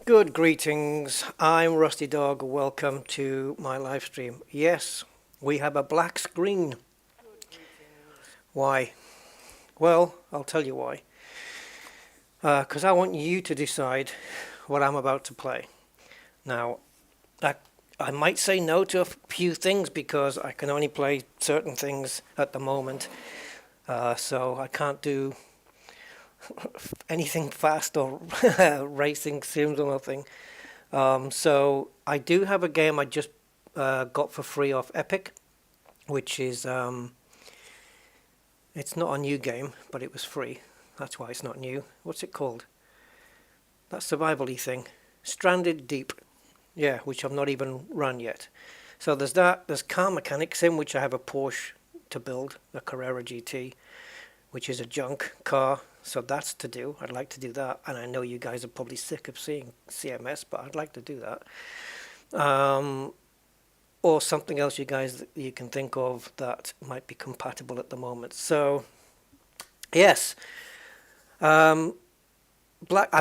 Good greetings, I'm Rusty Dog, welcome to my live stream. Yes, we have a black screen. Why? Well, I'll tell you why. Because I want you to decide what I'm about to play. Now, I might say no to a few things because I can only play certain things at the moment. So I can't do anything fast or racing sims or nothing. So I do have a game I just got for free off Epic, which is it's not a new game, but it was free. That's why it's not new. What's it called? That survival-y thing. Stranded Deep. Yeah, which I've not even run yet. So there's that. There's Car Mechanic Sim, which I have a Porsche to build, a Carrera GT, which is a junk car. So that's to do. I'd like to do that. And I know you guys are probably sick of seeing CMS, but I'd like to do that. Or something else you can think of that might be compatible at the moment. So, yes. I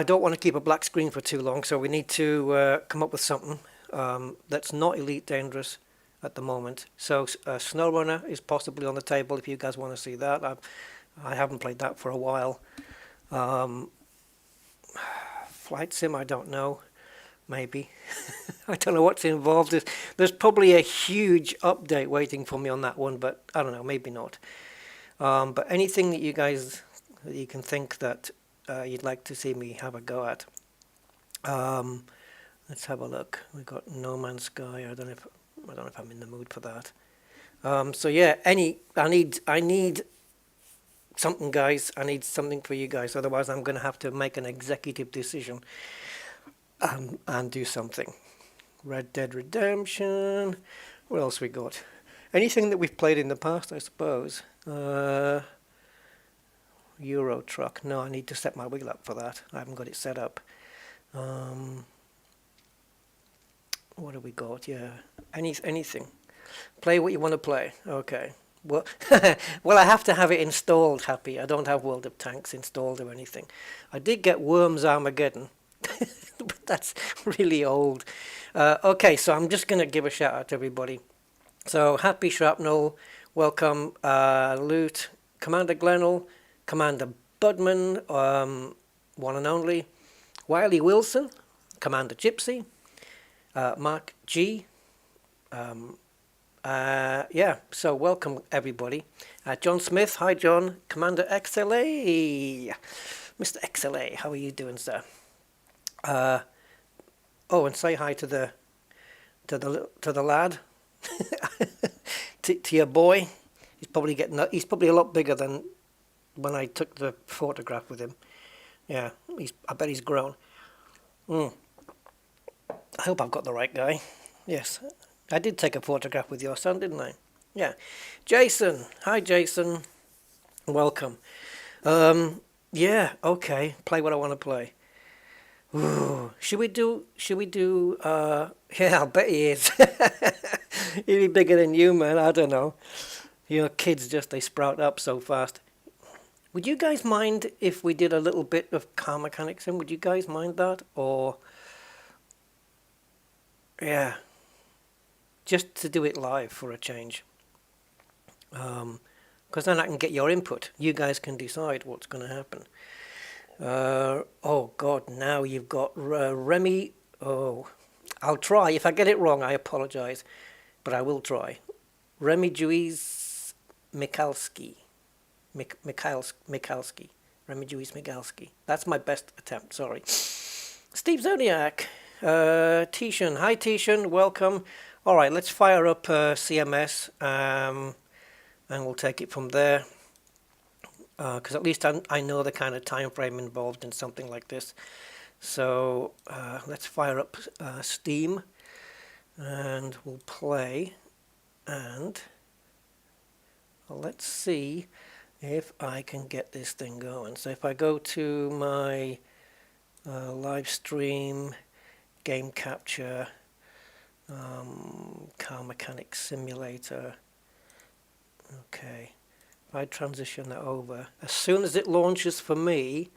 don't want to keep a black screen for too long, so we need to come up with something that's not Elite Dangerous at the moment. So SnowRunner is possibly on the table if you guys want to see that. I haven't played that for a while. Flight Sim, I don't know. Maybe. I don't know what's involved. There's probably a huge update waiting for me on that one, but I don't know, maybe not. But anything that you guys you can think that you'd like to see me have a go at. Let's have a look. We've got No Man's Sky. I don't know if I'm in the mood for that. So yeah, I need something, guys. I need something for you guys. Otherwise, I'm going to have to make an executive decision and do something. Red Dead Redemption. What else we got? Anything that we've played in the past, I suppose. Euro Truck. No, I need to set my wheel up for that. I haven't got it set up. What have we got? Yeah, anything. Play what you want to play. Okay. Well, well, I have to have it installed. Happy. I don't have World of Tanks installed or anything. I did get Worms Armageddon, but that's really old. Okay, so I'm just gonna give a shout out to everybody. So Happy Shrapnel, welcome. Loot, Commander Glenell, Commander Budman, one and only. Wiley Wilson, Commander Gypsy, Mark G. Yeah, so welcome everybody. John Smith, hi John. Commander XLA, Mr. XLA, how are you doing, sir? Oh, and say hi to the lad, to your boy. He's probably a lot bigger than when I took the photograph with him. Yeah, I bet he's grown. I hope I've got the right guy. Yes, I did take a photograph with your son, didn't I? Yeah. Jason, hi Jason. Welcome. Yeah, okay. Play what I want to play. Ooh, should we do, yeah, I'll bet he is. He'd be bigger than you, man. I don't know. You know, kids they sprout up so fast. Would you guys mind if we did a little bit of car mechanics in? Would you guys mind that? Or, yeah, just to do it live for a change. Because then I can get your input. You guys can decide what's going to happen. Oh God, now you've got Remy. Oh, I'll try. If I get it wrong, I apologize, but I will try. Remy Juiz Mikalski. Mikalski. Remy Juiz Mikalski. That's my best attempt, sorry. Steve Zodiac. Tishan. Hi Tishan, welcome. Alright, let's fire up CMS and we'll take it from there. Because at least I know the kind of time frame involved in something like this. So let's fire up Steam and we'll play, and let's see if I can get this thing going. So if I go to my live stream, game capture, car mechanics simulator, okay. If I transition that over, as soon as it launches for me,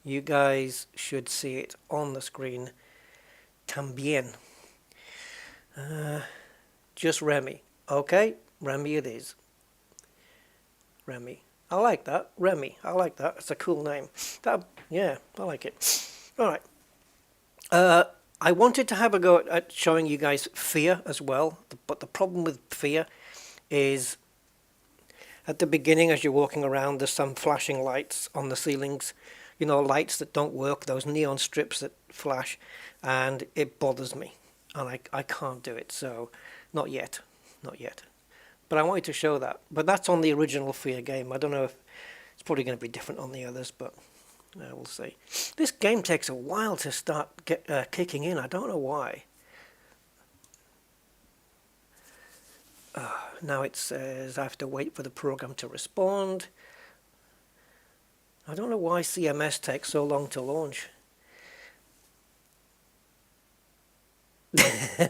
You guys should see it on the screen. También. Just Remy. Okay, Remy it is. Remy. I like that. Remy. I like that. It's a cool name. Yeah, I like it. All right. I wanted to have a go at showing you guys Fear as well, but the problem with Fear is at the beginning, as you're walking around, there's some flashing lights on the ceilings. You know, lights that don't work, those neon strips that flash, and it bothers me. And I can't do it, so not yet. Not yet. But I wanted to show that. But that's on the original Fear game. I don't know if it's probably going to be different on the others, but we'll see. This game takes a while to start kicking in. I don't know why. Now it says I have to wait for the program to respond. I don't know why CMS takes so long to launch.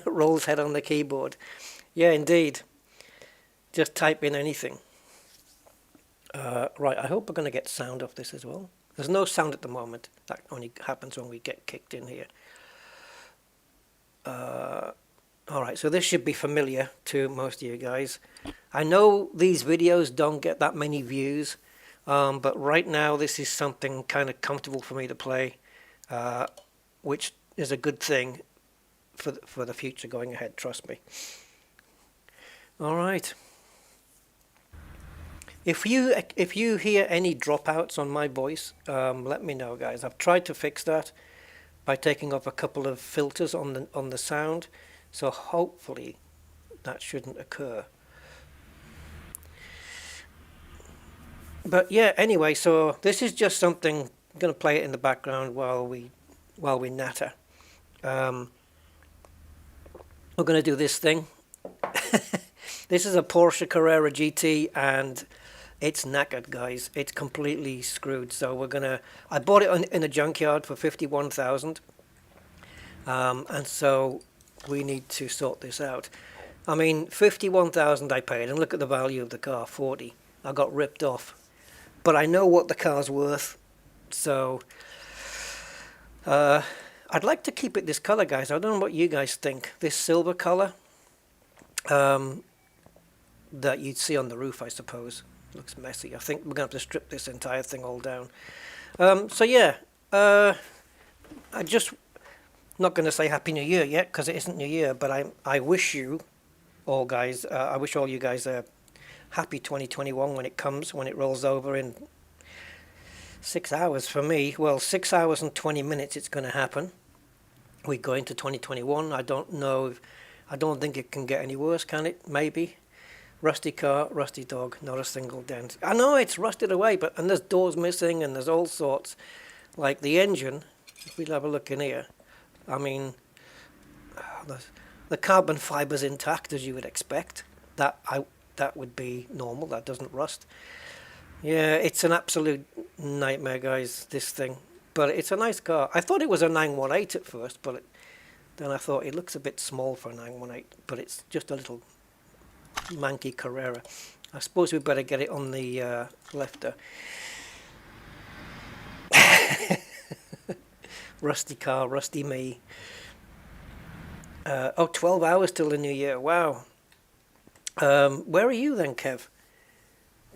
Rolls head on the keyboard. Yeah, indeed. Just type in anything. Right, I hope we're going to get sound off this as well. There's no sound at the moment. That only happens when we get kicked in here. Alright, so this should be familiar to most of you guys. I know these videos don't get that many views, but right now this is something kind of comfortable for me to play, which is a good thing for the future going ahead, trust me. Alright. If you hear any dropouts on my voice, let me know, guys. I've tried to fix that by taking off a couple of filters on the sound, so hopefully that shouldn't occur. But yeah, anyway, so this is just something. I'm going to play it in the background while we natter. We're going to do this thing. This is a Porsche Carrera GT, and it's knackered, guys. It's completely screwed. So we're gonna. I bought it in a junkyard for 51,000, and so we need to sort this out. I mean, 51,000 I paid, and look at the value of the car, 40. I got ripped off, but I know what the car's worth, so I'd like to keep it this color, guys. I don't know what you guys think. This silver color that you'd see on the roof, I suppose. Looks messy. I think we're going to have to strip this entire thing all down. So yeah, I just not going to say Happy New Year yet because it isn't New Year, but I wish you all guys, I wish all you guys a happy 2021 when it comes, when it rolls over in 6 hours for me. Well, 6 hours and 20 minutes it's going to happen. We go into 2021. I don't know. I don't think it can get any worse, can it? Maybe. Rusty car, rusty dog, not a single dent. I know it's rusted away, and there's doors missing and there's all sorts. Like the engine, if we'll have a look in here, I mean, the carbon fiber's intact as you would expect. That would be normal, that doesn't rust. Yeah, it's an absolute nightmare, guys, this thing. But it's a nice car. I thought it was a 918 at first, but then I thought it looks a bit small for a 918, but it's just a little manky Carrera. I suppose we better get it on the lefter. Rusty car, rusty me. 12 hours till the new year. Wow. Where are you then, Kev?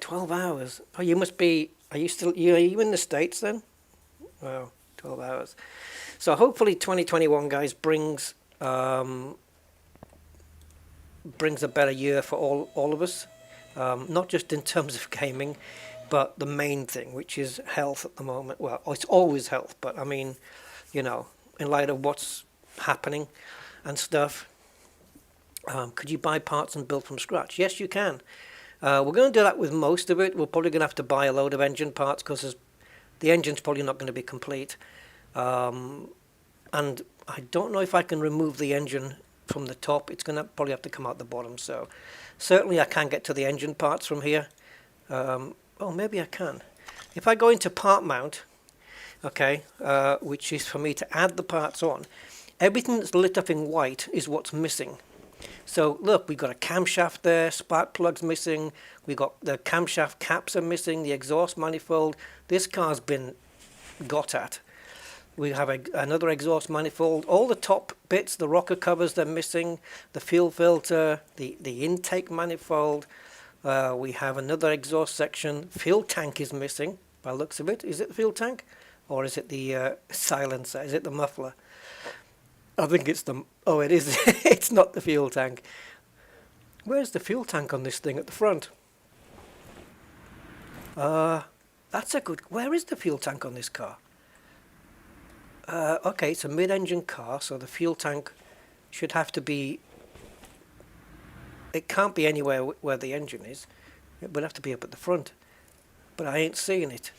12 hours. Oh, you must be. Are you in the States then? Wow, 12 hours. So hopefully 2021, guys, brings a better year for all of us, not just in terms of gaming, but the main thing, which is health at the moment. Well, it's always health, but I mean, you know, in light of what's happening and stuff, could you buy parts and build from scratch? Yes, you can. We're going to do that with most of it. We're probably going to have to buy a load of engine parts because the engine's probably not going to be complete. And I don't know if I can remove the engine from the top. It's going to probably have to come out the bottom. So certainly I can get to the engine parts from here. Oh, maybe I can. If I go into part mount, okay, which is for me to add the parts on, everything that's lit up in white is what's missing. So look, we've got a camshaft there, spark plug's missing, we got the camshaft caps are missing, the exhaust manifold. This car's been got at. We have another exhaust manifold. All the top bits, the rocker covers, they're missing. The fuel filter, the intake manifold. We have another exhaust section. Fuel tank is missing by the looks of it. Is it the fuel tank? Or is it the silencer? Is it the muffler? I think it's the... Oh, it is. It's not the fuel tank. Where's the fuel tank on this thing at the front? That's a good... Where is the fuel tank on this car? Okay, it's a mid-engine car, so the fuel tank should have to be... It can't be anywhere where the engine is. It would have to be up at the front. But I ain't seeing it.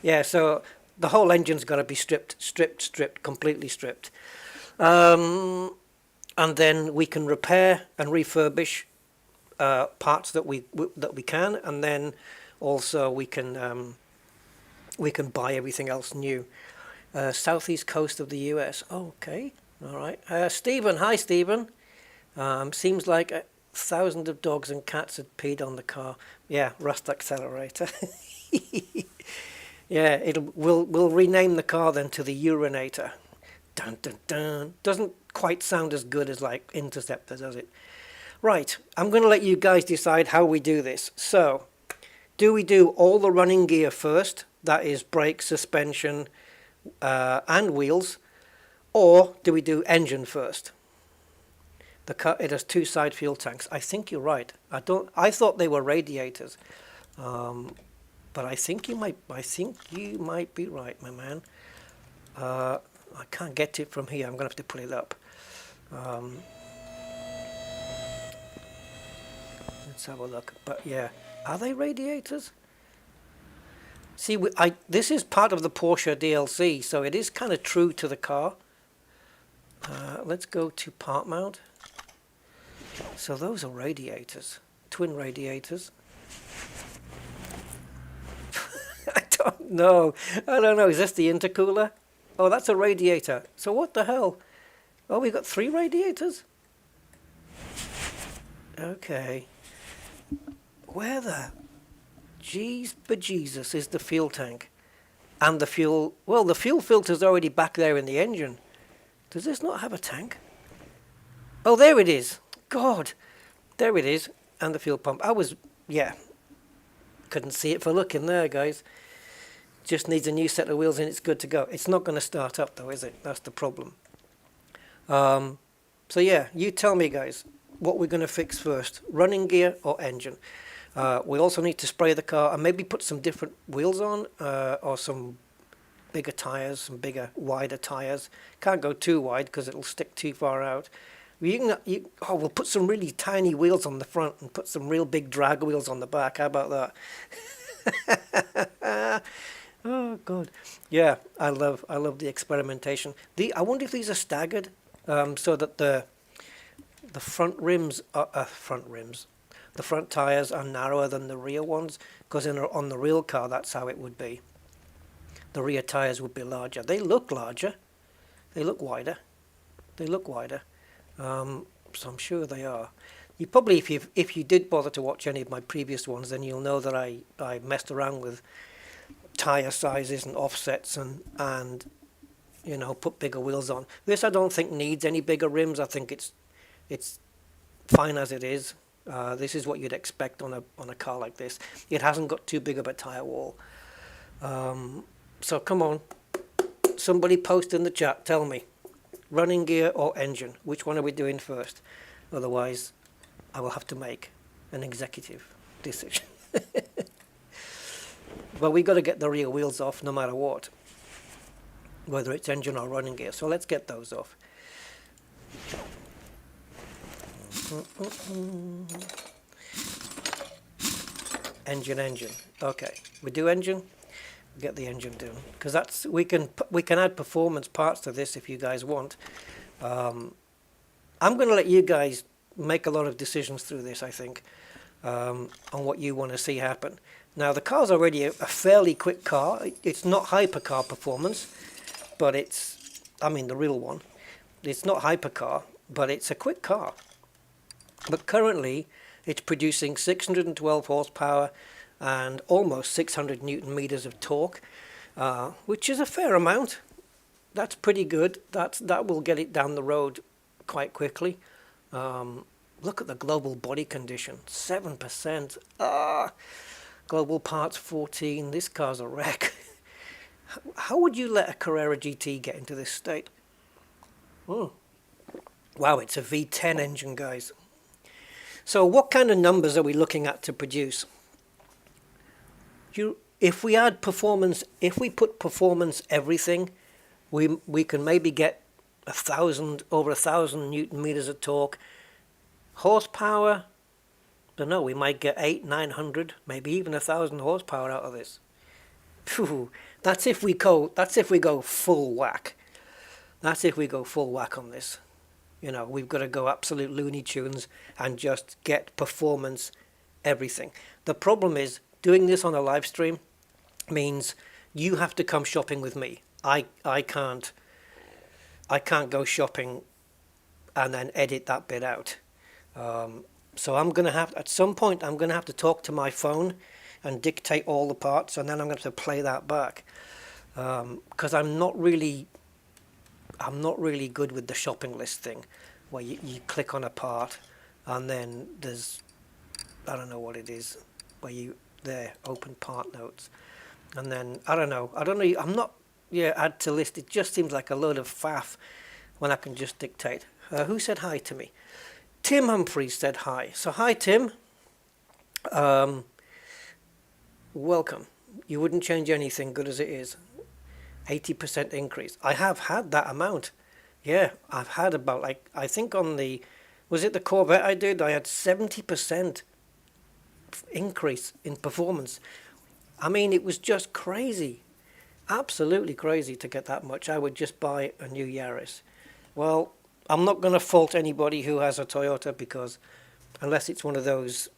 Yeah, so the whole engine's got to be stripped, completely stripped. And then we can repair and refurbish parts that we can, and then also we can buy everything else new. Southeast coast of the US. Okay, all right. Stephen, hi Stephen. Seems like 1,000 of dogs and cats had peed on the car. Yeah, rust accelerator. Yeah, we'll rename the car then to the urinator. Dun dun dun. Doesn't quite sound as good as like Interceptor, does it? Right, I'm going to let you guys decide how we do this. So, do we do all the running gear first? That is brakes, suspension, and wheels, or do we do engine first? The car, it has two side fuel tanks. I think you're right. I thought they were radiators. But I think you might be right, my man. I can't get it from here. I'm going to have to put it up. Let's have a look. But yeah, are they radiators? See, this is part of the Porsche DLC, so it is kind of true to the car. Let's go to part mount. So those are radiators, twin radiators. I don't know. Is this the intercooler? Oh, that's a radiator. So what the hell? Oh, we got 3 radiators? Okay. Where the... Jeez bejesus is the fuel tank? And the fuel... Well, the fuel filter's already back there in the engine. Does this not have a tank? Oh, there it is. God. There it is. And the fuel pump. Yeah. Couldn't see it for looking there, guys. Just needs a new set of wheels and it's good to go. It's not going to start up though, is it? That's the problem. So yeah, you tell me, guys, what we're going to fix first. Running gear or engine? We also need to spray the car and maybe put some different wheels on, or some bigger tires, some bigger, wider tires. Can't go too wide because it'll stick too far out. We'll put some really tiny wheels on the front and put some real big drag wheels on the back. How about that? Oh God, yeah, I love the experimentation. I wonder if these are staggered, so that the front rims are the front tires are narrower than the rear ones, because on the real car that's how it would be. The rear tires would be larger. They look larger. They look wider. So I'm sure they are. You probably, if you did bother to watch any of my previous ones, then you'll know that I messed around with tire sizes and offsets and put bigger wheels on. This I don't think needs any bigger rims. I think it's fine as it is. This is what you'd expect on a car like this. It hasn't got too big of a tire wall. So come on, somebody post in the chat. Tell me, running gear or engine? Which one are we doing first? Otherwise, I will have to make an executive decision. But we got to get the rear wheels off no matter what, whether it's engine or running gear. So let's get those off. Engine. Okay, we do engine. Get the engine done, because we can add performance parts to this if you guys want. I'm going to let you guys make a lot of decisions through this, I think, on what you want to see happen. Now, the car's already a fairly quick car. It's not hypercar performance, but the real one. It's not hypercar, but it's a quick car. But currently, it's producing 612 horsepower, and almost 600 Newton meters of torque, which is a fair amount. That's pretty good. That will get it down the road quite quickly. Look at the global body condition, 7%. Global parts 14. This car's a wreck. How would you let a Carrera GT get into this state? Wow, it's a V10 engine, guys. So what kind of numbers are we looking at to produce? If we add performance, if we put performance everything, we can maybe get over 1,000 Newton meters of torque. Horsepower, don't know, we might get 800-900, maybe even 1,000 horsepower out of this. Phew, that's if we go full whack. That's if we go full whack on this. You know, we've got to go absolute Looney Tunes and just get performance everything. The problem is, doing this on a live stream means you have to come shopping with me. I can't go shopping and then edit that bit out. So I'm going to have, at some point, I'm going to have to talk to my phone and dictate all the parts, and then I'm going to have to play that back. Because I'm not really good with the shopping list thing, where you click on a part, and then there's, I don't know what it is, where open part notes, and then I don't know, I'm not, add to list. It just seems like a load of faff when I can just dictate. Who said hi to me? Tim Humphreys said hi. So hi, Tim. Welcome. You wouldn't change anything, good as it is. 80% increase. I have had that amount. Yeah, I've had about, like, I think on the, was it the Corvette I did? I had 70% increase in performance. I mean, it was just crazy. Absolutely crazy to get that much. I would just buy a new Yaris. Well, I'm not going to fault anybody who has a Toyota, because unless it's one of those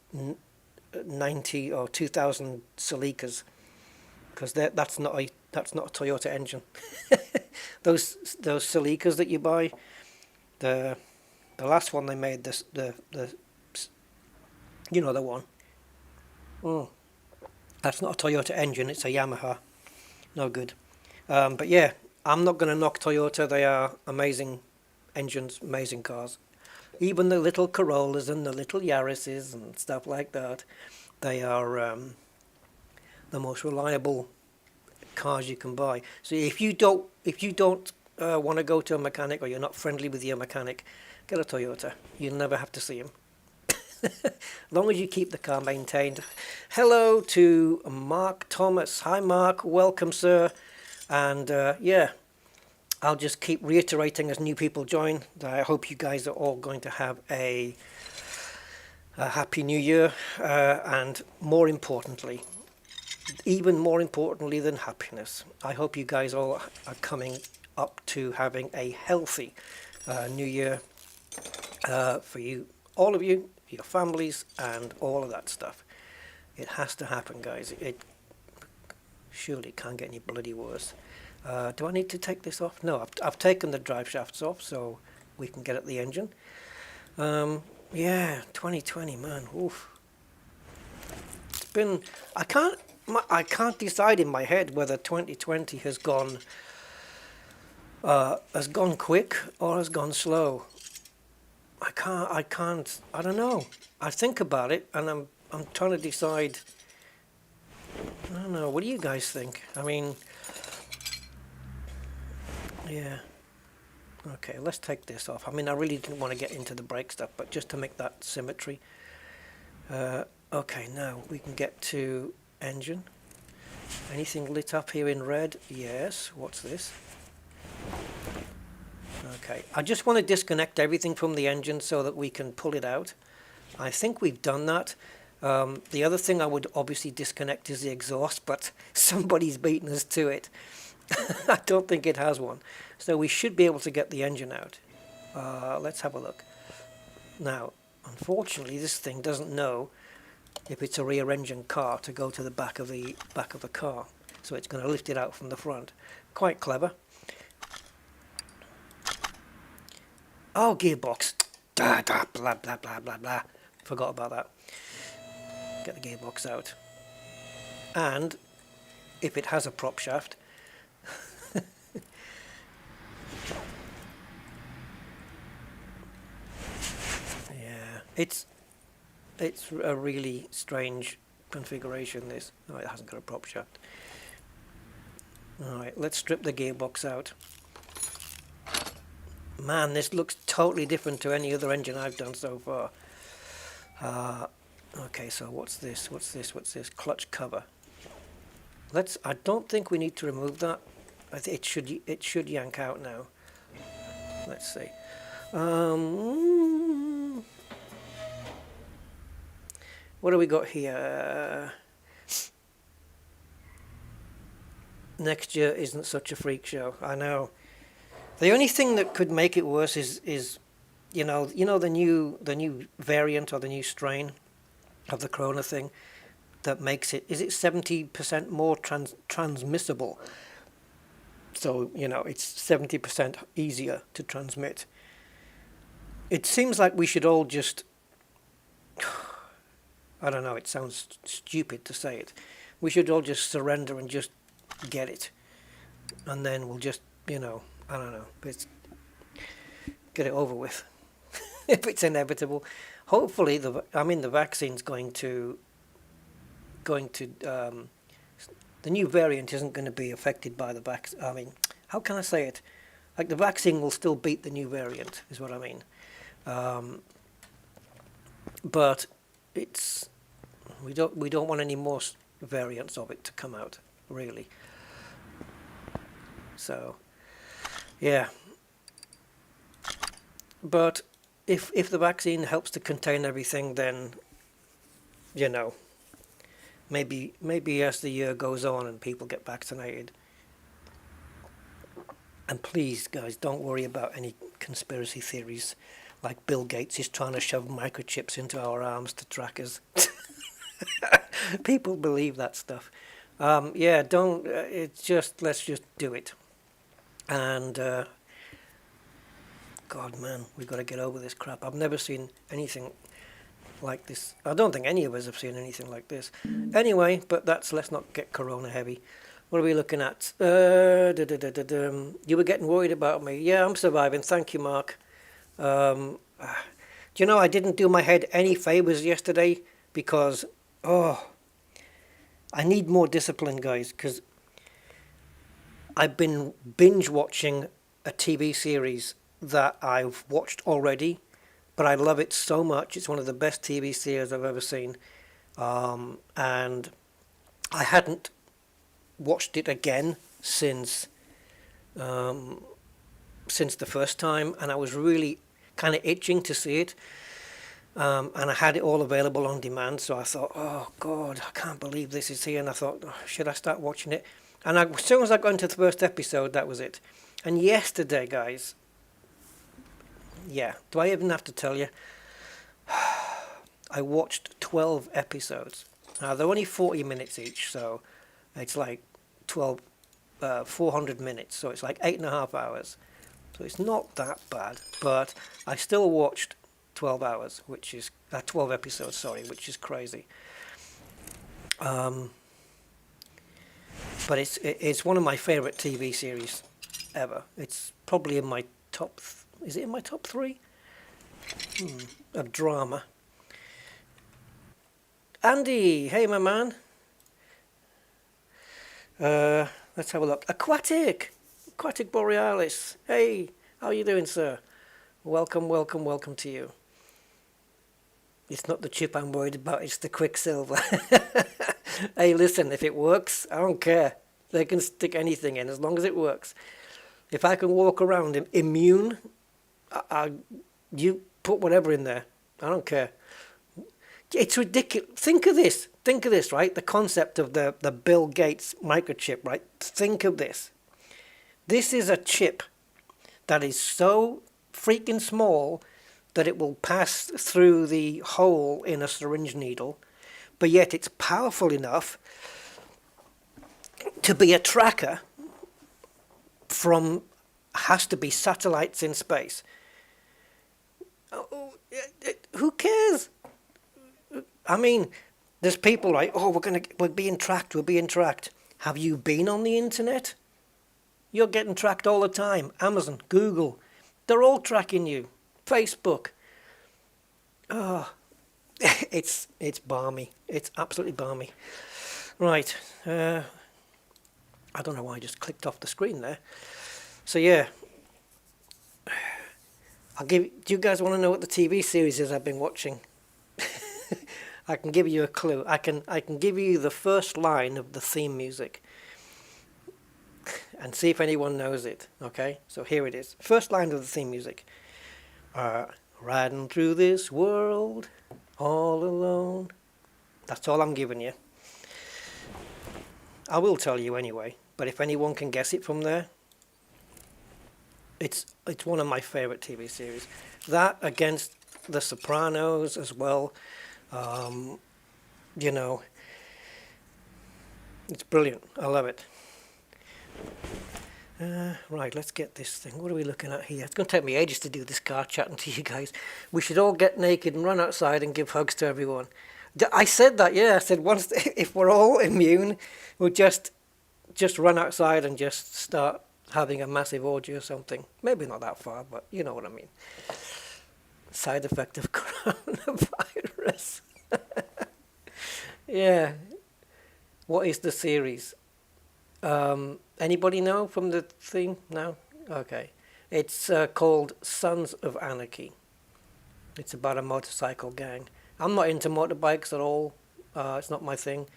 90 or 2000 Celicas, because that's not a Toyota engine. those Celicas that you buy, the last one they made, the you know the one. That's not a Toyota engine, it's a Yamaha. No good. But yeah, I'm not going to knock Toyota. They are amazing engines, amazing cars. Even the little Corollas and the little Yarises and stuff like that, they are the most reliable cars you can buy. So if you don't want to go to a mechanic, or you're not friendly with your mechanic, get a Toyota. You'll never have to see him. As long as you keep the car maintained. Hello to Mark Thomas. Hi Mark, welcome sir. And yeah, I'll just keep reiterating as new people join that I hope you guys are all going to have a happy new year, and more importantly, even more importantly than happiness, I hope you guys all are coming up to having a healthy new year for you, all of you, your families, and all of that stuff. It has to happen, guys. It surely can't get any bloody worse. Do I need to take this off? No, I've taken the drive shafts off so we can get at the engine. Yeah, 2020, man. Oof. It's been, I can't decide in my head whether 2020 has gone quick or has gone slow. I don't know. I think about it and I'm trying to decide. I don't know. What do you guys think? I mean, yeah. Okay, let's take this off. I mean, I really didn't want to get into the brake stuff, but just to make that symmetry. Okay, now we can get to engine. Anything lit up here in red? Yes. What's this? Okay, I just want to disconnect everything from the engine so that we can pull it out. I think we've done that. The other thing I would obviously disconnect is the exhaust, but somebody's beaten us to it. I don't think it has one. So we should be able to get the engine out. Let's have a look. Now, unfortunately, this thing doesn't know if it's a rear engine car to go to the back of the car. So it's going to lift it out from the front. Quite clever. Oh, gearbox. Da, da, blah, blah, blah, blah, blah. Forgot about that. Get the gearbox out. and if it has a prop shaft. Yeah, it's a really strange configuration, this. Oh, it hasn't got a prop shaft. Alright, let's strip the gearbox out. Man, this looks totally different to any other engine I've done so far. Okay, so what's this? What's this? What's this? Clutch cover. I don't think we need to remove that. It should yank out now. Let's see. What do we got here? Next year isn't such a freak show. I know. The only thing that could make it worse is you know the new variant or the new strain of the Corona thing that makes it, is it 70% more transmissible? So it's 70% easier to transmit. It seems like we should all just, I don't know, it sounds stupid to say it, we should all just surrender and just get it, and then we'll just I don't know, get it over with. If it's inevitable. Hopefully the vaccine's going to the new variant isn't going to be affected by the vaccine. How can I say it? Like, the vaccine will still beat the new variant, is what I mean. But we don't want any more variants of it to come out, really. So, yeah. But if the vaccine helps to contain everything, then maybe as the year goes on and people get vaccinated. And please, guys, don't worry about any conspiracy theories, like Bill Gates is trying to shove microchips into our arms to track us. People believe that stuff. Yeah, don't. Let's just do it. And God, man, we've got to get over this crap. I've never seen anything like this. I don't think any of us have seen anything like this. Anyway, but let's not get Corona heavy. What are we looking at? You were getting worried about me. Yeah, I'm surviving. Thank you, Mark. Do you know, I didn't do my head any favors yesterday because, I need more discipline, guys, because I've been binge watching a TV series that I've watched already, but I love it so much. It's one of the best TV series I've ever seen. And I hadn't watched it again since the first time, and I was really kind of itching to see it. And I had it all available on demand, so I thought, oh God, I can't believe this is here. And I thought, should I start watching it? And as soon as I got into the first episode, that was it. And yesterday, guys, yeah, do I even have to tell you? I watched 12 episodes. Now, they're only 40 minutes each, so it's like 400 minutes, so it's like 8.5 hours. So it's not that bad, but I still watched 12 hours, which is 12 episodes, sorry, which is crazy. But it's one of my favorite TV series ever. It's probably in my top. Is it in my top 3? Of drama. Andy, hey my man. Let's have a look. Aquatic Borealis. Hey, how are you doing, sir? Welcome to you. It's not the chip I'm worried about, it's the Quicksilver. Hey, listen, if it works, I don't care. They can stick anything in as long as it works. If I can walk around immune, you put whatever in there. I don't care. It's ridiculous. Think of this, right? The concept of the Bill Gates microchip, right? Think of this. This is a chip that is so freaking small that it will pass through the hole in a syringe needle, but yet it's powerful enough to be a tracker from, has to be satellites in space. Who cares? I mean, There's people like, oh, we're being tracked, we're being tracked. Have you been on the internet? You're getting tracked all the time. Amazon, Google, they're all tracking you. Facebook. Oh, it's balmy. It's absolutely balmy. Right. I don't know why I just clicked off the screen there. So yeah. Do you guys want to know what the TV series is I've been watching? I can give you a clue. I can give you the first line of the theme music and see if anyone knows it. Okay, so here it is. First line of the theme music. Riding through this world all alone. That's all I'm giving you. I will tell you anyway, but if anyone can guess it from there, it's one of my favourite TV series. That against The Sopranos as well. You know, it's brilliant. I love it. Right, let's get this thing. What are we looking at here? It's going to take me ages to do this car chatting to you guys. We should all get naked and run outside and give hugs to everyone. I said that, yeah. I said once if we're all immune, we'll just run outside and just start having a massive orgy or something. Maybe not that far, but you know what I mean. Side effect of coronavirus. Yeah. What is the series? Anybody know from the thing? No? Okay. It's called Sons of Anarchy. It's about a motorcycle gang. I'm not into motorbikes at all. It's not my thing.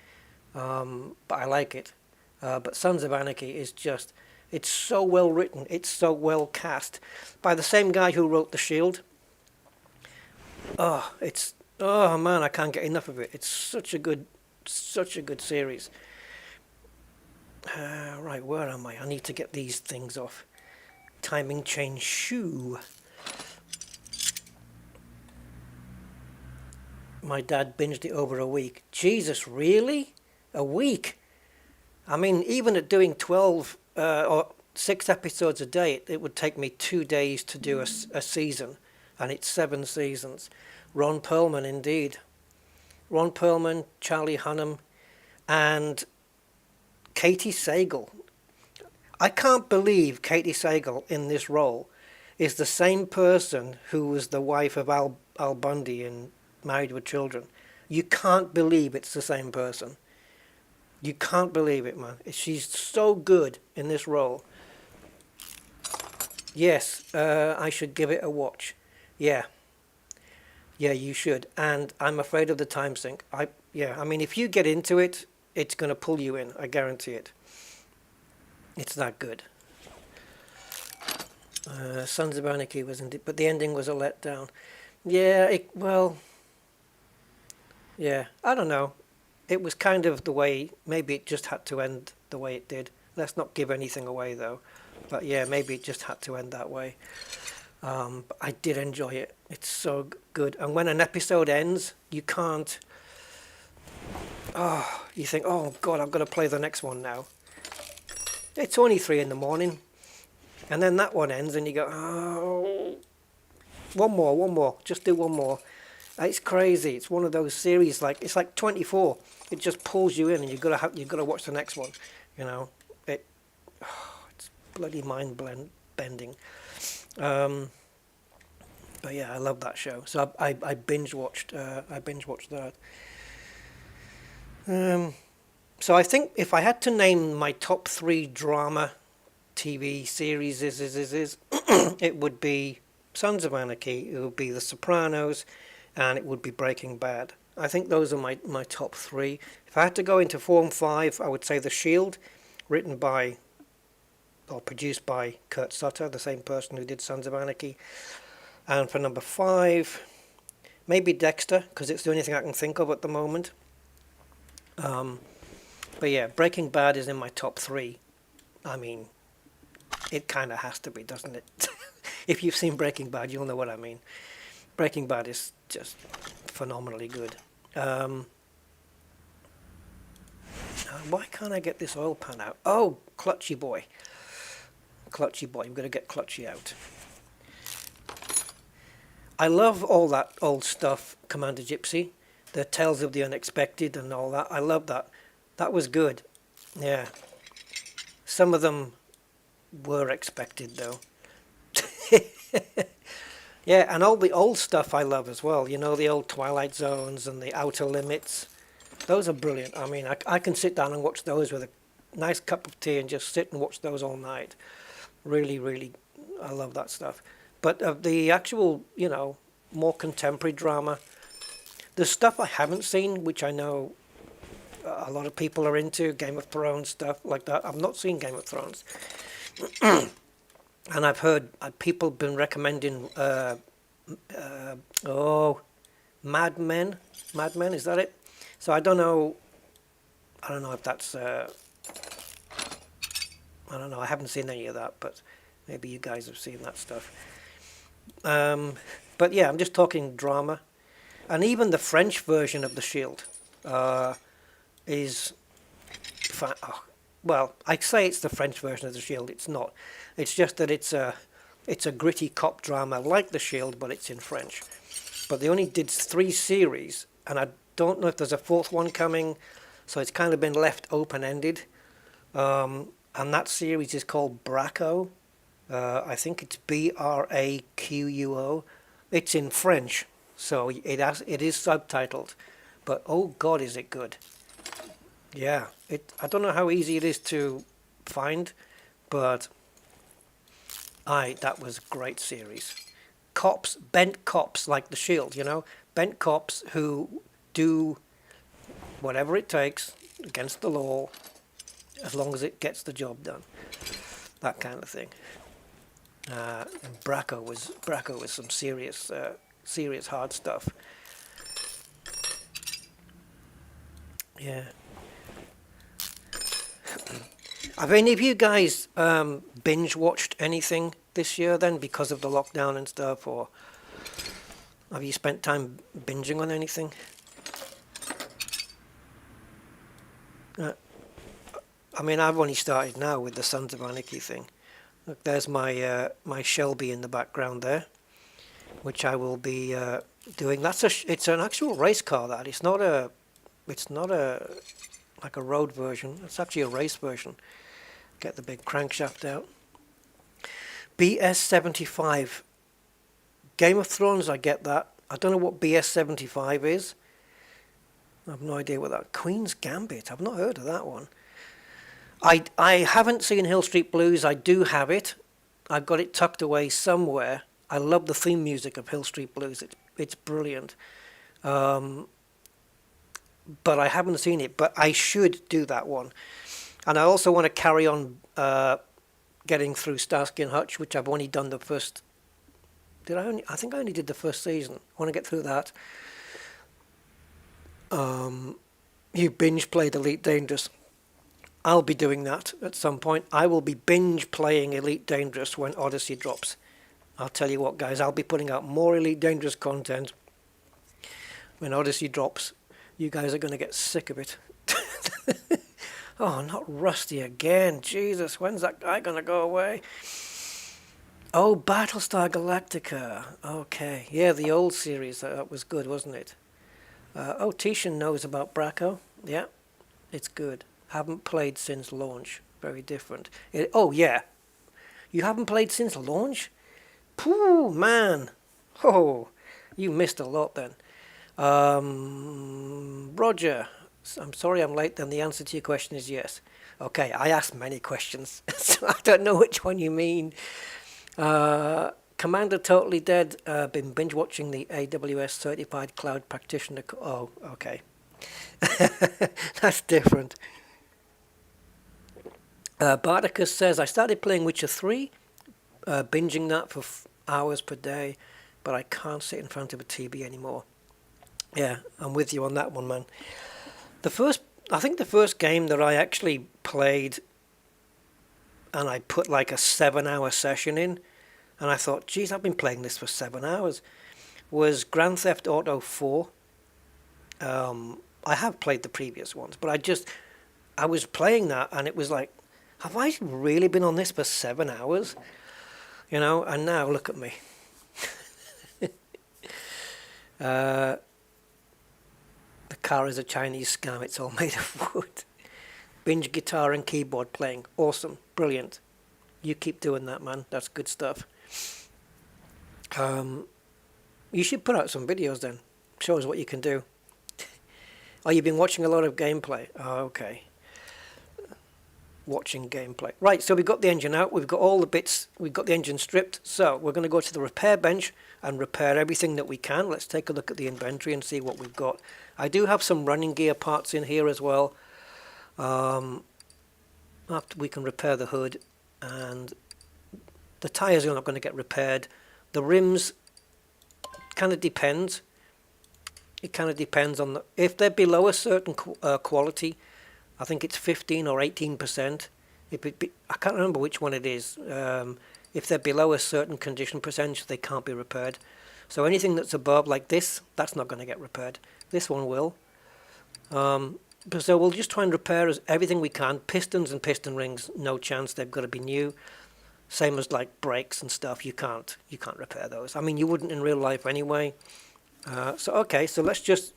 But I like it. But Sons of Anarchy is just... It's so well written. It's so well cast. By the same guy who wrote The Shield. Oh man, I can't get enough of it. It's such a good series. Right, where am I? I need to get these things off. Timing chain shoe. My dad binged it over a week. Jesus, really? A week? I mean, even at doing 12 or 6 episodes a day, it would take me 2 days to do a season. And it's 7 seasons. Ron Perlman, indeed. Ron Perlman, Charlie Hunnam, and Katie Sagal. I can't believe Katie Sagal in this role is the same person who was the wife of Al Bundy in Married with Children. You can't believe it's the same person. You can't believe it, man. She's so good in this role. Yes, I should give it a watch. Yeah, you should. And I'm afraid of the time sink. I mean, if you get into it, it's going to pull you in. I guarantee it. It's that good. Sons of Anarchy was indeed, but the ending was a letdown. Yeah, I don't know. It was kind of the way, maybe it just had to end the way it did. Let's not give anything away, though. But yeah, maybe it just had to end that way. But I did enjoy it. It's so good. And when an episode ends, you can't... you think, oh, God, I've got to play the next one now. It's only 3 a.m. And then that one ends and you go, oh... One more. Just do one more. It's crazy. It's one of those series, it's like 24. It just pulls you in, and you've got to watch the next one. You know, it's bloody mind bending. But yeah, I love that show. So I binge watched that. So I think if I had to name my top 3 drama TV series, it would be Sons of Anarchy. It would be The Sopranos. And it would be Breaking Bad. I think those are my top 3. If I had to go into Form 5, I would say The Shield, written by or produced by Kurt Sutter, the same person who did Sons of Anarchy. And for number 5, maybe Dexter, because it's the only thing I can think of at the moment. But yeah, Breaking Bad is in my top 3. I mean, it kind of has to be, doesn't it? If you've seen Breaking Bad, you'll know what I mean. Breaking Bad is just phenomenally good. Why can't I get this oil pan out? Oh, Clutchy boy. Clutchy boy. I'm going to get Clutchy out. I love all that old stuff, Commander Gypsy, the Tales of the Unexpected and all that. I love that. That was good. Yeah. Some of them were expected though. Yeah, and all the old stuff I love as well. You know, the old Twilight Zones and the Outer Limits. Those are brilliant. I mean, I can sit down and watch those with a nice cup of tea and just sit and watch those all night. Really, really, I love that stuff. But the actual, you know, more contemporary drama, the stuff I haven't seen, which I know a lot of people are into, Game of Thrones stuff like that. I've not seen Game of Thrones. And I've heard people been recommending, Mad Men. Mad Men, is that it? So I don't know if that's, I don't know, I haven't seen any of that, but maybe you guys have seen that stuff. But yeah, I'm just talking drama. And even the French version of The Shield is, well, I say it's the French version of The Shield, it's not. It's just that it's a gritty cop drama like The Shield, but it's in French. But they only did 3 series, and I don't know if there's a 4th one coming, so it's kind of been left open-ended. And that series is called Braco. I think it's Braquo. It's in French, so it is subtitled. But oh God, is it good? Yeah, I don't know how easy it is to find, but that was a great series. Cops, bent cops like The Shield, you know, bent cops who do whatever it takes against the law, as long as it gets the job done. That kind of thing. And Braco was some serious hard stuff. Yeah. Have any of you guys binge watched anything this year then, because of the lockdown and stuff, or have you spent time binging on anything? I mean, I've only started now with the Sons of Anarchy thing. Look, there's my my Shelby in the background there, which I will be doing. It's an actual race car. That it's not a like a road version. It's actually a race version. Get the big crankshaft out. BS75. Game of Thrones, I get that. I don't know what BS75 is. I have no idea what that. Queen's Gambit. I've not heard of that one. I haven't seen Hill Street Blues. I do have it. I've got it tucked away somewhere. I love the theme music of Hill Street Blues. It's brilliant. But I haven't seen it. But I should do that one. And I also want to carry on getting through Starsky and Hutch, which I've only done the first. I think I only did the first season. I want to get through that. You binge played Elite Dangerous. I'll be doing that at some point. I will be binge playing Elite Dangerous when Odyssey drops. I'll tell you what, guys, I'll be putting out more Elite Dangerous content when Odyssey drops. You guys are going to get sick of it. Oh, not Rusty again. Jesus, when's that guy going to go away? Oh, Battlestar Galactica. Okay. Yeah, the old series. That was good, wasn't it? Tishan knows about Braco. Yeah, it's good. Haven't played since launch. Very different. Oh, yeah. You haven't played since launch? Pooh, man. Oh, you missed a lot then. Roger, I'm sorry I'm late then. The answer to your question is yes. Okay, I asked many questions, so I don't know which one you mean. Commander Totally Dead, been binge watching the AWS Certified Cloud Practitioner. Oh, okay. That's different. Bardicus says, I started playing Witcher 3, binging that for hours per day, but I can't sit in front of a TV anymore. Yeah, I'm with you on that one, man. I think the first game that I actually played, and I put like a 7-hour session in, and I thought, geez, I've been playing this for 7 hours, was Grand Theft Auto 4. I have played the previous ones, but I was playing that, and it was like, have I really been on this for 7 hours? You know, and now look at me. car is a Chinese scam. It's all made of wood. Binge guitar and keyboard playing. Awesome. Brilliant. You keep doing that, man. That's good stuff. You should put out some videos then. Show us what you can do. Oh, you've been watching a lot of gameplay. Oh, okay. Watching gameplay. Right, so we've got the engine out. We've got all the bits. We've got the engine stripped. So we're going to go to the repair bench and repair everything that we can. Let's take a look at the inventory and see what we've got. I do have some running gear parts in here as well. After we can repair the hood, and the tyres are not going to get repaired. The rims kind of depends. It kind of depends on if they're below a certain quality. I think it's 15 or 18%. I can't remember which one it is. If they're below a certain condition percentage, they can't be repaired. So anything that's above, like this, that's not going to get repaired. This one will. So we'll just try and repair everything we can. Pistons and piston rings, no chance. They've got to be new. Same as like brakes and stuff. You can't repair those. I mean, you wouldn't in real life anyway. Okay, so let's just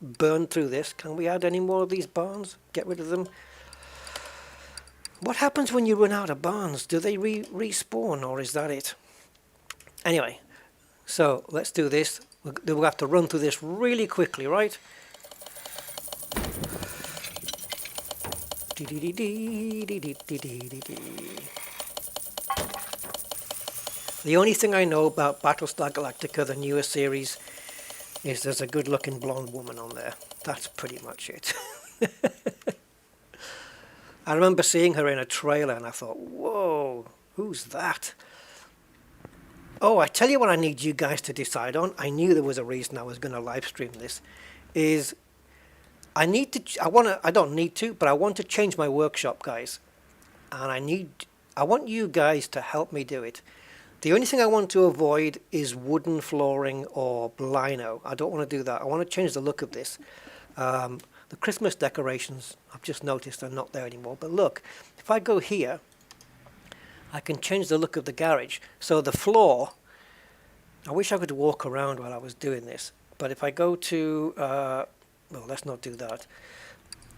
burn through this. Can we add any more of these barns? Get rid of them. What happens when you run out of barns? Do they respawn, or is that it? Anyway, so let's do this. We'll have to run through this really quickly, right? The only thing I know about Battlestar Galactica, the newer series, is there's a good-looking blonde woman on there. That's pretty much it. I remember seeing her in a trailer and I thought, whoa, who's that? Oh, I tell you what I need you guys to decide on. I knew there was a reason I was going to live stream this. I don't need to, but I want to change my workshop, guys. And I want you guys to help me do it. The only thing I want to avoid is wooden flooring or lino. I don't want to do that. I want to change the look of this. The Christmas decorations, I've just noticed, are not there anymore. But look, if I go here, I can change the look of the garage. So the floor, I wish I could walk around while I was doing this. But if I go to, well, let's not do that.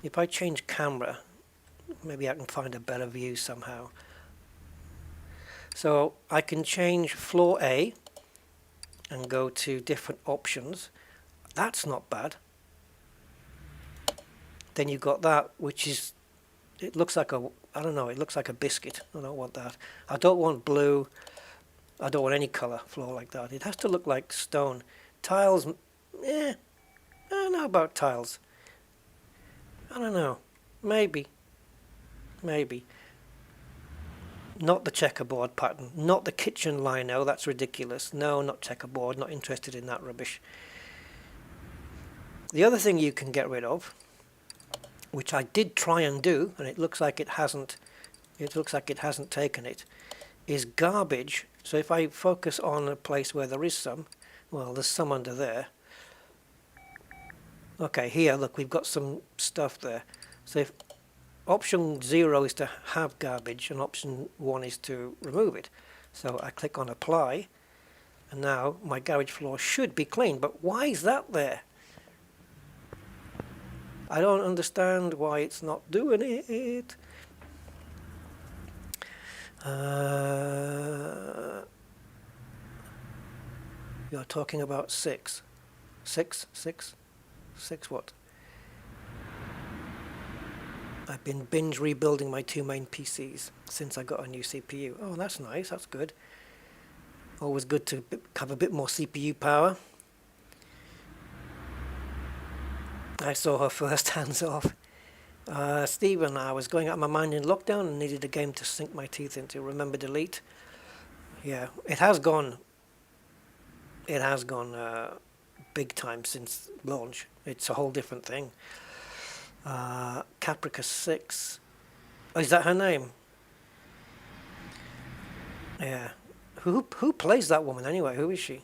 If I change camera, maybe I can find a better view somehow. So I can change floor A and go to different options. That's not bad. Then you've got that, which is, it looks like I don't know, it looks like a biscuit. I don't want that. I don't want blue. I don't want any color floor like that. It has to look like stone. Tiles, I don't know about tiles. I don't know. Maybe. Not the checkerboard pattern. Not the kitchen lino. That's ridiculous. No, not checkerboard. Not interested in that rubbish. The other thing you can get rid of, which I did try and do, and it looks like it hasn't taken it, is garbage. So if I focus on a place where there is some, well, there's some under there. Okay, here, look, we've got some stuff there. So if option 0 is to have garbage and option 1 is to remove it. So I click on apply, and now my garage floor should be clean. But why is that there? I don't understand why it's not doing it. You're talking about 6 what? I've been binge rebuilding my 2 main PCs since I got a new CPU. Oh, that's nice. That's good. Always good to have a bit more CPU power. I saw her first, hands off. Stephen, I was going out of my mind in lockdown and needed a game to sink my teeth into. Remember delete? Yeah, it has gone. It has gone big time since launch. It's a whole different thing. Caprica 6. Oh, is that her name? Yeah. Who plays that woman anyway? Who is she?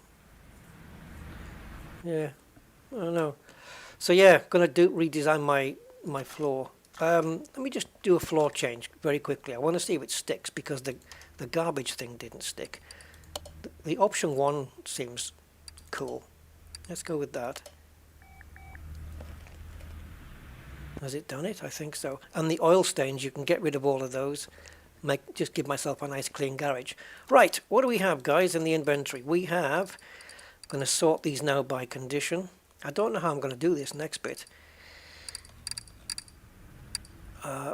Yeah, I don't know. So yeah, gonna redesign my floor. Let me just do a floor change very quickly. I want to see if it sticks because the garbage thing didn't stick. The option 1 seems cool. Let's go with that. Has it done it? I think so. And the oil stains, you can get rid of all of those. Just give myself a nice clean garage. Right, what do we have, guys, in the inventory? We have, I'm going to sort these now by condition. I don't know how I'm going to do this next bit.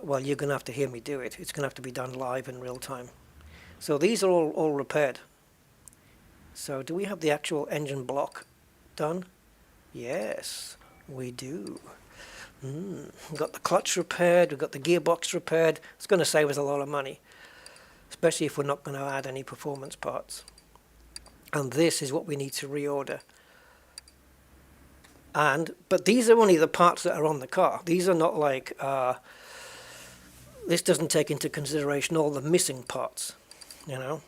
Well, you're going to have to hear me do it. It's going to have to be done live in real time. So these are all repaired. So do we have the actual engine block done? Yes, we do. We've got the clutch repaired, we've got the gearbox repaired. It's going to save us a lot of money, especially if we're not going to add any performance parts. And this is what we need to reorder. But these are only the parts that are on the car. These are not like, this doesn't take into consideration all the missing parts, you know.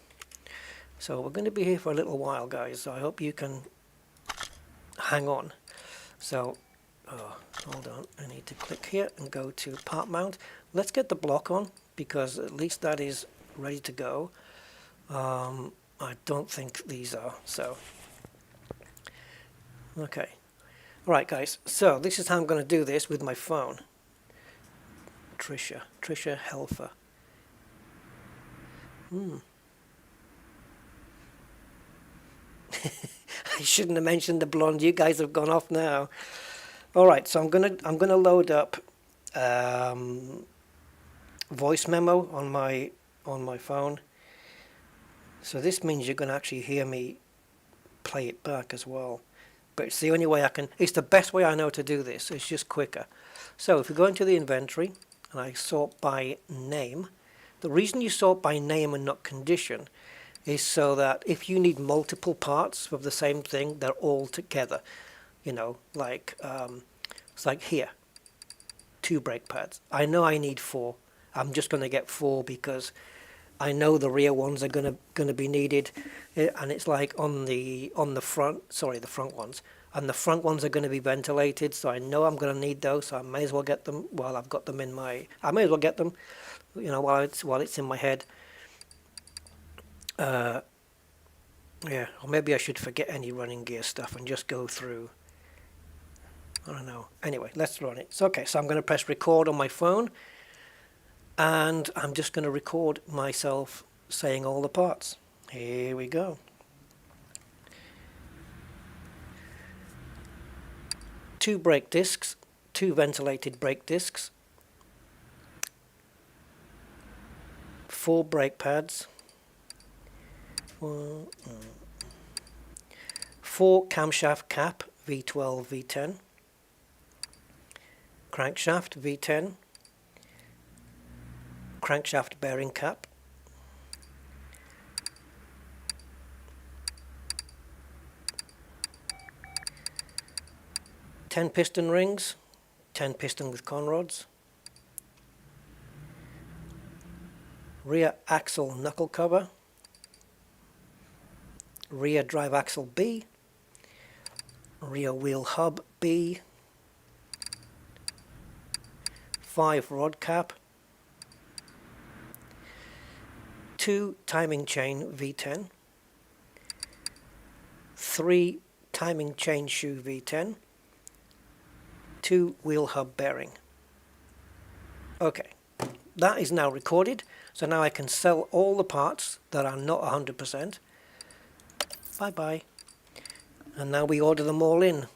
So we're going to be here for a little while, guys. So I hope you can hang on. So, hold on. I need to click here and go to part mount. Let's get the block on, because at least that is ready to go. I don't think these are, so. Okay. Alright, guys. So this is how I'm going to do this with my phone. Tricia Helfer. I shouldn't have mentioned the blonde. You guys have gone off now. All right, so I'm gonna load up voice memo on my phone. So this means you're gonna actually hear me play it back as well. But it's the only way I can. It's the best way I know to do this. It's just quicker. So if we go into the inventory and I sort by name, the reason you sort by name and not condition is so that if you need multiple parts of the same thing, they're all together. You know, like it's like here, 2 brake pads. I know I need 4. I'm just going to get 4 because I know the rear ones are going to be needed, and it's like on the front. Sorry, the front ones. And the front ones are going to be ventilated, so I know I'm going to need those. So I may as well get them while I've got them in my. I may as well get them, you know, while it's in my head. Yeah, or maybe I should forget any running gear stuff and just go through. I don't know. Anyway, let's run it. So, okay, so I'm going to press record on my phone, and I'm just going to record myself saying all the parts. Here we go. 2 brake discs, 2 ventilated brake discs, 4 brake pads, 4 camshaft cap V12 V10, crankshaft V10, crankshaft bearing cap, 10 piston rings, 10 piston with conrods, rear axle knuckle cover, rear drive axle B, rear wheel hub B, 5 rod cap, 2 timing chain V10, 3 timing chain shoe V10, 2 wheel hub bearing. Okay, that is now recorded, so now I can sell all the parts that are not 100%. Bye bye. And now we order them all in.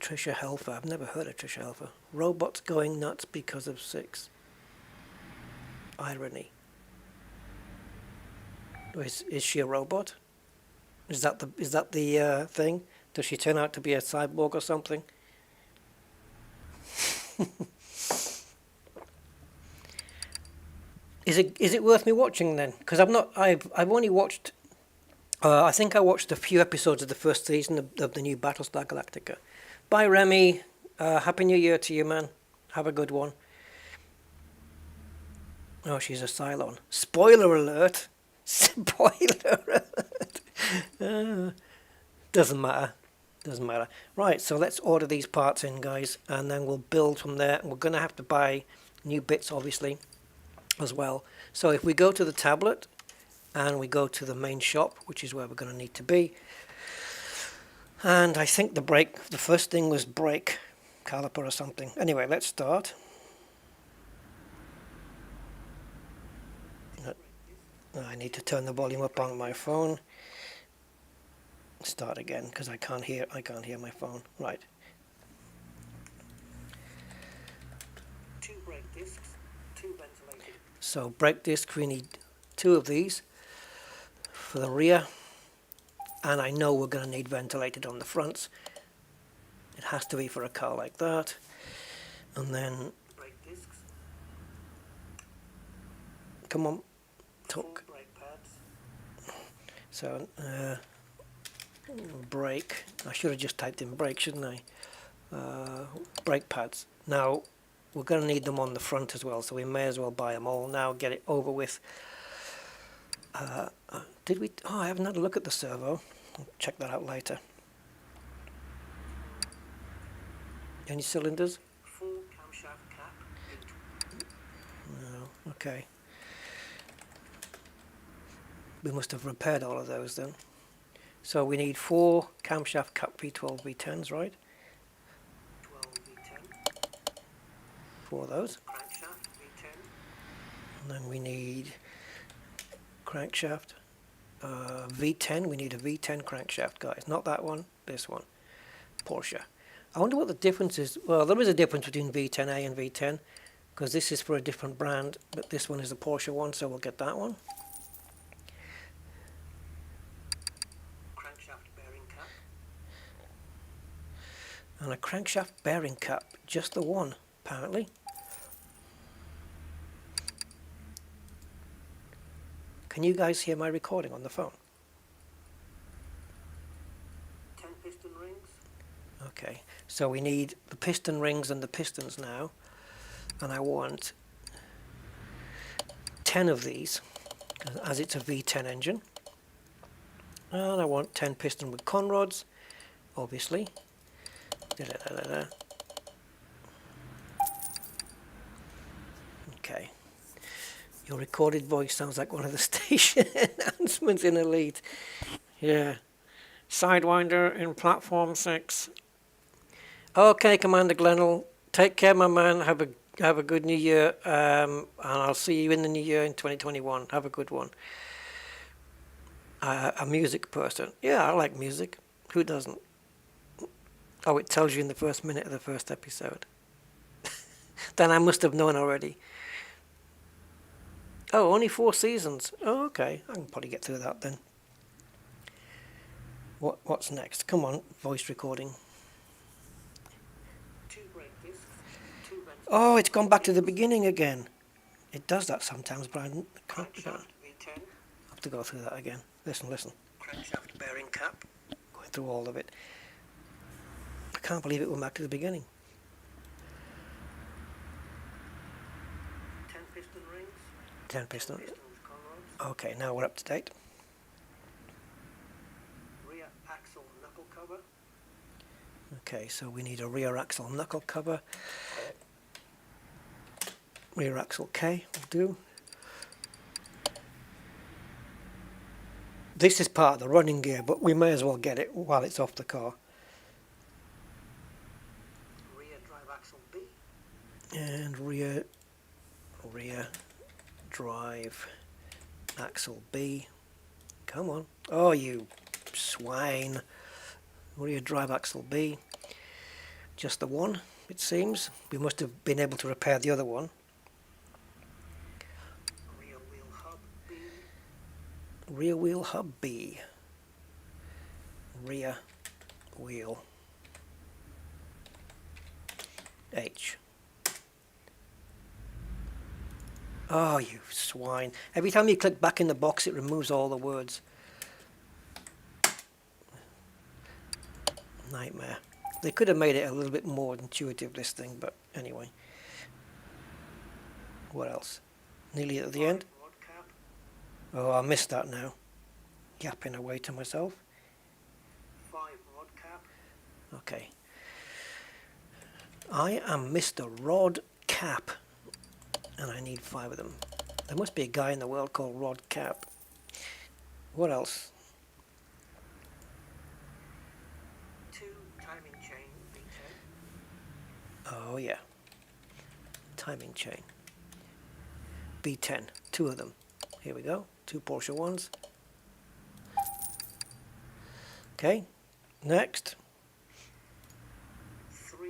Tricia Helfer. I've never heard of Tricia Helfer. Robots going nuts because of 6. Irony. Is she a robot? Is that the thing? Does she turn out to be a cyborg or something? Is it worth me watching then? Because I've only watched. I think I watched a few episodes of the first season of the new Battlestar Galactica. Bye, Remy. Happy New Year to you, man. Have a good one. Oh, she's a Cylon. Spoiler alert. Spoiler alert. Doesn't matter. Doesn't matter. Right, so let's order these parts in, guys, and then we'll build from there. We're going to have to buy new bits, obviously, as well. So if we go to the tablet and we go to the main shop, which is where we're going to need to be, And I think the first thing was brake caliper or something. Anyway, let's start. I need to turn the volume up on my phone. Start again because I can't hear my phone. Right. 2 brake discs, 2 ventilated. So brake disc, we need 2 of these for the rear, and I know we're going to need ventilated on the fronts. It has to be for a car like that. And then brake discs. Come on, talk. 4 brake pads. So brake. I should have just typed in brake, shouldn't I? Brake pads. Now we're going to need them on the front as well, so we may as well buy them all now. Get it over with. Did we? Oh, I haven't had a look at the servo. I'll check that out later. Any cylinders? 4 camshaft cap. No. Okay. We must have repaired all of those then. So we need 4 camshaft cap V12 V10s, right? 12 V10. 4 of those. Crankshaft V10. And then we need crankshaft V10. We need a V10 crankshaft, guys. Not that one. This one. Porsche. I wonder what the difference is. Well, there is a difference between V10A and V10 because this is for a different brand, but this one is a Porsche one, so we'll get that one. And a crankshaft bearing cap, just the one, apparently. Can you guys hear my recording on the phone? 10 piston rings. Okay, so we need the piston rings and the pistons now. And I want 10 of these, as it's a V10 engine. And I want 10 piston with conrods, obviously. Okay. Your recorded voice sounds like one of the station announcements in Elite. Yeah. Sidewinder in platform 6. Okay, Commander Glenell. Take care, my man. Have a good new year. And I'll see you in the new year in 2021. Have a good one. A music person. Yeah, I like music. Who doesn't? Oh, it tells you in the first minute of the first episode. Then I must have known already. Oh, only 4 seasons. Oh, okay. I can probably get through that then. What's next? Come on, voice recording. 2 brake discs, 2 oh, it's gone back to the beginning again. It does that sometimes, but I can't. I have to go through that again. Listen. Crankshaft bearing cap. Going through all of it. I can't believe it went back to the beginning. 10 piston rings. 10 piston. Okay, now we're up to date. Rear axle knuckle cover. Okay, so we need a rear axle knuckle cover. Rear axle K will do. This is part of the running gear, but we may as well get it while it's off the car. And rear drive axle B. Come on. Oh, you swine. Rear drive axle B. Just the one, it seems. We must have been able to repair the other one. Rear wheel hub B. Rear wheel hub B. Rear wheel H. Oh, you swine. Every time you click back in the box, it removes all the words. Nightmare. They could have made it a little bit more intuitive, this thing, but anyway. What else? Nearly at the end. Oh, I missed that now. Yapping away to myself. 5 rod cap. Okay. I am Mr. Rod Cap. And I need 5 of them. There must be a guy in the world called Rod Cap. What else? Oh yeah, timing chain. V10, two of them. Here we go, two Porsche ones. Okay, next. 3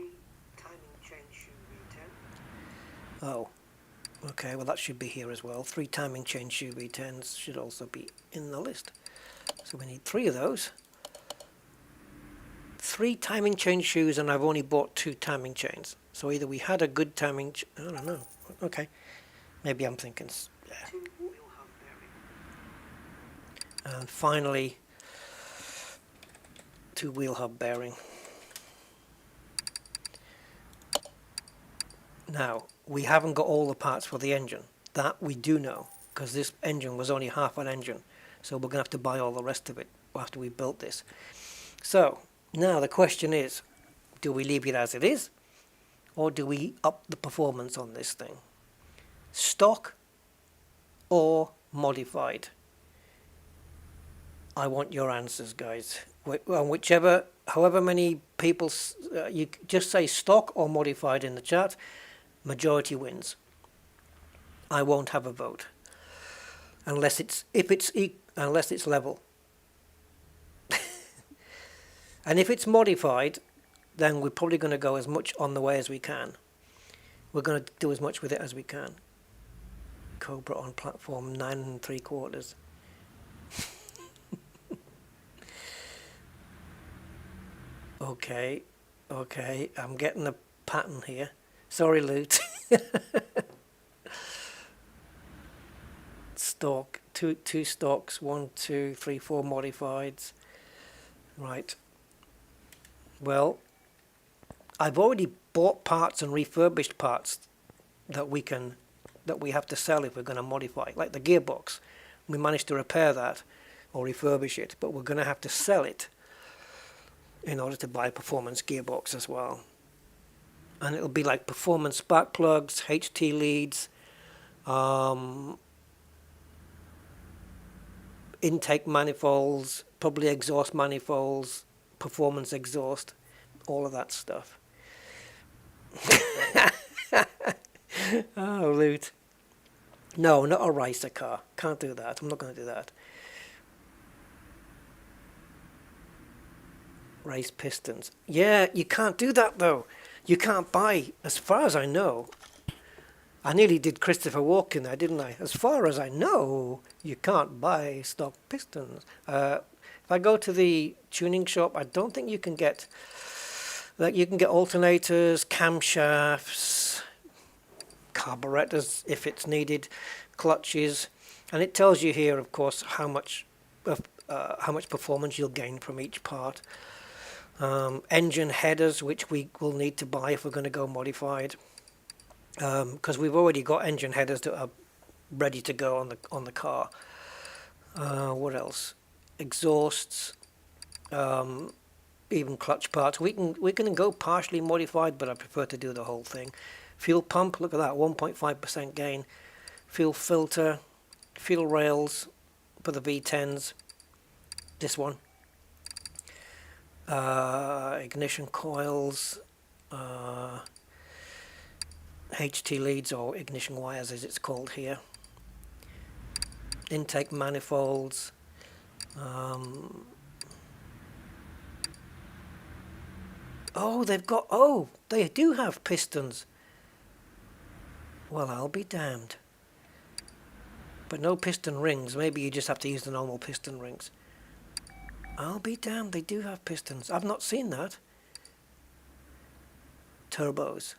timing chain shoe V10. Oh, okay, well that should be here as well. 3 timing chain shoe V10s should also be in the list. So we need 3 of those. 3 timing chain shoes, and I've only bought 2 timing chains. So either we had a good timing, I don't know. Okay, maybe I'm thinking, yeah. And finally, 2 wheel hub bearing. Now, we haven't got all the parts for the engine. That we do know, because this engine was only half an engine. So we're going to have to buy all the rest of it after we built this. So, now the question is, do we leave it as it is? Or do we up the performance on this thing? Stock or modified? I want your answers, guys. Whichever, however many people, you just say stock or modified in the chat. Majority wins. I won't have a vote unless it's unless it's level. And if it's modified, then we're probably going to go as much on the way as we can. We're going to do as much with it as we can. Cobra on platform 9 3/4. Okay, I'm getting the pattern here. Sorry, Loot. Stock, two stocks, 1, 2, 3, 4 modifieds. Right. Well, I've already bought parts and refurbished parts that we have to sell if we're going to modify, like the gearbox. We managed to repair that or refurbish it, but we're going to have to sell it in order to buy a performance gearbox as well. And it'll be like performance spark plugs, HT leads, intake manifolds, probably exhaust manifolds, performance exhaust, all of that stuff. Oh, Loot. No, not a racer car. Can't do that. I'm not going to do that. Race pistons. Yeah, you can't do that though. You can't buy, as far as I know. I nearly did Christopher Walken there, didn't I? As far as I know, you can't buy stock pistons. If I go to the tuning shop, I don't think you can get, like, you can get alternators, camshafts, carburetors if it's needed, clutches, and it tells you here, of course, how much performance you'll gain from each part. Engine headers, which we will need to buy if we're going to go modified, because we've already got engine headers that are ready to go on the car. What else? Exhausts, even clutch parts. We can go partially modified, but I prefer to do the whole thing. Fuel pump, look at that, 1.5% gain. Fuel filter, fuel rails for the V10s. This one. Ignition coils, HT leads, or ignition wires as it's called here, intake manifolds, they do have pistons. Well, I'll be damned. But no piston rings. Maybe you just have to use the normal piston rings. I'll be damned, they do have pistons. I've not seen that. Turbos.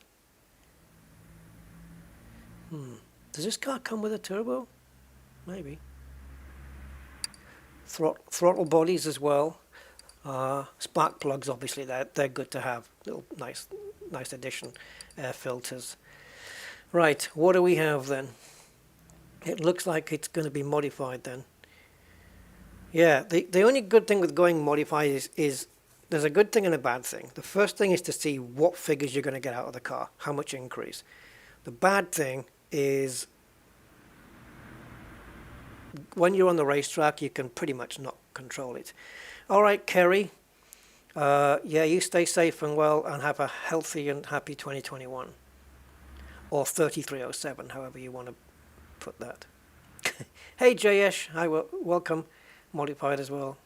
Does this car come with a turbo? Maybe. Throttle bodies as well. Spark plugs, obviously, they're good to have. Little nice addition. Air filters. Right, what do we have then? It looks like it's going to be modified then. Yeah, the only good thing with going modified is there's a good thing and a bad thing. The first thing is to see what figures you're going to get out of the car, how much increase. The bad thing is when you're on the racetrack, you can pretty much not control it. All right, Kerry, Yeah, you stay safe and well and have a healthy and happy 2021. Or 3307, however you want to put that. Hey Jayesh, hi, welcome. Modified as well.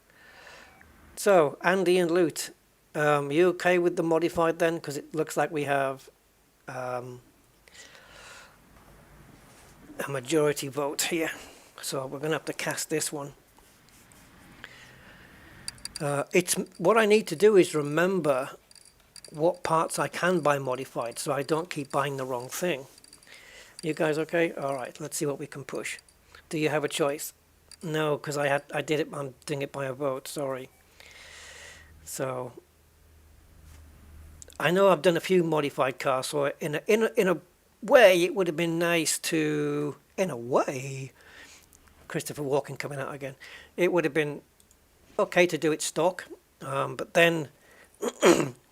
So, Andy and Loot, you okay with the modified then? Because it looks like we have a majority vote here. So we're going to have to cast this one. It's what I need to do is remember what parts I can buy modified so I don't keep buying the wrong thing. You guys okay? All right, let's see what we can push. Do you have a choice? No, because I'm doing it by a vote, sorry. So I know I've done a few modified cars, so in a way it would have been nice to, in a way, Christopher Walken coming out again, it would have been okay to do it stock, but then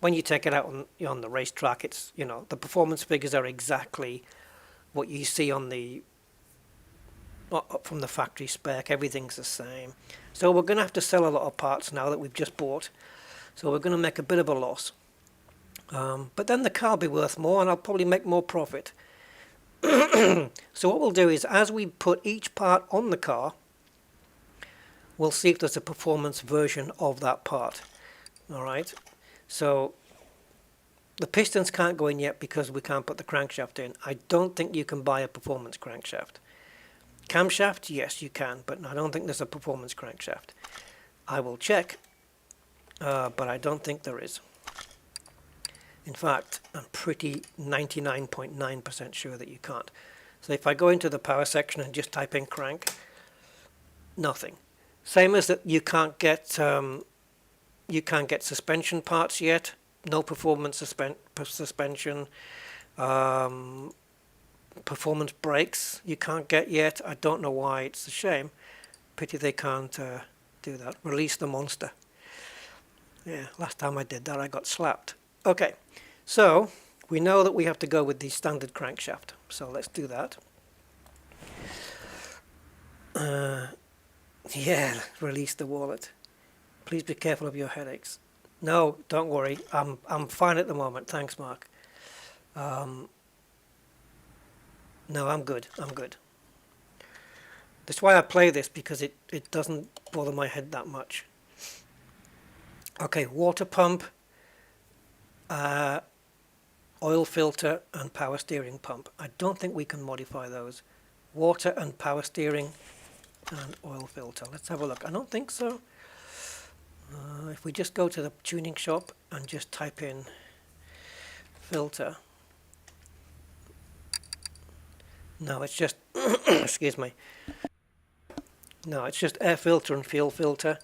when you take it out on the racetrack, it's, you know, the performance figures are exactly what you see on the from the factory spec. Everything's the same. So we're going to have to sell a lot of parts now that we've just bought. So we're going to make a bit of a loss. But then the car will be worth more and I'll probably make more profit. So what we'll do is, as we put each part on the car, we'll see if there's a performance version of that part. Alright, so the pistons can't go in yet because we can't put the crankshaft in. I don't think you can buy a performance crankshaft. Camshaft, yes you can, but I don't think there's a performance crankshaft. I will check, but I don't think there is. In fact, I'm pretty 99.9% sure that you can't. So if I go into the power section and just type in crank, nothing. Same as that you can't get suspension parts yet. No performance suspension. Performance brakes you can't get yet. I don't know why. It's a shame. Pity they can't do that. Release the monster. Yeah, last time I did that I got slapped. Okay, so we know that we have to go with the standard crankshaft. So let's do that. Yeah, release the wallet. Please be careful of your headaches. No, don't worry. I'm fine at the moment. Thanks, Mark. No, I'm good. I'm good. That's why I play this, because it doesn't bother my head that much. Okay, water pump, oil filter, and power steering pump. I don't think we can modify those. Water and power steering and oil filter. Let's have a look. I don't think so. If we just go to the tuning shop and just type in filter. No, it's just, excuse me. No, it's just air filter and fuel filter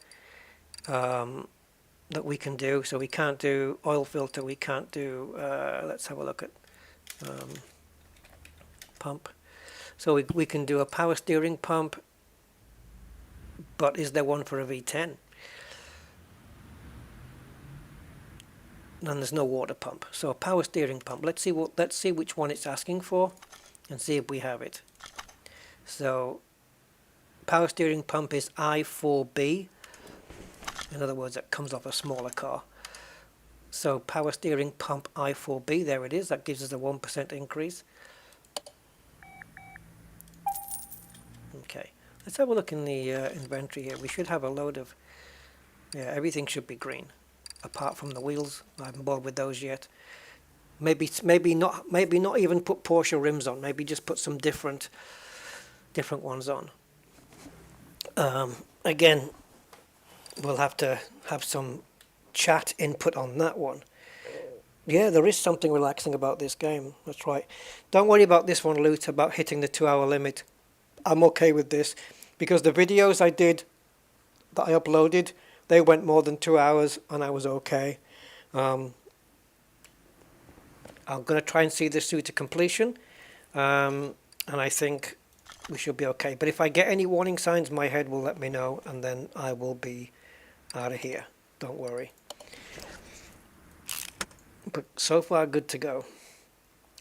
that we can do. So we can't do oil filter, we can't do, let's have a look at pump. So we can do a power steering pump, but is there one for a V10? And there's no water pump. So a power steering pump. Let's see which one it's asking for and see if we have it. So power steering pump is I4B. In other words, it comes off a smaller car. So power steering pump I4B, there it is. That gives us a 1% increase. Okay, let's have a look in the inventory here. We should have a load of, yeah, everything should be green, apart from the wheels. I haven't bothered with those yet. Maybe not even put Porsche rims on. Maybe just put some different ones on. Again, we'll have to have some chat input on that one. Yeah, there is something relaxing about this game. That's right. Don't worry about this one, Loot, about hitting the 2-hour limit. I'm okay with this, because the videos I did that I uploaded, they went more than 2 hours and I was okay. I'm going to try and see this through to completion, and I think we should be okay. But if I get any warning signs, my head will let me know, and then I will be out of here. Don't worry. But so far, good to go.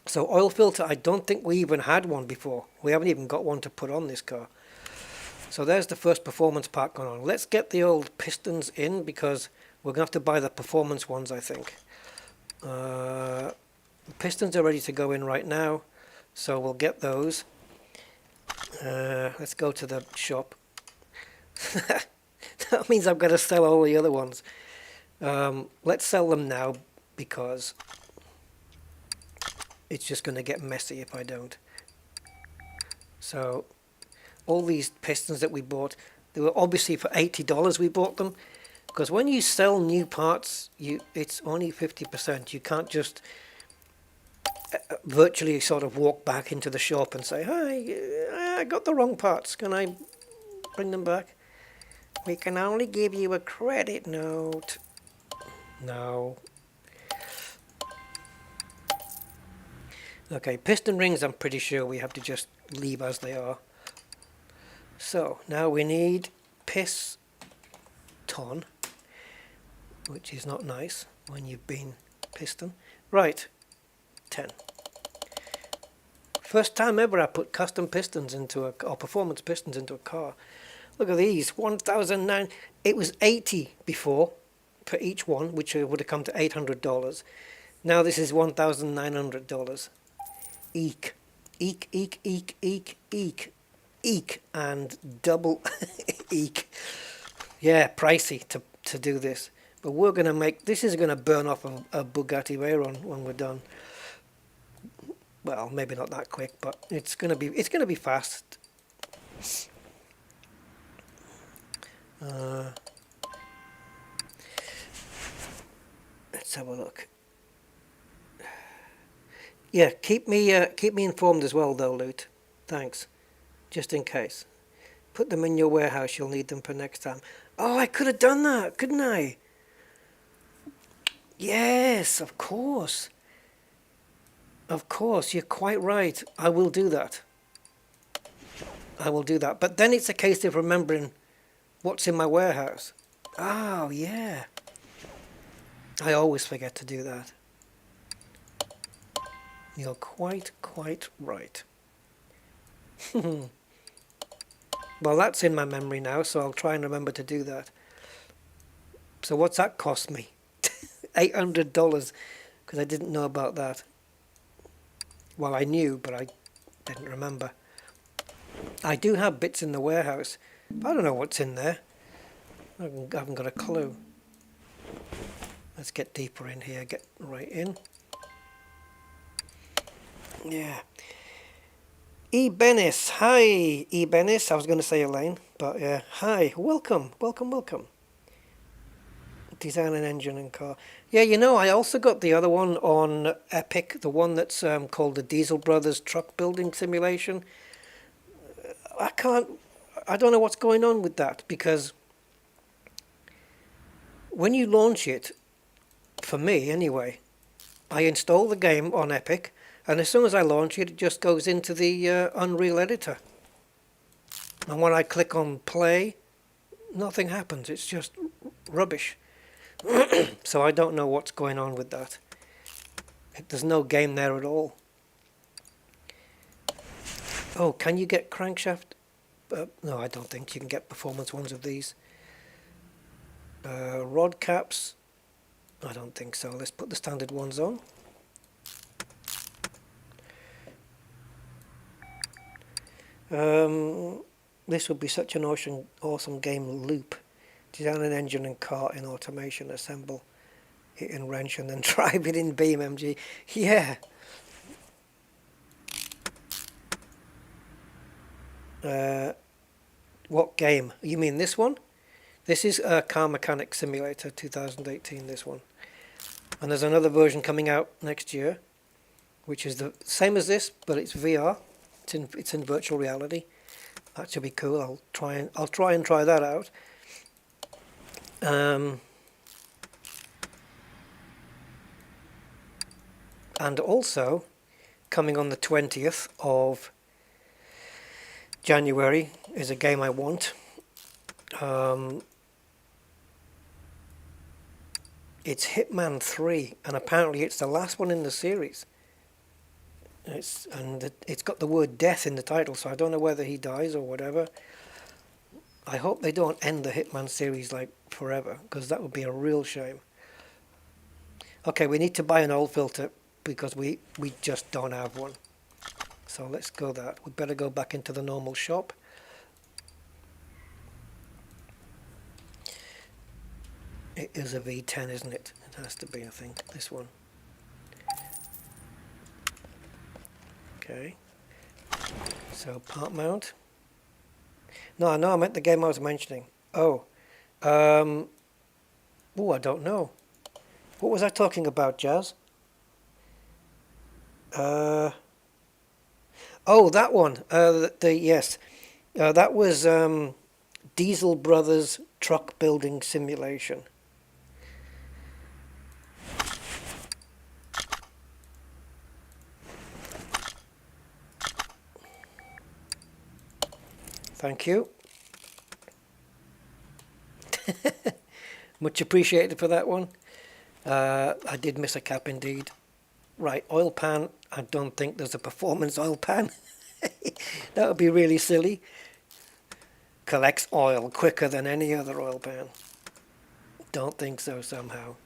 So oil filter, I don't think we even had one before. We haven't even got one to put on this car. So there's the first performance part going on. Let's get the old pistons in, because We're going to have to buy the performance ones, I think. Pistons are ready to go in right now, so we'll get those. Let's go to the shop. That means I've got to sell all the other ones. Let's sell them now, because it's just going to get messy if I don't. So all these pistons that we bought, they were obviously for $80 we bought them, because when you sell new parts, it's only 50%. You can't just virtually sort of walk back into the shop and say, hi, I got the wrong parts, can I bring them back? We can only give you a credit note. No. Okay, piston rings I'm pretty sure we have to just leave as they are. So now we need piston, which is not nice when you've been piston. Right, 10. First time ever I put custom pistons into or performance pistons into a car. Look at these, 1,009. It was 80 before for each one, which would have come to $800. Now this is $1,900. Eek, eek, eek, eek, eek, eek, eek, and double eek. Yeah, pricey to do this, but we're gonna make this is gonna burn off a Bugatti Veyron when we're done. Well, maybe not that quick, but it's gonna be fast. Let's have a look. Yeah, keep me informed as well, though, Loot. Thanks, just in case. Put them in your warehouse. You'll need them for next time. Oh, I could have done that, couldn't I? Yes, of course. Of course, you're quite right. I will do that. I will do that. But then it's a case of remembering what's in my warehouse. Oh, yeah. I always forget to do that. You're quite right. Well, that's in my memory now, so I'll try and remember to do that. So what's that cost me? $800, because I didn't know about that. Well, I knew, but I didn't remember. I do have bits in the warehouse, but I don't know what's in there. I haven't got a clue. Let's get deeper in here, get right in. Yeah. E. Bennis, hi E. Bennis. I was going to say Elaine, but yeah. Hi, welcome. Design an engine and car. Yeah, you know, I also got the other one on Epic, the one that's called the Diesel Brothers Truck Building Simulation. I don't know what's going on with that, because when you launch it, for me anyway, I install the game on Epic, and as soon as I launch it, it just goes into the Unreal Editor. And when I click on play, nothing happens. It's just rubbish. So I don't know what's going on with that. There's no game there at all. Oh, can you get crankshaft? No, I don't think you can get performance ones of these. Rod caps? I don't think so. Let's put the standard ones on. This would be such an awesome game. Loop. Design an engine and car in automation, assemble it in wrench, and then drive it in BeamNG. Yeah. What game? You mean this one? This is Car Mechanic Simulator 2018, this one. And there's another version coming out next year, which is the same as this, but it's VR. It's in virtual reality. That should be cool. I'll try and try that out. And also, coming on the 20th of January is a game I want. It's Hitman 3, and apparently it's the last one in the series. It's got the word death in the title, so I don't know whether he dies or whatever. I hope they don't end the Hitman series like forever, because that would be a real shame. Okay, we need to buy an oil filter because we just don't have one. So let's go that. We better go back into the normal shop. It is a V10, isn't it? It has to be, I think, this one. Okay. So part mount. No, I meant the game I was mentioning. Oh. Oh, I don't know. What was I talking about, Jazz? Oh, that one. Yes. That was Diesel Brothers Truck Building Simulation. Thank you. Much appreciated for that one. I did miss a cap indeed. Right, oil pan. I don't think there's a performance oil pan. That would be really silly. Collects oil quicker than any other oil pan. Don't think so somehow.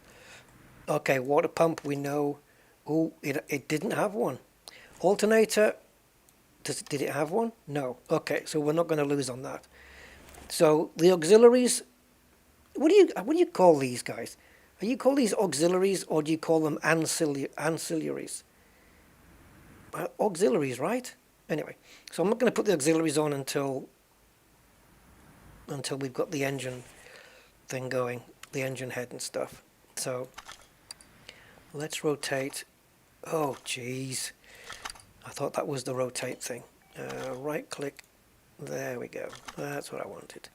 Okay, water pump we know. Oh, it didn't have one. Alternator, did it have one? No. Okay, so we're not going to lose on that. So the auxiliaries, what do you call these guys? Do you call these auxiliaries or do you call them ancillaries? Auxiliaries, right? Anyway, so I'm not going to put the auxiliaries on until we've got the engine thing going, the engine head and stuff. So let's rotate. Oh, geez. I thought that was the rotate thing. Right click. There we go. That's what I wanted.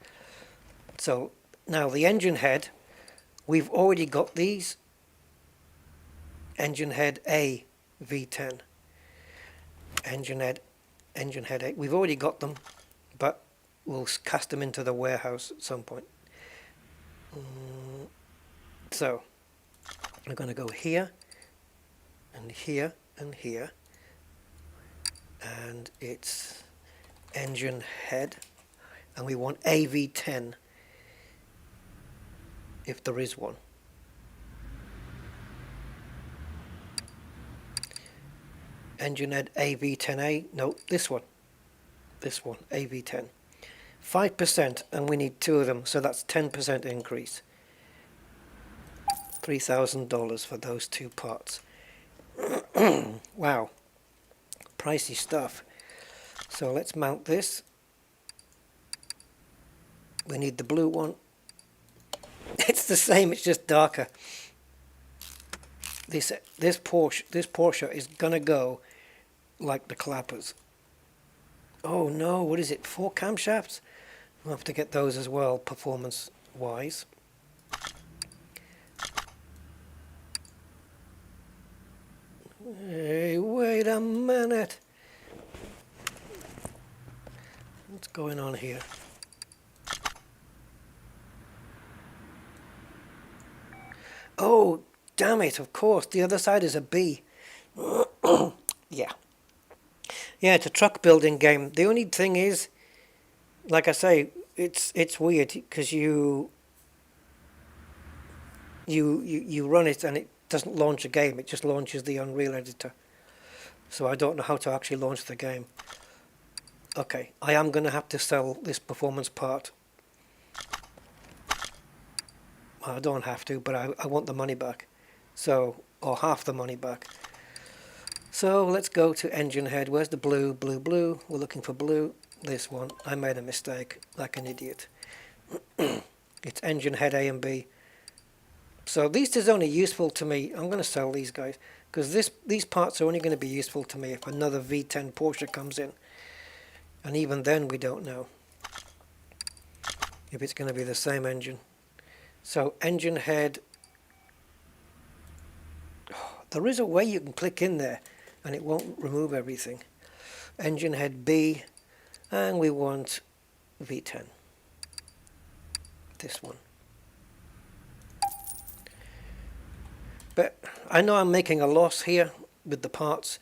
So now the engine head, we've already got these. Engine head A V10. Engine head A. We've already got them, but we'll cast them into the warehouse at some point. So we're going to go here and here and here, and it's engine head, and we want AV10 if there is one. Engine head AV10A, no, this one, AV10. 5%, and we need 2 of them, so that's 10% increase. $3,000 for those 2 parts. Wow, pricey stuff. So let's mount this. We need the blue one. It's the same, it's just darker. This Porsche is gonna go like the clappers. Oh no, what is it? 4 camshafts? We'll have to get those as well, performance wise. Hey, wait a minute. What's going on here? Oh, damn it, of course. The other side is a B. Yeah. Yeah, it's a truck building game. The only thing is, like I say, it's weird because you run it and it doesn't launch a game. It just launches the Unreal editor. So I don't know how to actually launch the game. Okay, I am going to have to sell this performance part. I don't have to, but I want the money back. So, or half the money back. So let's go to engine head. Where's the blue? Blue, blue. We're looking for blue. This one. I made a mistake, like an idiot. It's engine head A and B. So these is only useful to me. I'm going to sell these guys because these parts are only going to be useful to me if another V10 Porsche comes in. And even then we don't know if it's going to be the same engine. So engine head. Oh, there is a way you can click in there and it won't remove everything. Engine head B, and we want V10. This one. But I know I'm making a loss here with the parts,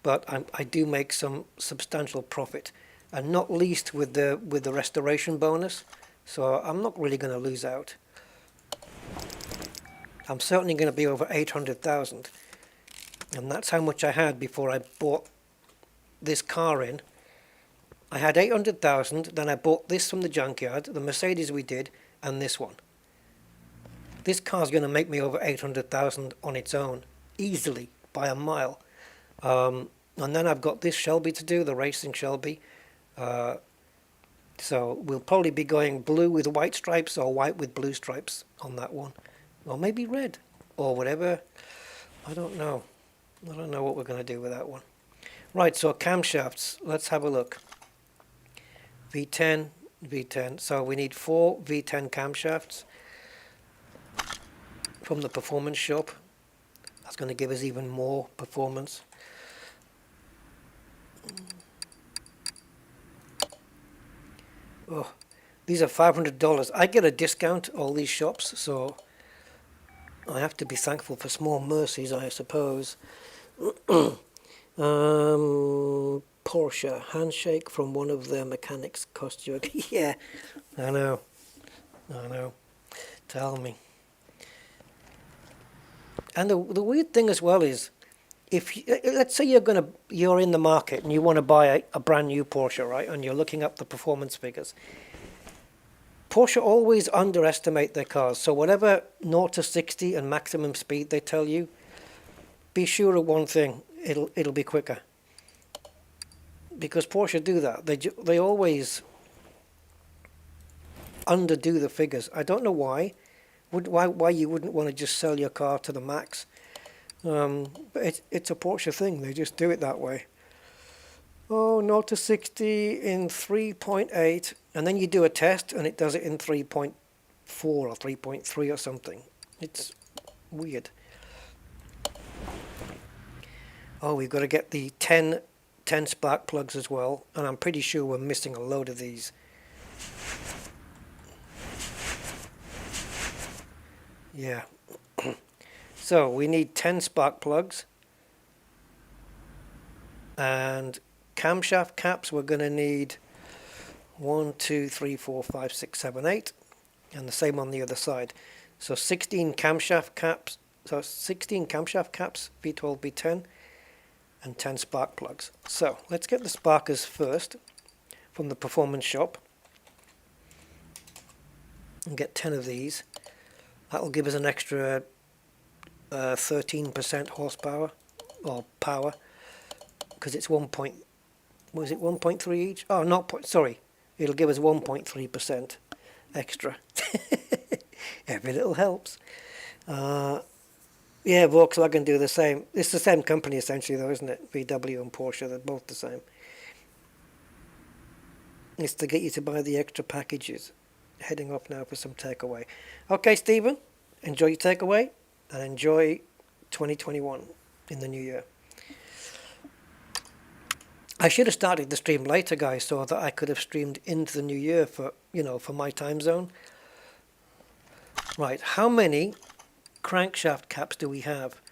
but I do make some substantial profit, and not least with the restoration bonus. So I'm not really going to lose out. I'm certainly going to be over 800,000. And that's how much I had before I bought this car in. I had 800,000, then I bought this from the junkyard, the Mercedes we did, and this one. This car's going to make me over 800,000 on its own, easily, by a mile. And then I've got this Shelby to do, the racing Shelby. So we'll probably be going blue with white stripes or white with blue stripes on that one. Or maybe red, or whatever. I don't know. I don't know what we're going to do with that one. Right, so camshafts, let's have a look. V10, V10. So we need 4 V10 camshafts from the performance shop. That's going to give us even more performance. Oh, these are $500. I get a discount, all these shops, so I have to be thankful for small mercies, I suppose. Porsche, handshake from one of their mechanics cost you yeah, I know. Tell me. And the weird thing as well is, if let's say you're in the market and you want to buy a brand new Porsche, right? And you're looking up the performance figures. Porsche always underestimate their cars. So whatever 0 to 60 and maximum speed they tell you, be sure of one thing: it'll be quicker. Because Porsche do that. They always underdo the figures. I don't know why. Why you wouldn't want to just sell your car to the max. But it's a Porsche thing. They just do it that way. Oh, 0 to 60 in 3.8, and then you do a test and it does it in 3.4 or 3.3 or something. It's weird. Oh, we've got to get the 10 spark plugs as well, and I'm pretty sure we're missing a load of these. Yeah. So we need 10 spark plugs, and camshaft caps we're going to need 1, 2, 3, 4, 5, 6, 7, 8, and the same on the other side. So 16 camshaft caps, V12, V10, and 10 spark plugs. So let's get the sparkers first from the performance shop and get 10 of these. That'll give us an extra 13% horsepower or power, because it's 1.3 each? Oh, sorry, it'll give us 1.3% extra. Every little helps. Yeah, Volkswagen do the same. It's the same company essentially though, isn't it? VW and Porsche, they're both the same. It's to get you to buy the extra packages. Heading off now for some takeaway. Okay, Stephen, enjoy your takeaway and enjoy 2021 in the new year. I should have started the stream later, guys, so that I could have streamed into the new year for my time zone. Right, how many crankshaft caps do we have?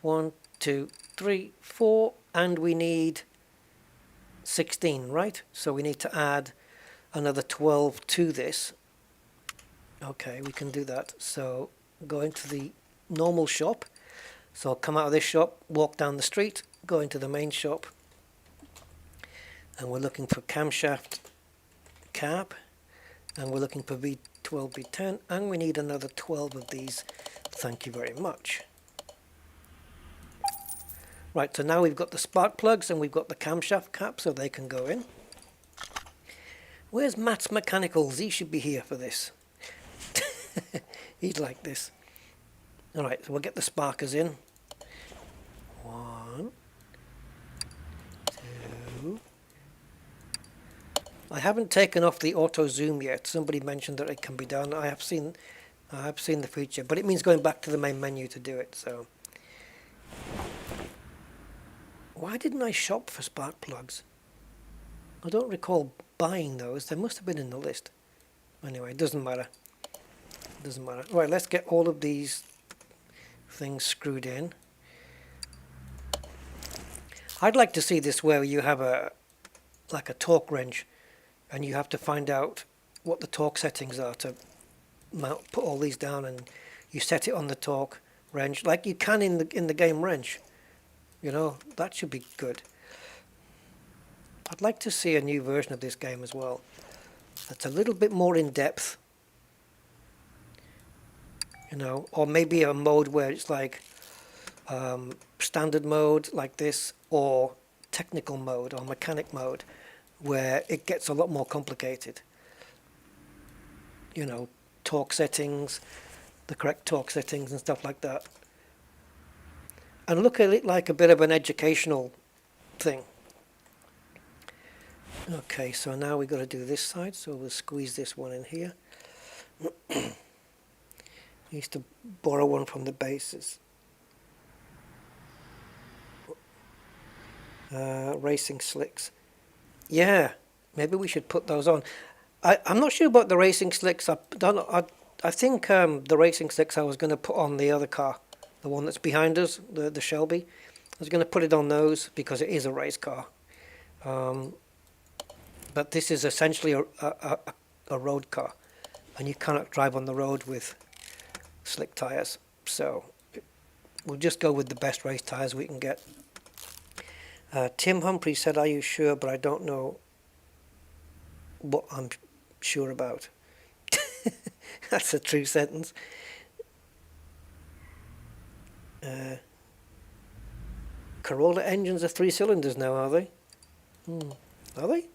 1, 2, 3, 4, and we need 16, right? So we need to add another 12 to this. Okay, we can do that. So go into the normal shop. So come out of this shop, walk down the street, go into the main shop, and we're looking for camshaft cap, and we're looking for V12, V10, and we need another 12 of these. Thank you very much. Right, so now we've got the spark plugs and we've got the camshaft cap, so they can go in. Where's Matt's Mechanicals? He should be here for this. He'd like this. Alright, so we'll get the sparkers in. 1, 2. I haven't taken off the auto zoom yet. Somebody mentioned that it can be done. I have seen the feature, but it means going back to the main menu to do it. So why didn't I shop for spark plugs? I don't recall buying those. They must have been in the list. Anyway, it doesn't matter. Right, let's get all of these things screwed in. I'd like to see this where you have like a torque wrench, and you have to find out what the torque settings are to mount, put all these down, and you set it on the torque wrench like you can in the game wrench. You know, that should be good. I'd like to see a new version of this game as well. That's a little bit more in depth. You know, or maybe a mode where it's like standard mode like this, or technical mode or mechanic mode, where it gets a lot more complicated. You know, torque settings, the correct torque settings and stuff like that. And look at it like a bit of an educational thing. Okay, so now we've got to do this side, so we'll squeeze this one in here. Used to borrow one from the bases. Racing slicks. Yeah, maybe we should put those on. I'm not sure about the racing slicks. I think the racing slicks I was going to put on the other car, the one that's behind us, the Shelby. I was going to put it on those because it is a race car. But this is essentially a road car, and you cannot drive on the road with slick tyres. So we'll just go with the best race tyres we can get. Tim Humphrey said, "Are you sure?" But I don't know what I'm sure about. That's a true sentence. Corolla engines are 3 cylinders now, are they? Are they?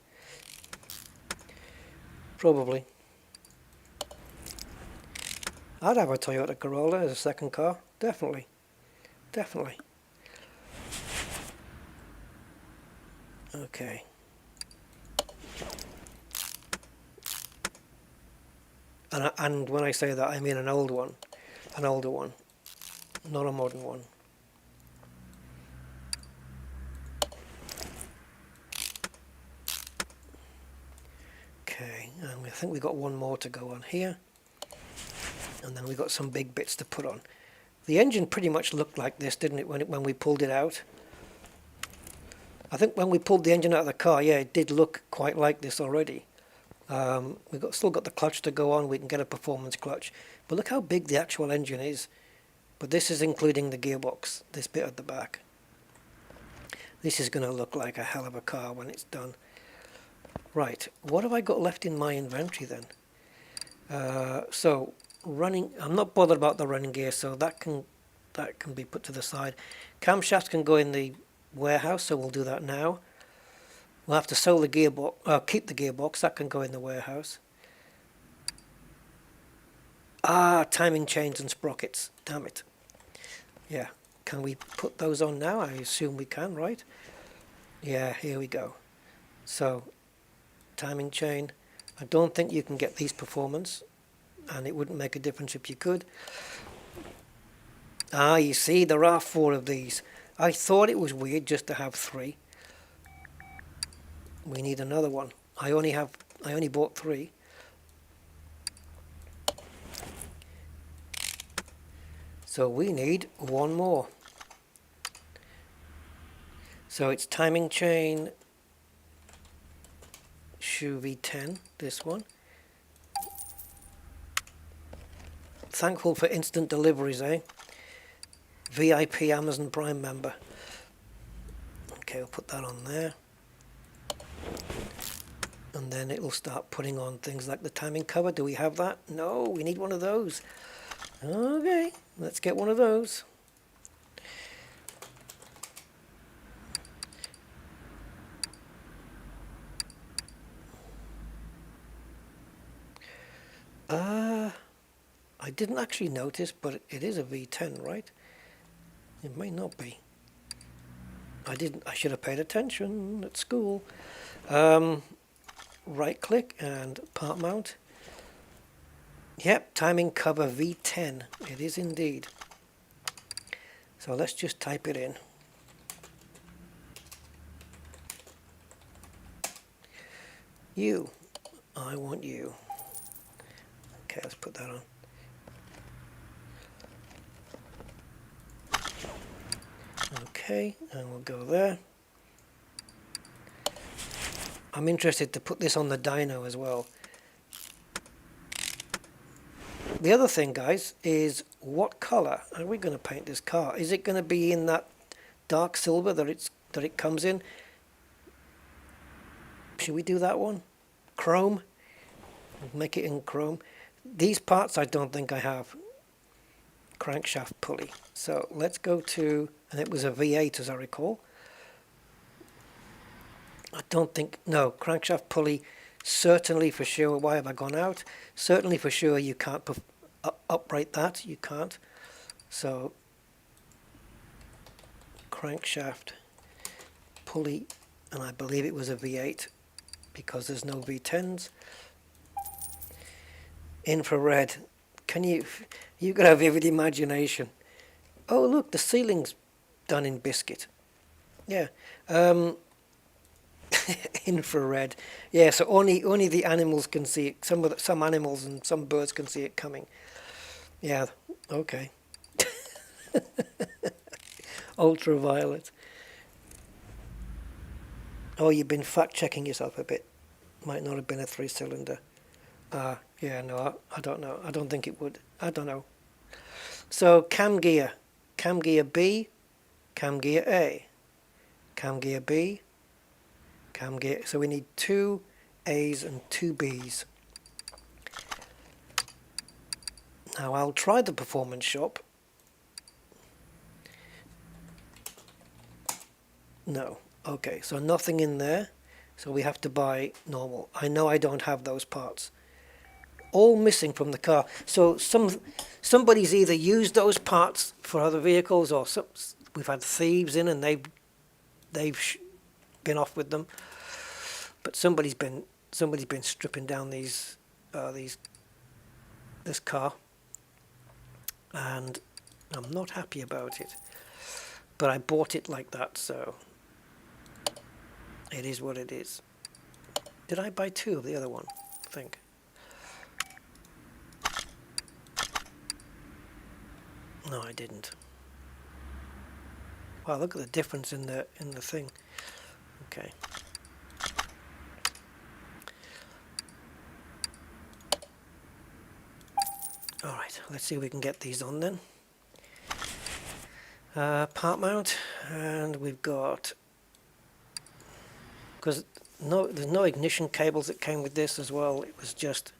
Probably. I'd have a Toyota Corolla as a second car. Definitely. Definitely. Okay. And when I say that, I mean an older one, not a modern one. Okay, and I think we've got one more to go on here, and then we've got some big bits to put on. The engine pretty much looked like this, didn't it, when we pulled it out? I think when we pulled the engine out of the car, yeah, it did look quite like this already. We've still got the clutch to go on. We can get a performance clutch, but look how big the actual engine is. But this is including the gearbox, this bit at the back. This is going to look like a hell of a car when it's done. Right, what have I got left in my inventory then? So running, I'm not bothered about the running gear, so that can be put to the side. Camshafts can go in the warehouse, so we'll do that now. We'll have to sell the gearbox, keep the gearbox, that can go in the warehouse. Timing chains and sprockets, damn it. Yeah, can we put those on now? I assume we can, right? Yeah, here we go. So, timing chain. I don't think you can get these performance, and it wouldn't make a difference if you could. You see, there are 4 of these. I thought it was weird just to have 3. We need another one. I only bought 3. So we need 1 more. So it's timing chain, shoe V10, this one. Thankful for instant deliveries, eh? VIP Amazon Prime member. Okay, we'll put that on there. And then it will start putting on things like the timing cover. Do we have that? No, we need one of those. Okay, let's get one of those. I didn't actually notice, but it is a V10, right? It may not be. I should have paid attention at school. Right click and part mount. Yep, timing cover V10. It is indeed. So let's just type it in. You. I want you. Okay, let's put that on. Okay, and we'll go there. I'm interested to put this on the dyno as well. the other thing, guys, is what color are we going to paint this car? Is it going to be in that dark silver that it comes in? Should we do that one? Chrome? Make it in chrome. These parts I don't think I have. Crankshaft pulley. So let's go to, and it was a V8 as I recall. I don't think, no, crankshaft pulley, certainly for sure. Why have I gone out? Certainly for sure you can't upright that, you can't. So crankshaft pulley, and I believe it was a V8 because there's no V10s. Infrared, can you got a vivid imagination. Oh look, the ceiling's done in biscuit. Yeah. Infrared, yeah. So only the animals can see it. Some animals and some birds can see it coming. Yeah. Okay. Ultraviolet. Oh, you've been fact checking yourself a bit. Might not have been a 3-cylinder. Yeah. No, I don't know. I don't think it would. I don't know. So cam gear B, cam gear A, cam gear B. Cam gear. So we need 2 A's and 2 B's. Now I'll try the performance shop. No. Okay, so nothing in there. So we have to buy normal. I know I don't have those parts. All missing from the car. So somebody's either used those parts for other vehicles, or we've had thieves in and they've been off with them. But somebody's been stripping down this car, and I'm not happy about it. But I bought it like that, so it is what it is. Did I buy 2 of the other one? I think. No, I didn't. Wow, look at the difference in the thing. Okay. Alright, let's see if we can get these on then. Part mount, and we've got, because there's no ignition cables that came with this as well. It was just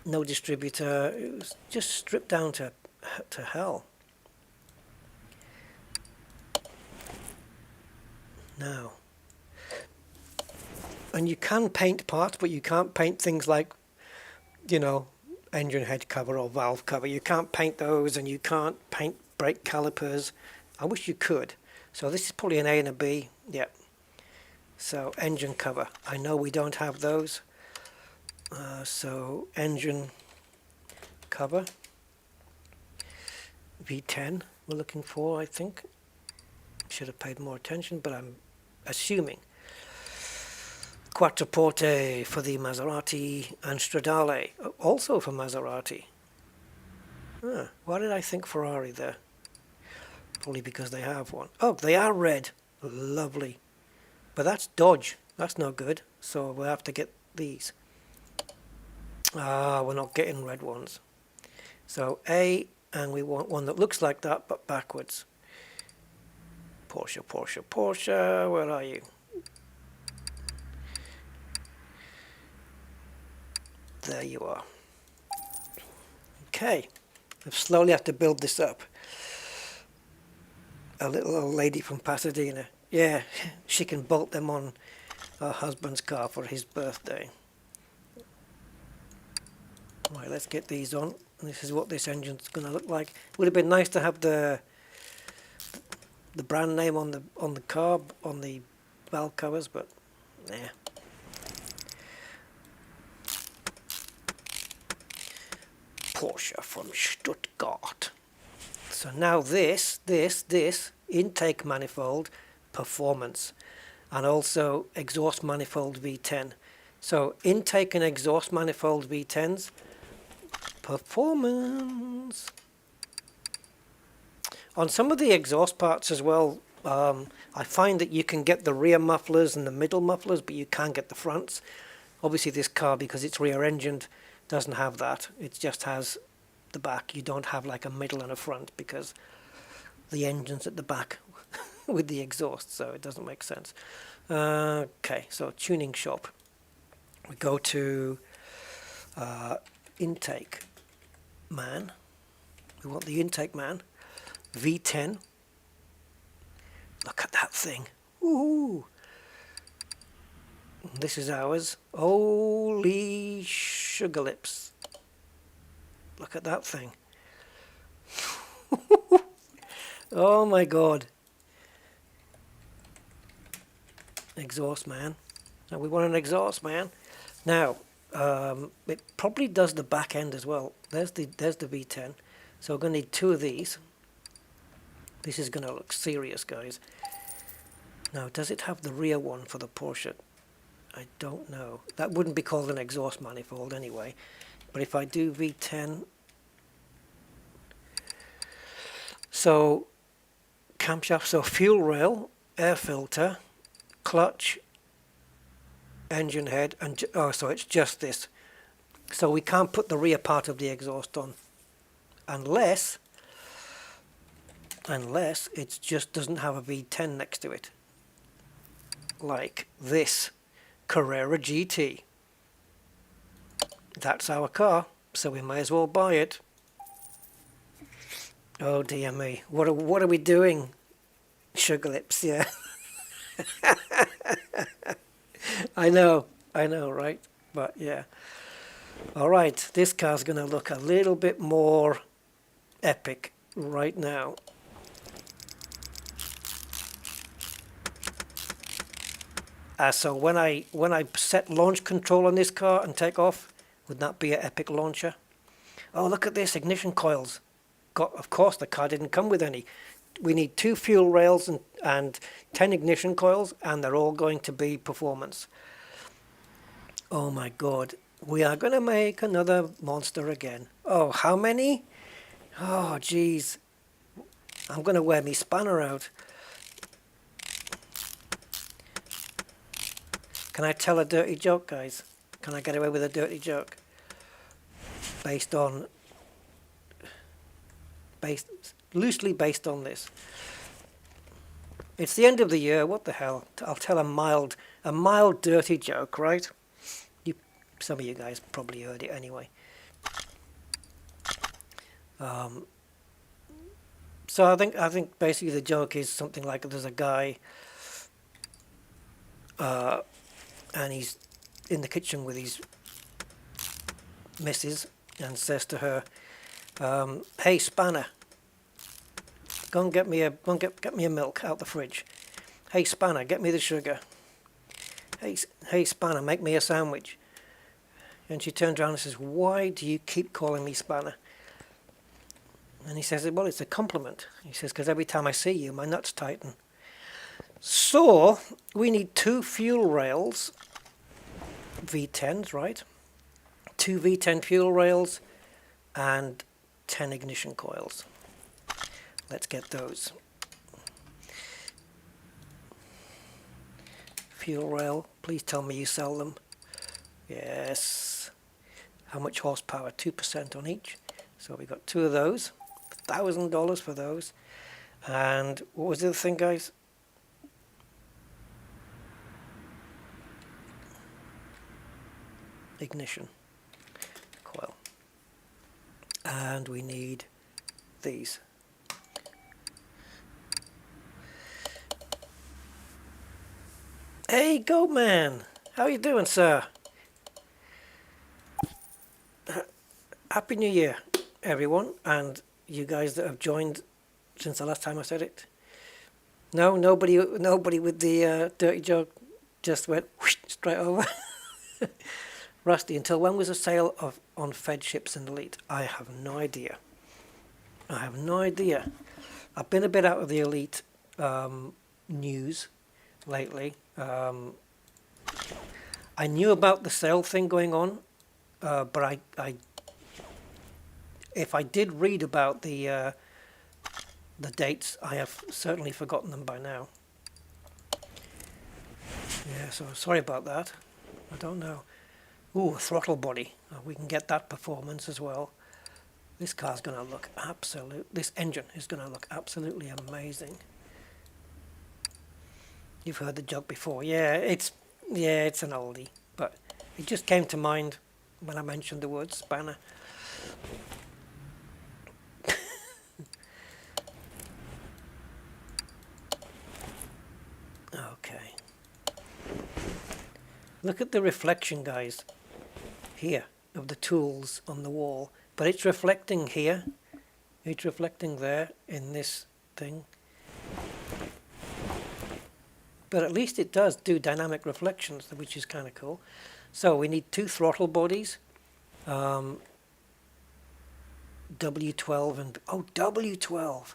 no distributor. It was just stripped down to hell. Now, and you can paint parts, but you can't paint things like, you know, engine head cover or valve cover. You can't paint those, and you can't paint brake calipers. I wish you could. So this is probably an A and a B. Yeah. So engine cover. I know we don't have those. So engine cover. V10 we're looking for, I think. Should have paid more attention, but I'm assuming. Quattroporte for the Maserati, and Stradale also for Maserati. Why did I think Ferrari there? Probably because they have one. Oh, they are red. Lovely. But that's Dodge. That's no good. So we'll have to get these. We're not getting red ones. So A, and we want one that looks like that but backwards. Porsche, Porsche, Porsche. Where are you? There you are. Okay, I slowly have to build this up. A little old lady from Pasadena. Yeah, she can bolt them on her husband's car for his birthday. Right, let's get these on. This is what this engine's going to look like. Would have been nice to have the brand name on the car, on the valve covers, but nah. Porsche from Stuttgart. So now this intake manifold performance, and also exhaust manifold V10. So intake and exhaust manifold V10s performance. On some of the exhaust parts as well, I find that you can get the rear mufflers and the middle mufflers, but you can't get the fronts. Obviously this car, because it's rear engined, doesn't have that. It just has the back. You don't have like a middle and a front because the engine's at the back with the exhaust, so it doesn't make sense. Okay, so tuning shop. We go to intake man. We want the intake man. V10. Look at that thing. Ooh. This is ours. Holy sugar lips. Look at that thing. Oh my god. Exhaust man. Now we want an exhaust man. Now, it probably does the back end as well. There's the V10. So we're going to need 2 of these. This is going to look serious, guys. Now, does it have the rear one for the Porsche? I don't know. That wouldn't be called an exhaust manifold anyway. But if I do V10... So, camshaft, so fuel rail, air filter, clutch, engine head, and so it's just this. So we can't put the rear part of the exhaust on unless it just doesn't have a V10 next to it, like this Carrera GT. That's our car, so we may as well buy it. Oh dear me, what are we doing? Sugar lips, yeah. I know, right? But yeah. Alright, this car's going to look a little bit more epic right now. So when I set launch control on this car and take off, would that be an epic launcher? Oh, look at this, ignition coils. Of course, the car didn't come with any. We need 2 fuel rails and 10 ignition coils, and they're all going to be performance. Oh my god, we are going to make another monster again. Oh, how many? Oh, jeez. I'm going to wear me spanner out. Can I tell a dirty joke, guys? Can I get away with a dirty joke? Loosely based on this. It's the end of the year, what the hell? I'll tell a mild dirty joke, right? Some of you guys probably heard it anyway. So I think basically the joke is something like there's a guy and he's in the kitchen with his missus and says to her, hey Spanner, go and get me a milk out the fridge. Hey Spanner, get me the sugar. Hey Spanner, make me a sandwich. And she turns around and says, why do you keep calling me Spanner? And he says, well, it's a compliment. He says, because every time I see you, my nuts tighten. So we need 2 fuel rails, V10s, right? 2 V10 fuel rails and 10 ignition coils. Let's get those. Fuel rail, please tell me you sell them. Yes. How much horsepower? 2% on each. So we got 2 of those. $1,000 for those. And what was the other thing, guys? Ignition coil. And we need these. Hey, Goat Man! How you doing, sir? Happy New Year, everyone, and you guys that have joined since the last time I said it. No, nobody with the dirty joke just went whoosh, straight over. Rusty, until when was the sale on Fed ships and Elite? I have no idea. I've been a bit out of the Elite news lately. I knew about the sale thing going on, but if I did read about the dates, I have certainly forgotten them by now. Yeah, so sorry about that. I don't know. Ooh, throttle body. We can get that performance as well. This car's going to look this engine is going to look absolutely amazing. You've heard the joke before. Yeah, it's an oldie, but it just came to mind when I mentioned the word spanner. Okay. Look at the reflection, guys, here of the tools on the wall, but it's reflecting here. It's reflecting there in this thing. But at least it does do dynamic reflections, which is kind of cool. So we need 2 throttle bodies, W12 and W12,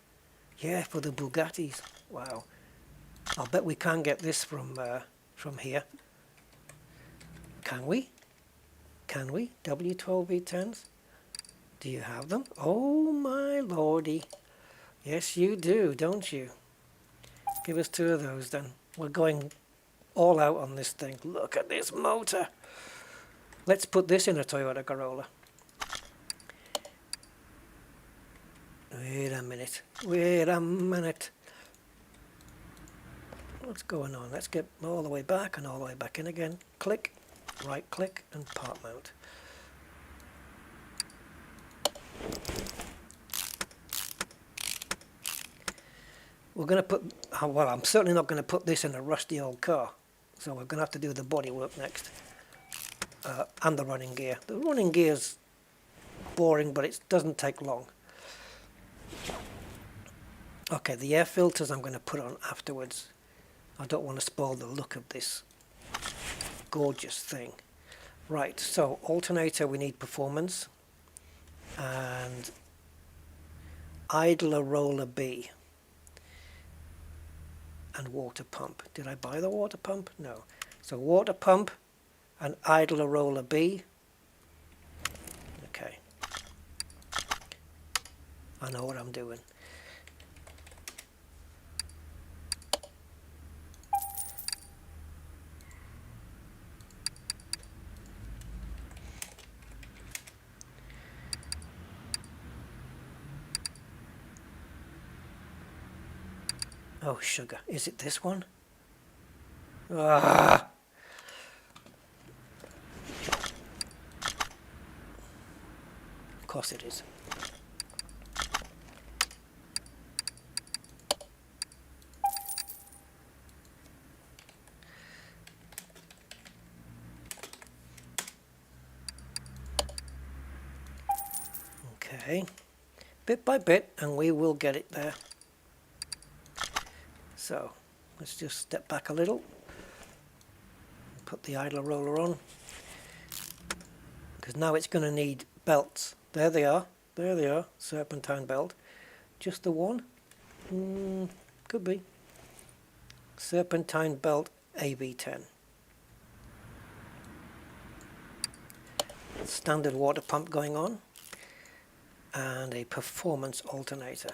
yeah, for the Bugattis. Wow, I'll bet we can't get this from here. Can we? Can we? W12 V10s? Do you have them? Oh my lordy! Yes, you do, don't you? Give us 2 of those then. We're going all out on this thing. Look at this motor. Let's put this in a Toyota Corolla. Wait a minute. Wait a minute. What's going on? Let's get all the way back and all the way back in again. Click, right click, and part mount. We're going to put, well, I'm certainly not going to put this in a rusty old car. So we're going to have to do the body work next. And the running gear. The running gear's boring, but it doesn't take long. Okay, the air filters I'm going to put on afterwards. I don't want to spoil the look of this gorgeous thing. Right, so alternator, we need performance. And idler roller B. And water pump. Did I buy the water pump? No. So water pump and idler roller B. Okay. I know what I'm doing. Oh, sugar. Is it this one? Ah! Of course it is. Okay. Bit by bit, and we will get it there. So, let's just step back a little. Put the idler roller on. Because now it's going to need belts. There they are. There they are. Serpentine belt. Just the one? Could be. Serpentine belt AB10. Standard water pump going on. And a performance alternator.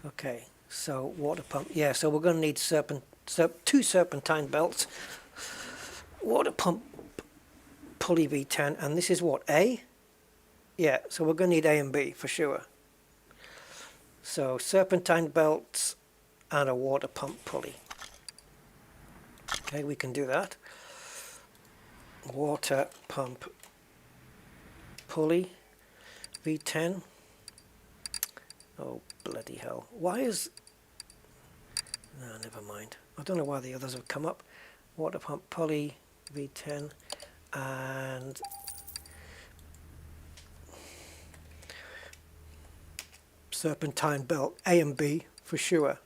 Okay, so water pump. Yeah, so we're going to need 2 serpentine belts. Water pump pulley V10, and this is what, A? Yeah, so we're going to need A and B for sure. So serpentine belts and a water pump pulley. Okay, we can do that. Water pump pulley V10. Oh, bloody hell. Why is... No, never mind. I don't know why the others have come up. Water pump pulley V10 and serpentine belt A and B for sure.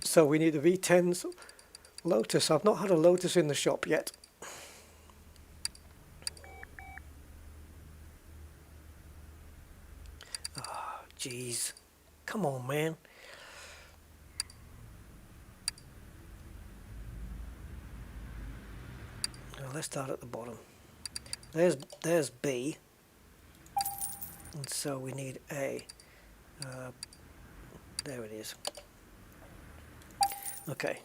So we need a V10's Lotus. I've not had a Lotus in the shop yet. Oh, jeez. Come on, man. Well, let's start at the bottom. There's B. And so we need A. There it is. Okay.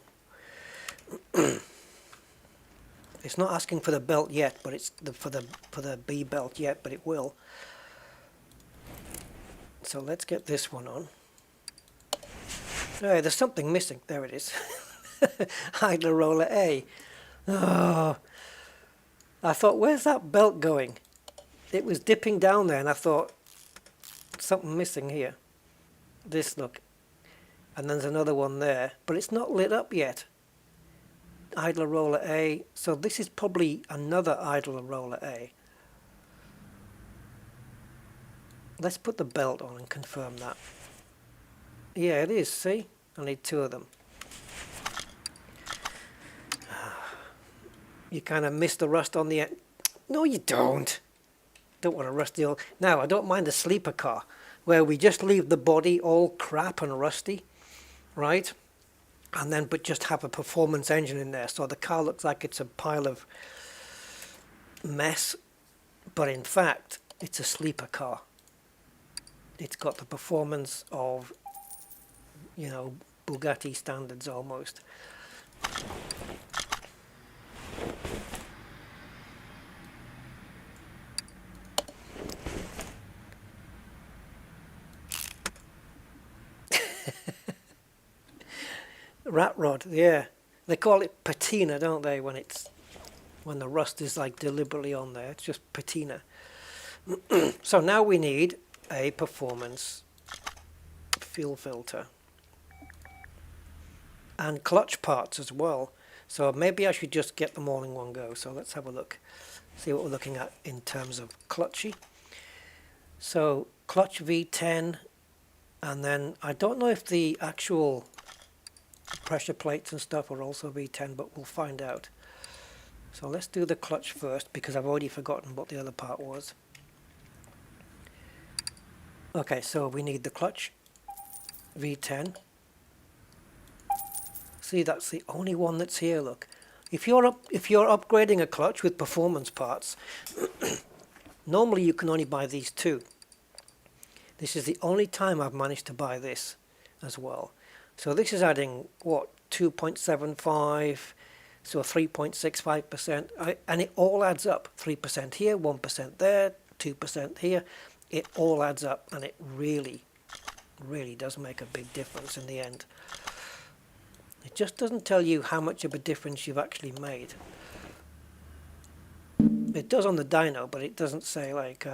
It's not asking for the belt yet, but it's for the B belt yet, but it will. So let's get this one on. Hey, there's something missing. There it is. Idler roller A. Oh, I thought, where's that belt going? It was dipping down there, and I thought, something missing here. This, look. And there's another one there, but it's not lit up yet. Idler roller A. So this is probably another idler roller A. Let's put the belt on and confirm that. Yeah, it is, see? I need two of them. You kind of miss the rust on the end. No, you don't. Don't want to rust the old. Now, I don't mind the sleeper car, where we just leave the body all crap and rusty, right? And then, but just have a performance engine in there, so the car looks like it's a pile of mess, but in fact, it's a sleeper car. It's got the performance of, you know, Bugatti standards almost. Rat rod, yeah. They call it patina, don't they, when the rust is like deliberately on there. It's just patina. So now we need a performance fuel filter and clutch parts as well. So maybe I should just get them all in one go. So let's have a look, see what we're looking at in terms of clutchy. So clutch V10, and then I don't know if the actual pressure plates and stuff are also V10, but we'll find out. So let's do the clutch first, because I've already forgotten what the other part was. Okay, so we need the clutch V10. See, that's the only one that's here, look. If you're upgrading a clutch with performance parts, normally you can only buy these two. This is the only time I've managed to buy this as well. So this is adding, what, 2.75, so 3.65%, and it all adds up. 3% here, 1% there, 2% here. It all adds up, and it really, really does make a big difference in the end. It just doesn't tell you how much of a difference you've actually made. It does on the dyno, but it doesn't say, like,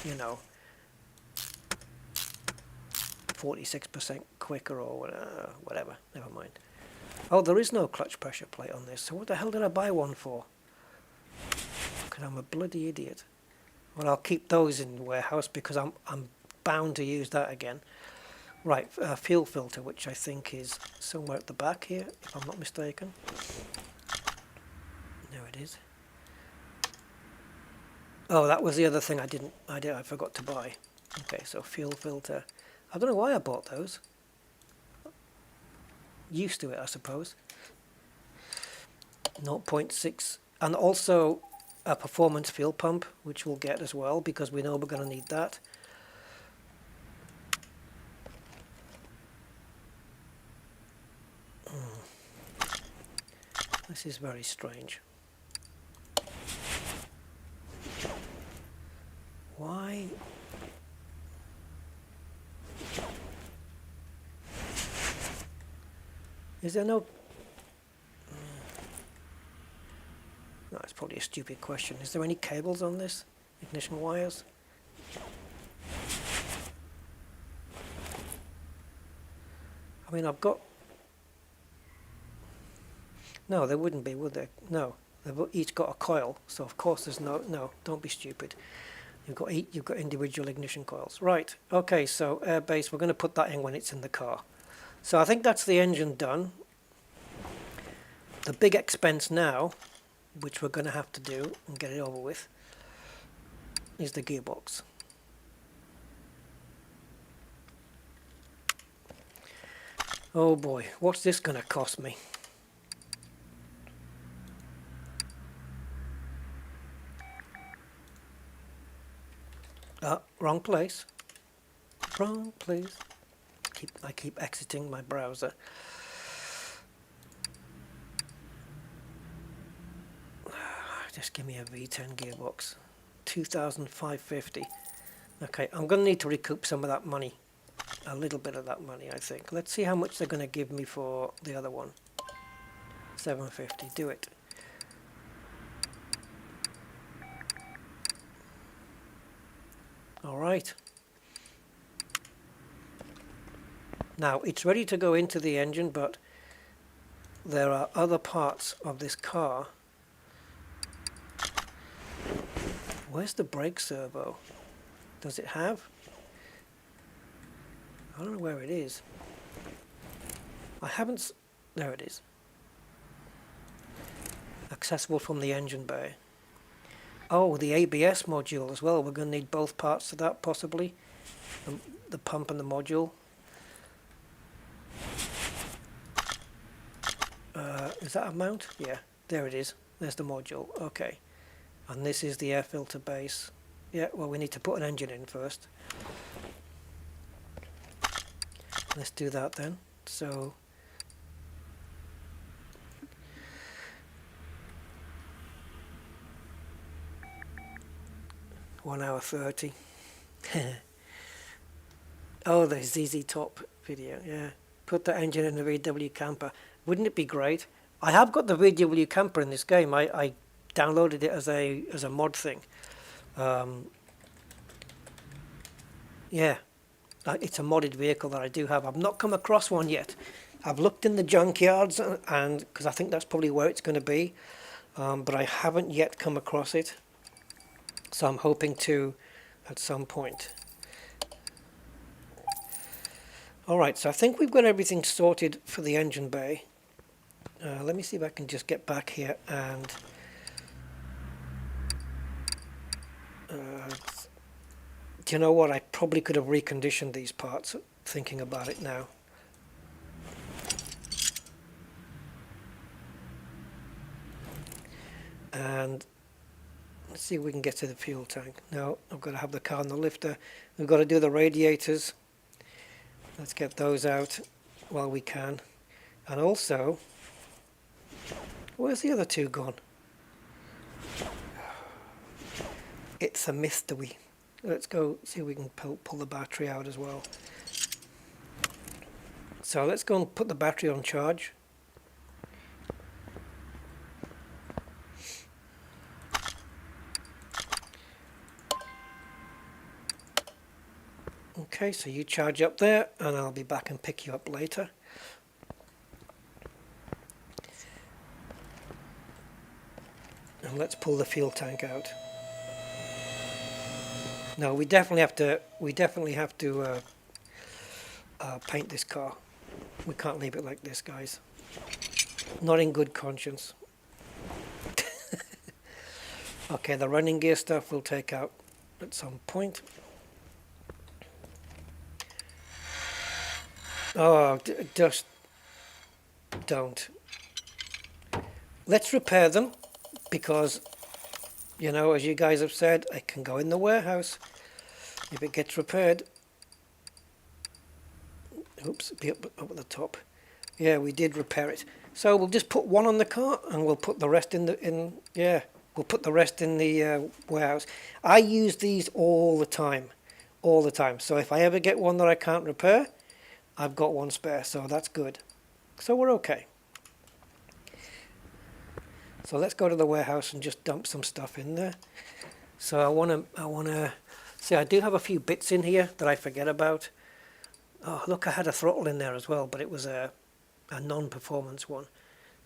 you know, 46% quicker or whatever. Never mind. Oh, there is no clutch pressure plate on this. So what the hell did I buy one for? Because I'm a bloody idiot. Well, I'll keep those in the warehouse because I'm bound to use that again. Right, fuel filter, which I think is somewhere at the back here, if I'm not mistaken. There it is. Oh, that was the other thing I forgot to buy. Okay, so fuel filter. I don't know why I bought those. Used to it, I suppose. 0.6, and also a performance fuel pump, which we'll get as well, because we know we're going to need that. This is very strange. Why? Is there no... No, it's probably a stupid question. Is there any cables on this? Ignition wires? I mean, I've got... No, there wouldn't be, would there? No, they've each got a coil, so of course there's no, don't be stupid. You've got individual ignition coils. Right, okay, so airbase, we're going to put that in when it's in the car. So I think that's the engine done. The big expense now, which we're going to have to do and get it over with, is the gearbox. Oh boy, what's this going to cost me? Wrong place. Wrong place. I keep exiting my browser. Just give me a V10 gearbox. 2,550. Okay, I'm going to need to recoup some of that money. A little bit of that money, I think. Let's see how much they're going to give me for the other one. 750. Do it. All right. Now, it's ready to go into the engine, but there are other parts of this car. Where's the brake servo? Does it have? I don't know where it is. I haven't... There it is. Accessible from the engine bay. Oh, the ABS module as well. We're going to need both parts of that, possibly. The pump and the module. Is that a mount? Yeah, there it is. There's the module. Okay. And this is the air filter base. Yeah, well, we need to put an engine in first. Let's do that then. So... 1 hour 30. Oh, the ZZ Top video, yeah. Put the engine in the VW camper. Wouldn't it be great? I have got the VW camper in this game. I downloaded it as a mod thing. Yeah, it's a modded vehicle that I do have. I've not come across one yet. I've looked in the junkyards, and because I think that's probably where it's going to be, but I haven't yet come across it. So I'm hoping to at some point. Alright, so I think we've got everything sorted for the engine bay. Let me see if I can just get back here and do you know what? I probably could have reconditioned these parts, thinking about it now. And let's see if we can get to the fuel tank. No, I've got to have the car on the lifter. We've got to do the radiators. Let's get those out while we can. And also, where's the other two gone? It's a mystery. Let's go see if we can pull the battery out as well. So let's go and put the battery on charge. Okay, so you charge up there and I'll be back and pick you up later. And let's pull the fuel tank out. No, we definitely have to paint this car. We can't leave it like this, guys. Not in good conscience. Okay, the running gear stuff we'll take out at some point. Oh, just don't. Let's repair them, because, you know, as you guys have said, it can go in the warehouse if it gets repaired. Oops, be up at the top. Yeah, we did repair it. So we'll just put one on the car, and we'll put the rest in the we'll put the rest in the warehouse. I use these all the time, So if I ever get one that I can't repair, I've got one spare, so that's good. So we're okay. So let's go to the warehouse and just dump some stuff in there. So I wanna see, I do have a few bits in here that I forget about. Oh, look, I had a throttle in there as well, but it was a non-performance one.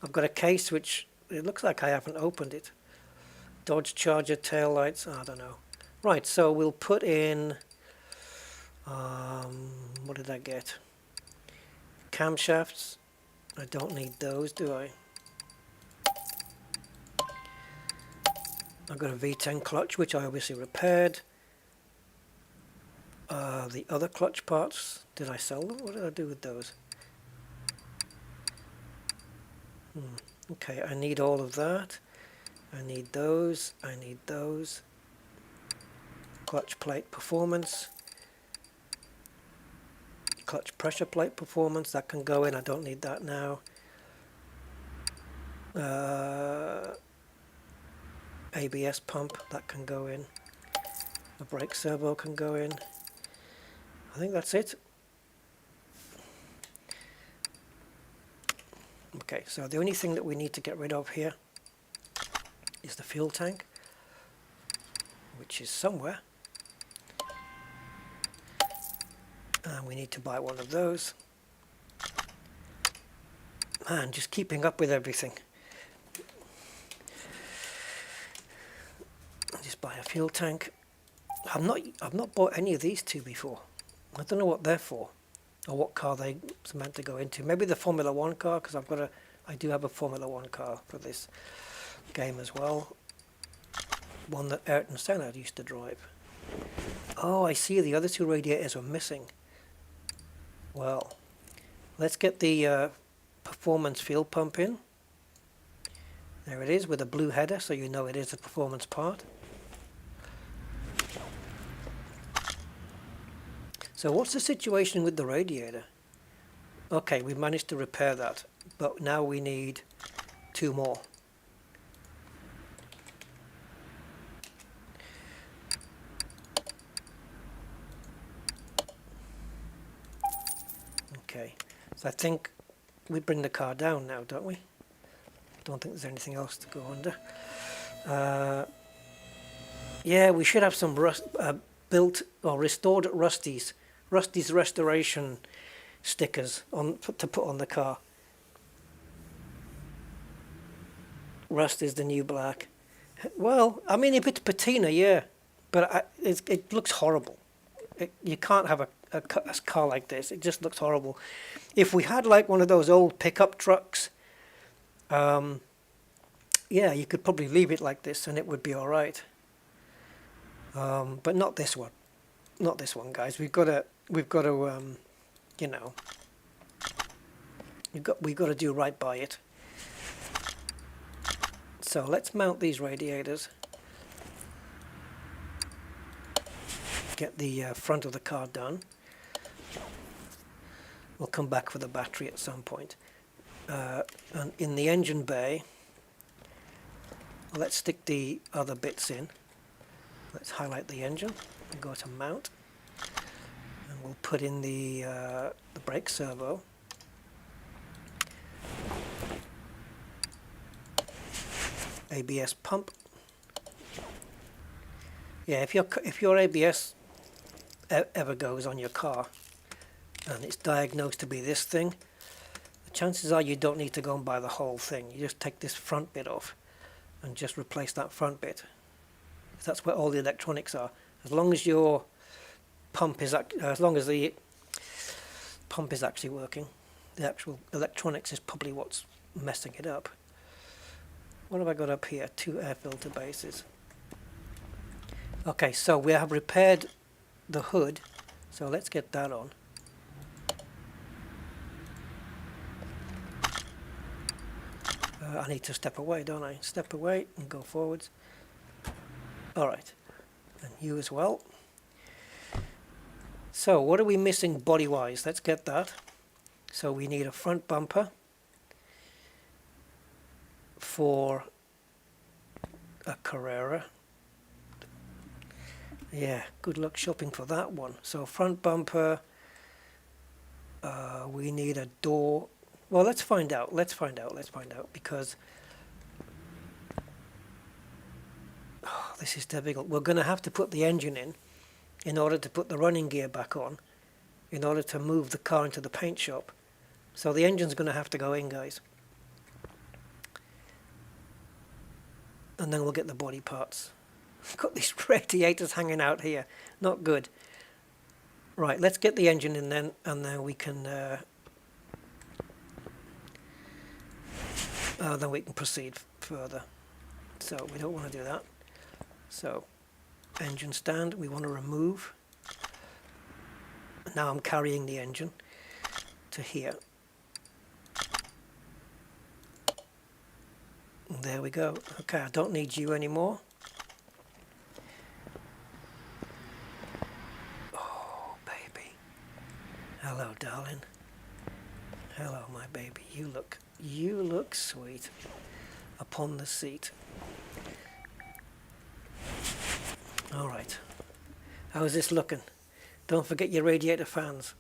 I've got a case which it looks like I haven't opened it. Dodge Charger taillights, I don't know. Right, so we'll put in what did I get? Camshafts. I don't need those, do I? I've got a V10 clutch, which I obviously repaired. The other clutch parts, did I sell them? What did I do with those? Okay, I need all of that. I need those. I need those. Clutch plate performance. Clutch pressure plate performance, that can go in. I don't need that now. ABS pump, that can go in. The brake servo can go in. I think that's it. Okay, so the only thing that we need to get rid of here is the fuel tank, which is somewhere. And we need to buy one of those. Man, just keeping up with everything. I'll just buy a fuel tank. I've not bought any of these two before. I don't know what they're for, or what car they're meant to go into. Maybe the Formula 1 car, because I do have a Formula 1 car for this game as well. One that Ayrton Senna used to drive. Oh, I see, the other two radiators are missing. Well, let's get the performance fuel pump in. There it is, with a blue header, so you know it is a performance part. So what's the situation with the radiator? Okay, we've managed to repair that, but now we need two more. Okay, so I think we bring the car down now, don't we? Don't think there's anything else to go under. Yeah, we should have some built or restored Rusty's restoration stickers to put on the car. Rust is the new black. Well, I mean, if it's patina, yeah, but it looks horrible. You can't have a car like this. It just looks horrible. If we had like one of those old pickup trucks, yeah, you could probably leave it like this and it would be all right. But not this one. Not this one, guys. We've got to you know, we've got to do right by it. So let's mount these radiators. Get the front of the car done. We'll come back for the battery at some point. And in the engine bay, let's stick the other bits in. Let's highlight the engine and go to mount. And we'll put in the brake servo. ABS pump. Yeah, if your ABS ever goes on your car and it's diagnosed to be this thing, the chances are you don't need to go and buy the whole thing. You just take this front bit off and just replace that front bit. That's where all the electronics are. As long as your pump is as long as the pump is actually working, the actual electronics is probably what's messing it up. What have I got up here? 2 air filter bases. Okay, so we have repaired the hood, so let's get that on. I need to step away, don't I? Step away and go forwards. Alright, and you as well. So what are we missing body wise? Let's get that. So we need a front bumper for a Carrera. Yeah, good luck shopping for that one. So front bumper, we need a door. Well, let's find out, because this is difficult. We're going to have to put the engine in order to put the running gear back on, in order to move the car into the paint shop. So the engine's going to have to go in, guys. And then we'll get the body parts. Got these radiators hanging out here. Not good. Right, let's get the engine in then, and then we can proceed further. So we don't want to do that. So engine stand we want to remove. Now I'm carrying the engine to here. And there we go. Okay, I don't need you anymore. Oh, baby. Hello, darling. Hello, my baby. You look sweet upon the seat. Alright. How is this looking? Don't forget your radiator fans.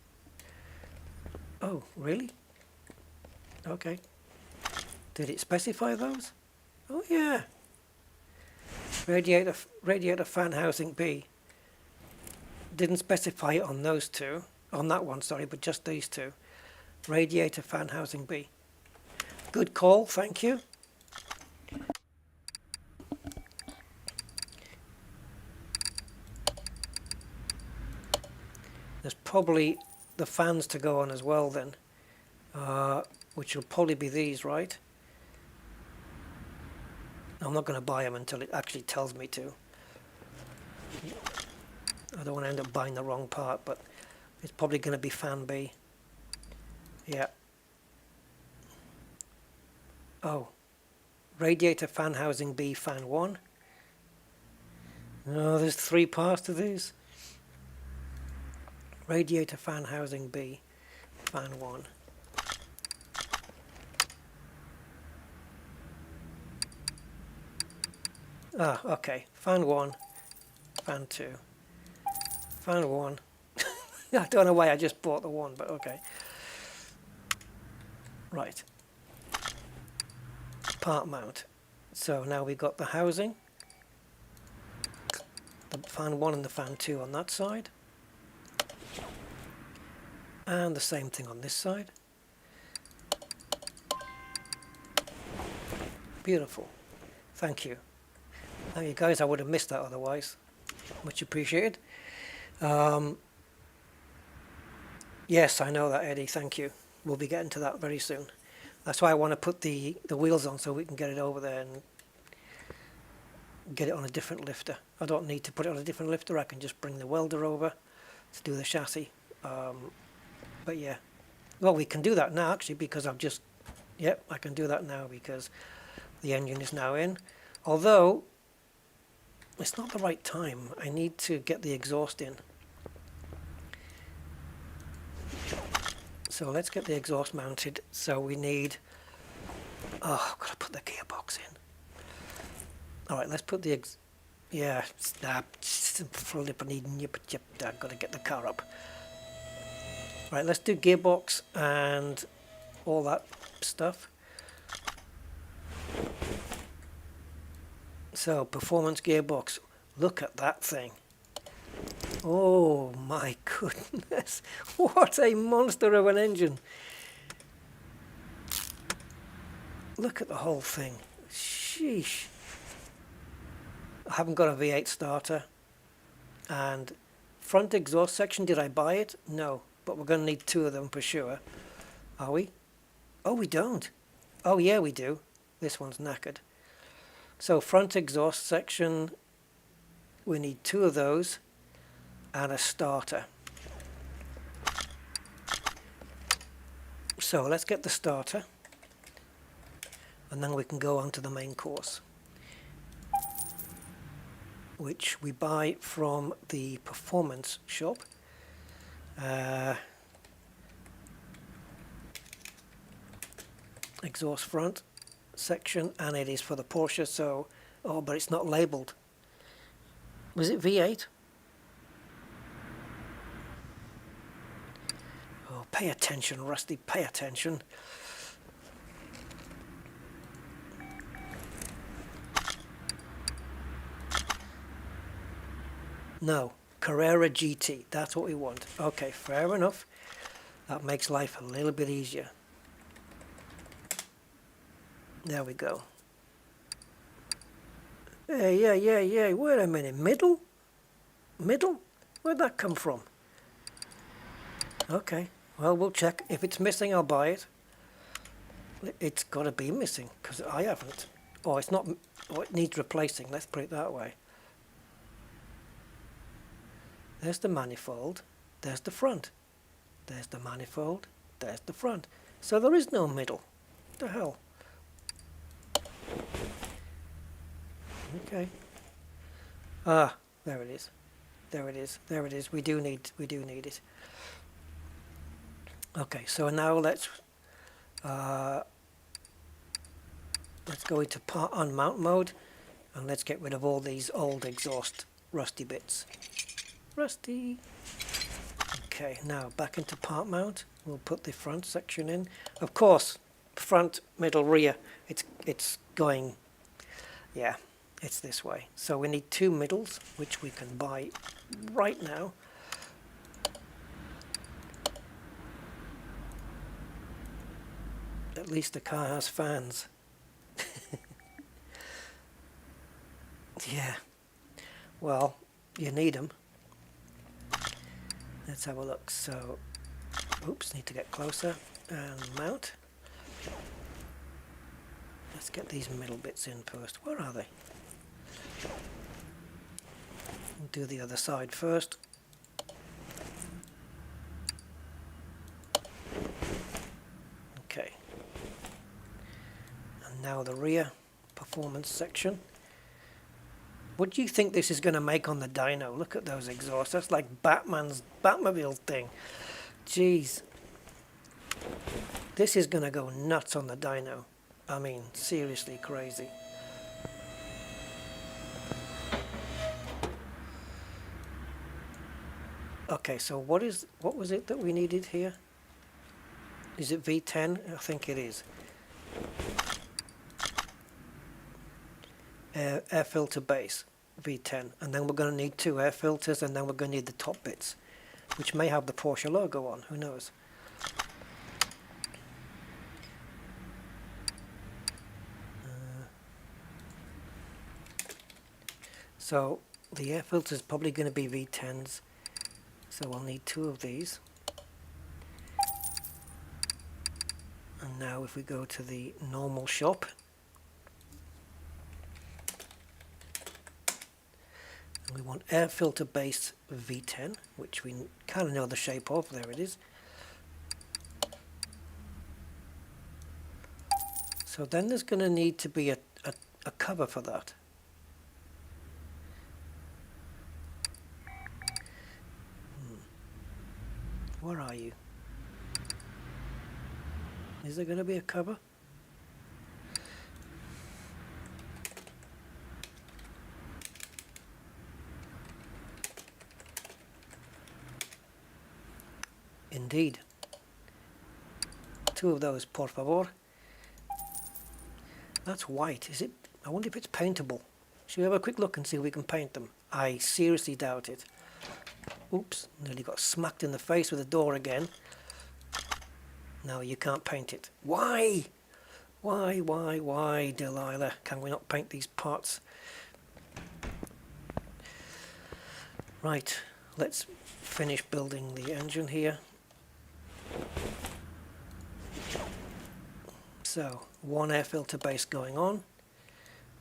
Oh, really? Okay. Did it specify those? Oh yeah. Radiator fan housing B. Didn't specify it on those two. On that one, sorry, but just these two. Radiator fan housing B. Good call, thank you. There's probably the fans to go on as well then, which will probably be these, right? I'm not going to buy them until it actually tells me to. I don't want to end up buying the wrong part, but it's probably going to be fan B. Yeah. Oh. Radiator fan housing B, fan 1. No, there's 3 parts to these. Radiator fan housing B, fan 1. Ah, okay. Fan 1, fan 2. Fan 1. I don't know why I just bought the 1, but okay. Right. Part mount. So now we've got the housing. The fan 1 and the fan 2 on that side. And the same thing on this side. Beautiful. Thank you. Thank you guys, I would have missed that otherwise. Much appreciated. Yes, I know that, Eddie, thank you. We'll be getting to that very soon. That's why I want to put the wheels on so we can get it over there and get it on a different lifter. I don't need to put it on a different lifter, I can just bring the welder over to do the chassis. But yeah, well, we can do that now actually because I've just, yep, I can do that now because the engine is now in. Although, it's not the right time. I need to get the exhaust in. So let's get the exhaust mounted. So we need, oh, I've got to put the gearbox in. Alright, let's put the, yeah, snap, flipping, I've got to get the car up. Right, let's do gearbox and all that stuff. So, performance gearbox. Look at that thing. Oh my goodness. What a monster of an engine. Look at the whole thing. Sheesh. I haven't got a V8 starter. And front exhaust section, did I buy it? No. But we're going to need 2 of them for sure. Are we? Oh, we don't. Oh, yeah, we do. This one's knackered. So front exhaust section, we need 2 of those and a starter. So let's get the starter and then we can go on to the main course, which we buy from the performance shop. Exhaust front section, and it is for the Porsche, so, oh, but it's not labelled. Was it V8? Oh, pay attention, Rusty, pay attention. No, Carrera GT, that's what we want. Okay, fair enough. That makes life a little bit easier. There we go. Yeah. Wait a minute. Middle? Middle? Where'd that come from? Okay. Well, we'll check. If it's missing, I'll buy it. It's got to be missing, because I haven't. Oh, it's not... Oh, it needs replacing. Let's put it that way. There's the manifold. There's the front. There's the manifold. There's the front. So there is no middle. What the hell? Okay. Ah, there it is. There it is. There it is. We do need it. Okay, so now let's go into part on mount mode, and let's get rid of all these old exhaust rusty bits. Rusty. Okay, now back into part mount. We'll put the front section in. Of course, front, middle, rear. It's going, yeah, it's this way. So we need two middles, which we can buy right now. At least the car has fans. Yeah. Well, you need them. Let's have a look. So, oops, need to get closer and mount. Let's get these middle bits in first. Where are they? We'll do the other side first. Okay. And now the rear performance section. What do you think this is going to make on the dyno? Look at those exhausts. That's like Batman's Batmobile thing. Jeez. This is going to go nuts on the dyno. I mean, seriously crazy. Okay, so what was it that we needed here? Is it V10? I think it is. Air filter base, V10, and then we're going to need two air filters, and then we're going to need the top bits, which may have the Porsche logo on, who knows. So the air filter is probably going to be V10s, so we'll need two of these. And now if we go to the normal shop, we want air filter base V10, which we kind of know the shape of. There it is. So then there's going to need to be a cover for that. Where are you? Is there going to be a cover? Indeed. Two of those, por favor. That's white. Is it? I wonder if it's paintable. Should we have a quick look and see if we can paint them? I seriously doubt it. Oops, nearly got smacked in the face with the door again. No, you can't paint it. Why? Why, Delilah? Can we not paint these parts? Right, let's finish building the engine here. So, one air filter base going on,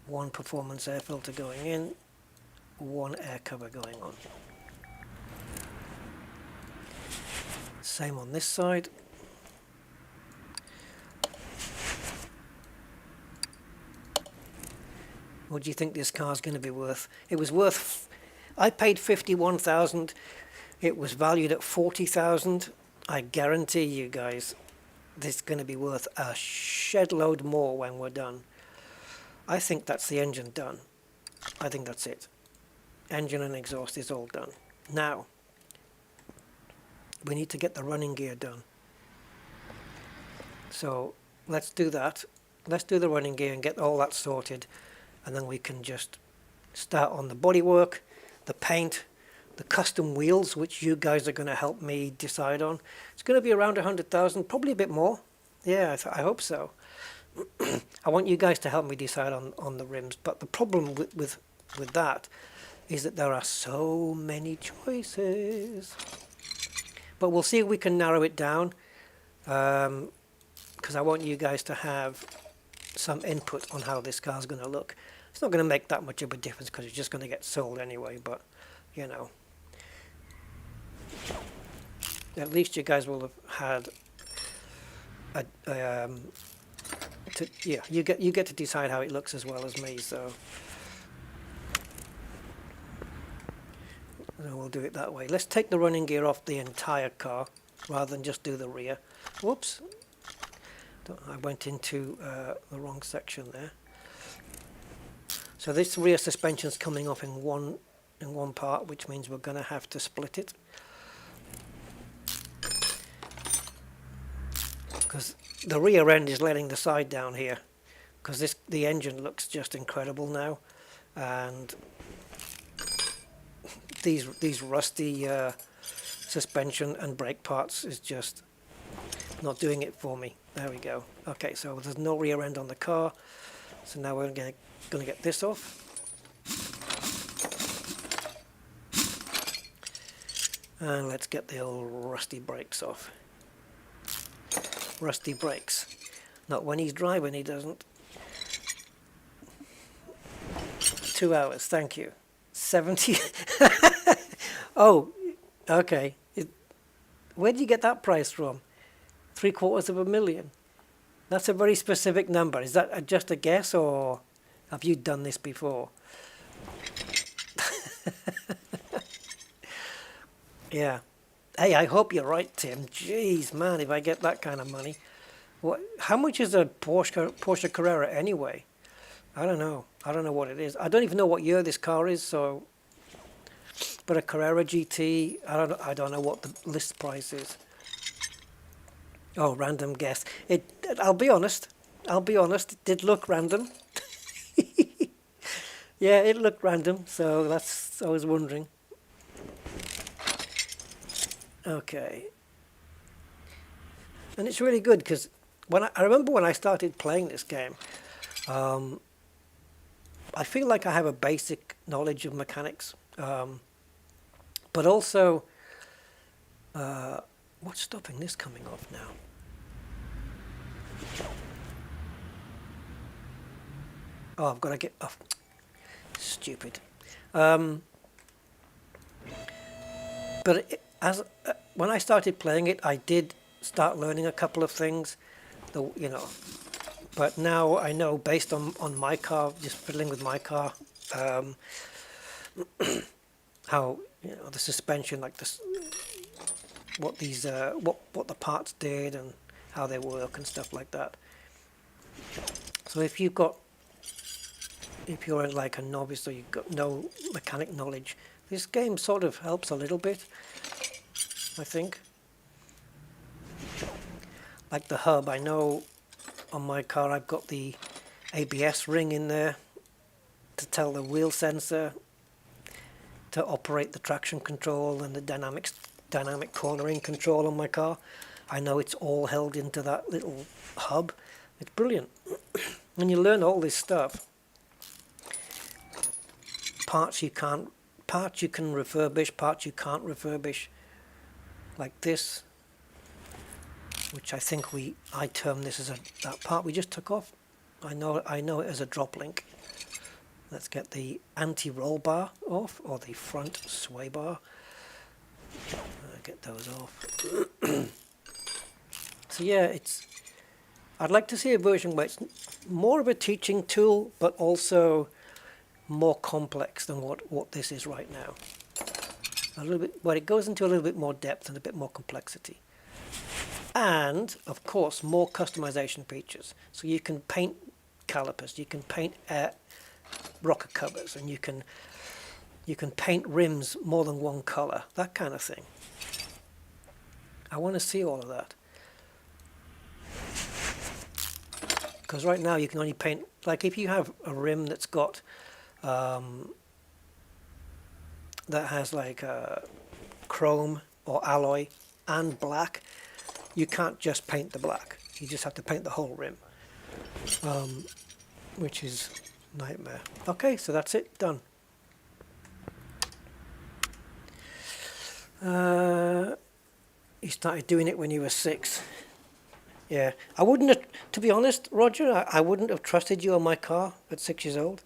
one performance air filter going in, one air cover going on. Same on this side. What do you think this car's going to be worth? It was worth, I paid 51,000. It was valued at 40,000. I guarantee you guys, this is going to be worth a shed load more when we're done. I think that's the engine done. I think that's it. Engine and exhaust is all done. Now, we need to get the running gear done. So let's do that. Let's do the running gear and get all that sorted, and then we can just start on the bodywork, the paint, the custom wheels, which you guys are going to help me decide on. It's going to be around 100,000, probably a bit more. Yeah, I hope so. I want you guys to help me decide on the rims, but the problem with that is that there are so many choices. But we'll see if we can narrow it down, because I want you guys to have some input on how this car's going to look. It's not going to make that much of a difference because it's just going to get sold anyway, but you know, at least you guys will have had yeah, you get to decide how it looks as well as me. So we'll do it that way. Let's take the running gear off the entire car rather than just do the rear. Whoops, I went into the wrong section there. So this rear suspension's coming off in one in one part, which means we're going to have to split it. Because the rear end is letting the side down here. Because the engine looks just incredible now. And these rusty suspension and brake parts is just not doing it for me. There we go. Okay, so there's no rear end on the car. So now we're going to get this off. And let's get the old rusty brakes off. Rusty brakes. Not when he's driving, he doesn't. 2 hours, thank you. 70. Oh, okay. Where did you get that price from? 750,000. That's a very specific number. Is that just a guess, or have you done this before? Yeah. Hey, I hope you're right, Tim. Jeez, man, if I get that kind of money. What? How much is a Porsche Carrera anyway? I don't know. I don't know what it is. I don't even know what year this car is, so... But a Carrera GT, I don't know what the list price is. Oh, random guess. I'll be honest. It did look random. Yeah, it looked random, so that's... I was wondering. Okay. And it's really good because I remember when I started playing this game, I feel like I have a basic knowledge of mechanics, but also what's stopping this coming off now? Oh, I've got to get off. Stupid. But when I started playing it, I did start learning a couple of things, but now I know based on my car, just fiddling with my car, how the suspension, like this, what the parts did and how they work and stuff like that. So if you're like a novice or you've got no mechanic knowledge, this game sort of helps a little bit, I think. Like the hub, I know on my car I've got the ABS ring in there to tell the wheel sensor to operate the traction control and the dynamic cornering control on my car. I know it's all held into that little hub. It's brilliant. And you learn all this stuff. Parts you can refurbish, parts you can't refurbish, like this, which I think I term this as that part we just took off. I know it as a drop link. Let's get the anti-roll bar off, or the front sway bar. Get those off. So yeah, I'd like to see a version where it's more of a teaching tool, but also more complex than what this is right now. A little bit, where it goes into a little bit more depth and a bit more complexity. And, of course, more customization features. So you can paint calipers, you can paint rocker covers, and you can paint rims more than one color, that kind of thing. I want to see all of that. Because right now you can only paint, like if you have a rim that's got that has like chrome or alloy and black, you can't just paint the black. You just have to paint the whole rim, which is a nightmare. Okay, so that's it, done. You started doing it when you were 6. Yeah, I wouldn't have, to be honest, Roger, I wouldn't have trusted you on my car at 6 years old.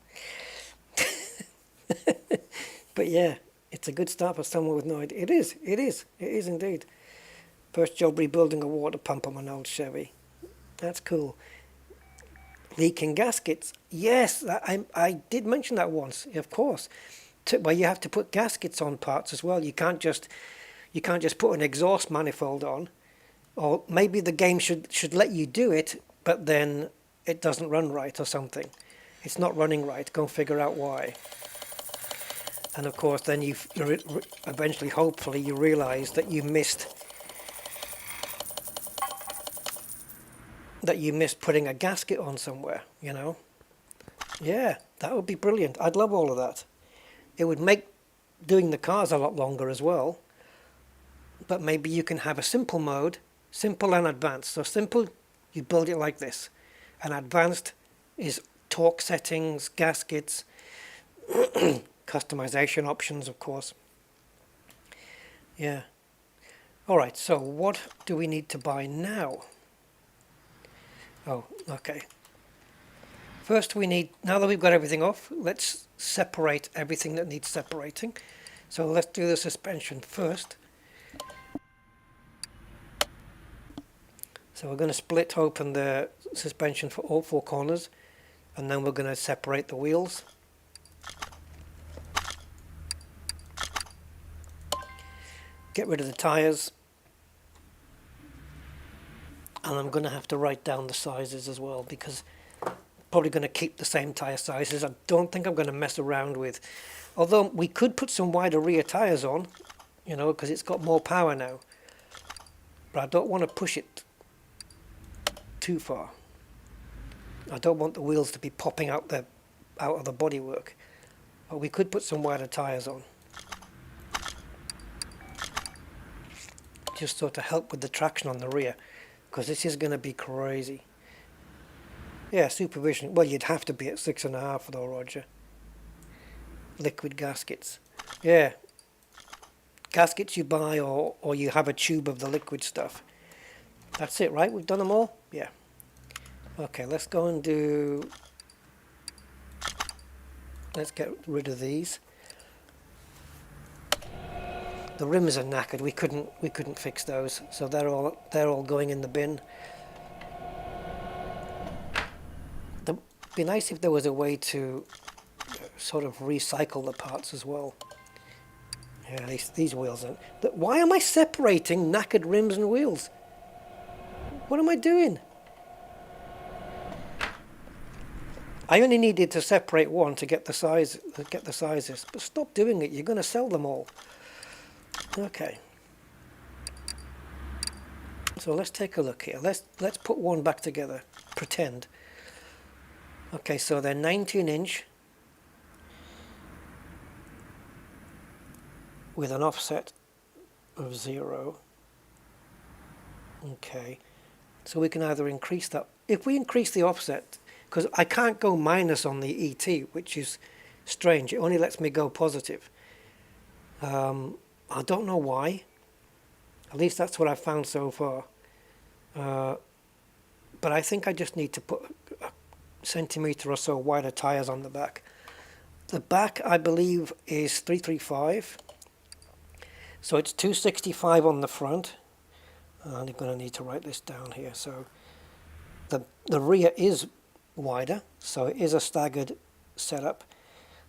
But yeah, it's a good start for someone with no idea. It is indeed. First job rebuilding a water pump on an old Chevy. That's cool. Leaking gaskets. Yes, I did mention that once, of course. Well, you have to put gaskets on parts as well. You can't just put an exhaust manifold on. Or maybe the game should let you do it, but then it doesn't run right or something. It's not running right. Go and figure out why. And of course then you eventually, hopefully, you realize that you missed putting a gasket on somewhere, you know. Yeah, that would be brilliant. I'd love all of that. It would make doing the cars a lot longer as well. But maybe you can have a simple mode, simple and advanced. So simple, you build it like this. And advanced is torque settings, gaskets, customization options, of course. Yeah. All right, so what do we need to buy now? Oh, okay. First we need, now that we've got everything off, let's separate everything that needs separating. So let's do the suspension first. So we're going to split open the suspension for all four corners, and then we're going to separate the wheels. Get rid of the tires. And I'm going to have to write down the sizes as well, because I'm probably going to keep the same tire sizes. I don't think I'm going to mess around with, although we could put some wider rear tires on, you know, because it's got more power now. But I don't want to push it too far. I don't want the wheels to be popping out of the bodywork. But we could put some wider tires on, just sort of help with the traction on the rear, because this is going to be crazy. Yeah, supervision. Well, you'd have to be at 6.5 though, Roger. Liquid gaskets. Yeah. Gaskets you buy, or you have a tube of the liquid stuff. That's it, right? We've done them all? Yeah. Okay, let's go and do... Let's get rid of these. The rims are knackered. We couldn't fix those, so they're all going in the bin. It'd be nice if there was a way to sort of recycle the parts as well. Yeah, these wheels are... Why am I separating knackered rims and wheels? What am I doing? I only needed to separate one to get the sizes, but stop doing it. You're going to sell them all. Okay. So let's take a look here. Let's put one back together. Pretend. Okay, so they're 19-inch with an offset of 0. Okay. So we can either increase that. If we increase the offset, because I can't go minus on the ET, which is strange. It only lets me go positive. I don't know why. At least that's what I've found so far. But I think I just need to put a centimetre or so wider tyres on the back. The back, I believe, is 335. So it's 265 on the front. And I'm going to need to write this down here. So the rear is wider, so it is a staggered setup.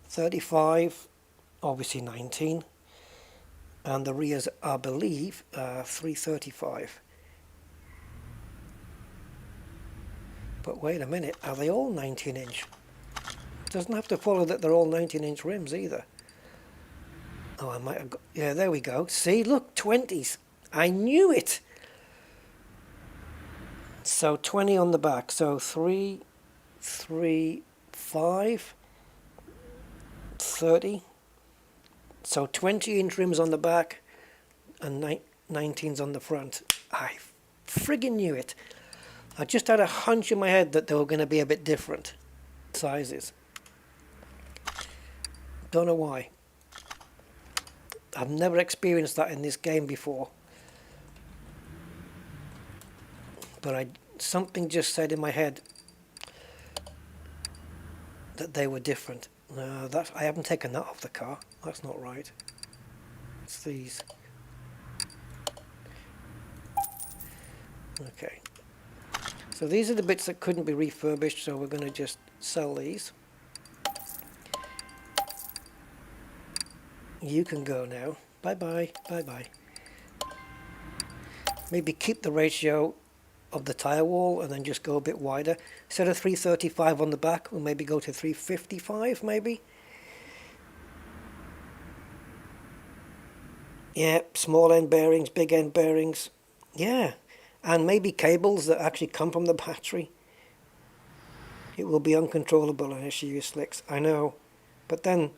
35, obviously 19. And the rears, I believe, 335. But wait a minute, are they all 19-inch? It doesn't have to follow that they're all 19-inch rims either. Oh, I might have got... Yeah, there we go. See, look, 20s. I knew it! So 20 on the back. So 3, 3, 5, 30. So 20-inch rims on the back and 19s on the front. I friggin' knew it. I just had a hunch in my head that they were going to be a bit different sizes. Don't know why. I've never experienced that in this game before. But something just said in my head that they were different. No, I haven't taken that off the car. That's not right. It's these. Okay. So these are the bits that couldn't be refurbished, so we're going to just sell these. You can go now. Bye-bye. Bye-bye. Maybe keep the ratio of the tyre wall and then just go a bit wider. Instead of 335 on the back, we'll maybe go to 355 maybe. Yeah, small end bearings, big end bearings. Yeah, and maybe cables that actually come from the battery. It will be uncontrollable unless you use slicks. I know, but then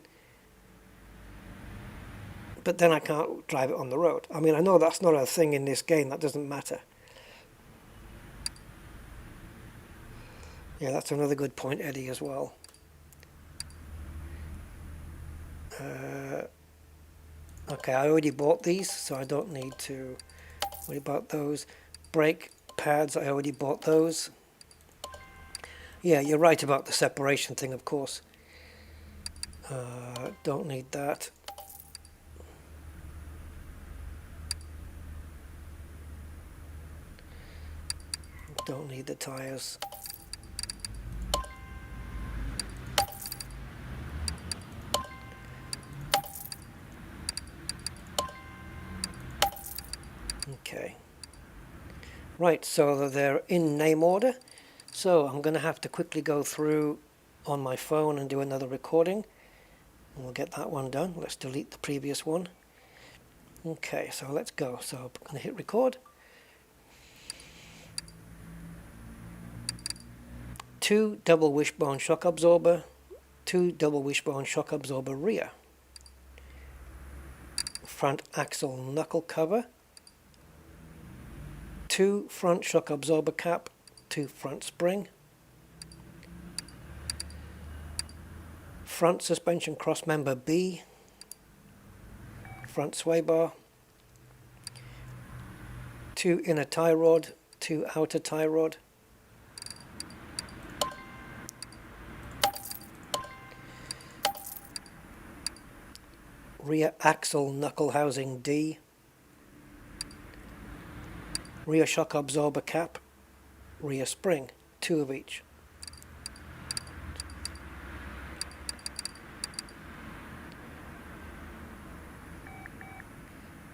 I can't drive it on the road. I mean, I know that's not a thing in this game. That doesn't matter. Yeah, that's another good point, Eddie, as well. Okay, I already bought these, so I don't need to worry about those. Brake pads, I already bought those. Yeah, you're right about the separation thing, of course. Don't need that. Don't need the tires. Okay. Right, so they're in name order. So I'm going to have to quickly go through on my phone and do another recording. And we'll get that one done. Let's delete the previous one. Okay, so let's go. So I'm going to hit record. 2 double wishbone shock absorber, 2 double wishbone shock absorber rear. Front axle knuckle cover, 2 front shock absorber cap, 2 front spring, front suspension cross member B, front sway bar, 2 inner tie rod, 2 outer tie rod, rear axle knuckle housing D, rear shock absorber cap, rear spring, 2 of each.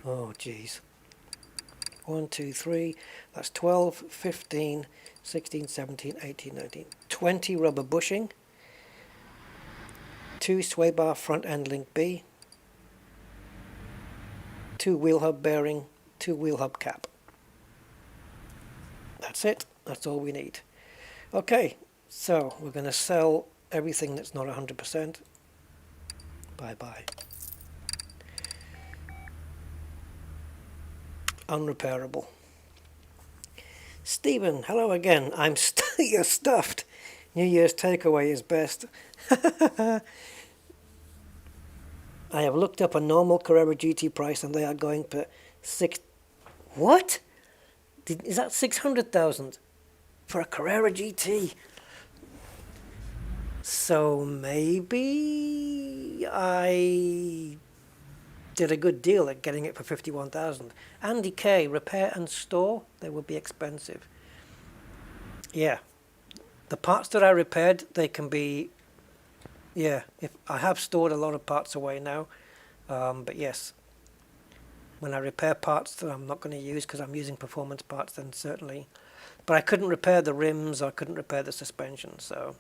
Oh geez. 1, 2, 3, that's 12, 15, 16, 17, 18, 19, 20 rubber bushing, 2 sway bar front end link B, 2 wheel hub bearing, 2 wheel hub cap. That's it. That's all we need. Okay, so we're going to sell everything that's not 100%. Bye-bye. Unrepairable. Stephen, hello again. You're stuffed. New Year's takeaway is best. I have looked up a normal Carrera GT price and they are going for What? Is that 600,000 for a Carrera GT? So maybe I did a good deal at getting it for 51,000. Andy K, repair and store, they would be expensive. Yeah, the parts that I repaired, they can be, yeah, if I have stored a lot of parts away now, but yes, when I repair parts that I'm not going to use because I'm using performance parts, then certainly. But I couldn't repair the rims, or I couldn't repair the suspension, so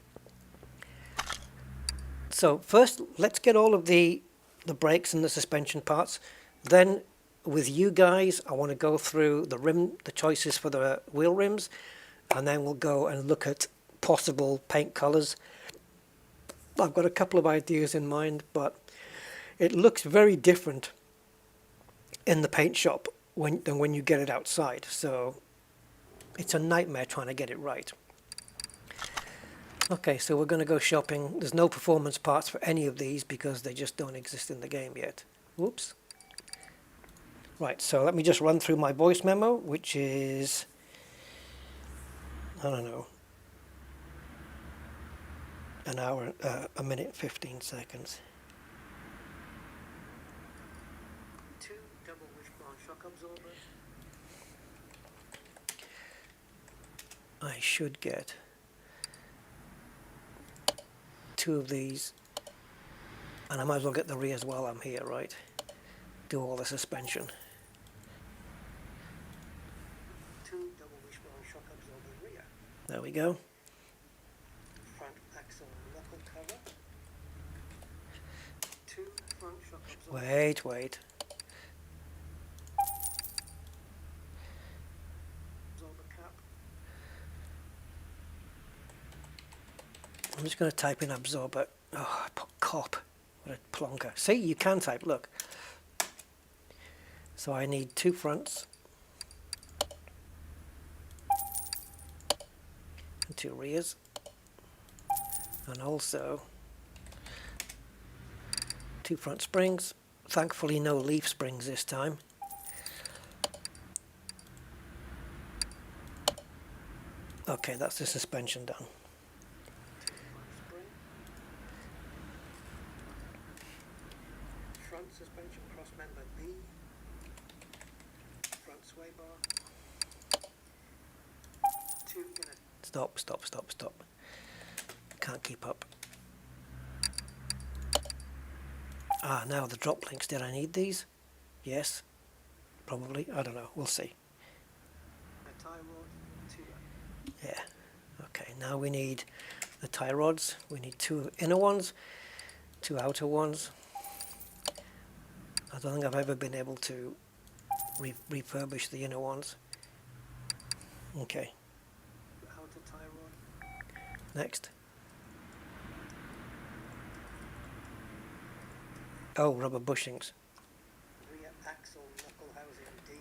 first, let's get all of the brakes and the suspension parts. Then, with you guys, I want to go through the choices for the wheel rims, and then we'll go and look at possible paint colors. I've got a couple of ideas in mind, but it looks very different in the paint shop than when you get it outside. So it's a nightmare trying to get it right. Okay, so we're going to go shopping. There's no performance parts for any of these because they just don't exist in the game yet. Whoops. Right, so let me just run through my voice memo, which is, I don't know, an hour, a minute, 15 seconds. 2 double wishbone shock absorbers. I should get 2 of these, and I might as well get the rears while I'm here, right? Do all the suspension. 2 double wishbone shock absorber rear. There we go. Front axle knuckle cover. 2 front shock absorber. Wait. I'm just going to type in absorber. Oh, I put cop. What a plonker. See, you can type, look. So I need 2 fronts and 2 rears, and also 2 front springs. Thankfully no leaf springs this time. Okay, that's the suspension done. Front suspension cross member B. Front sway bar. 2 inner. Stop. Can't keep up. Ah, now the drop links. Did I need these? Yes. Probably. I don't know. We'll see. A tie rod, 2. Yeah. Okay, now we need the tie rods. We need 2 inner ones, 2 outer ones. I don't think I've ever been able to refurbish the inner ones. Okay. Outer tie rod. Next. Oh, rubber bushings. Rear axle knuckle housing D.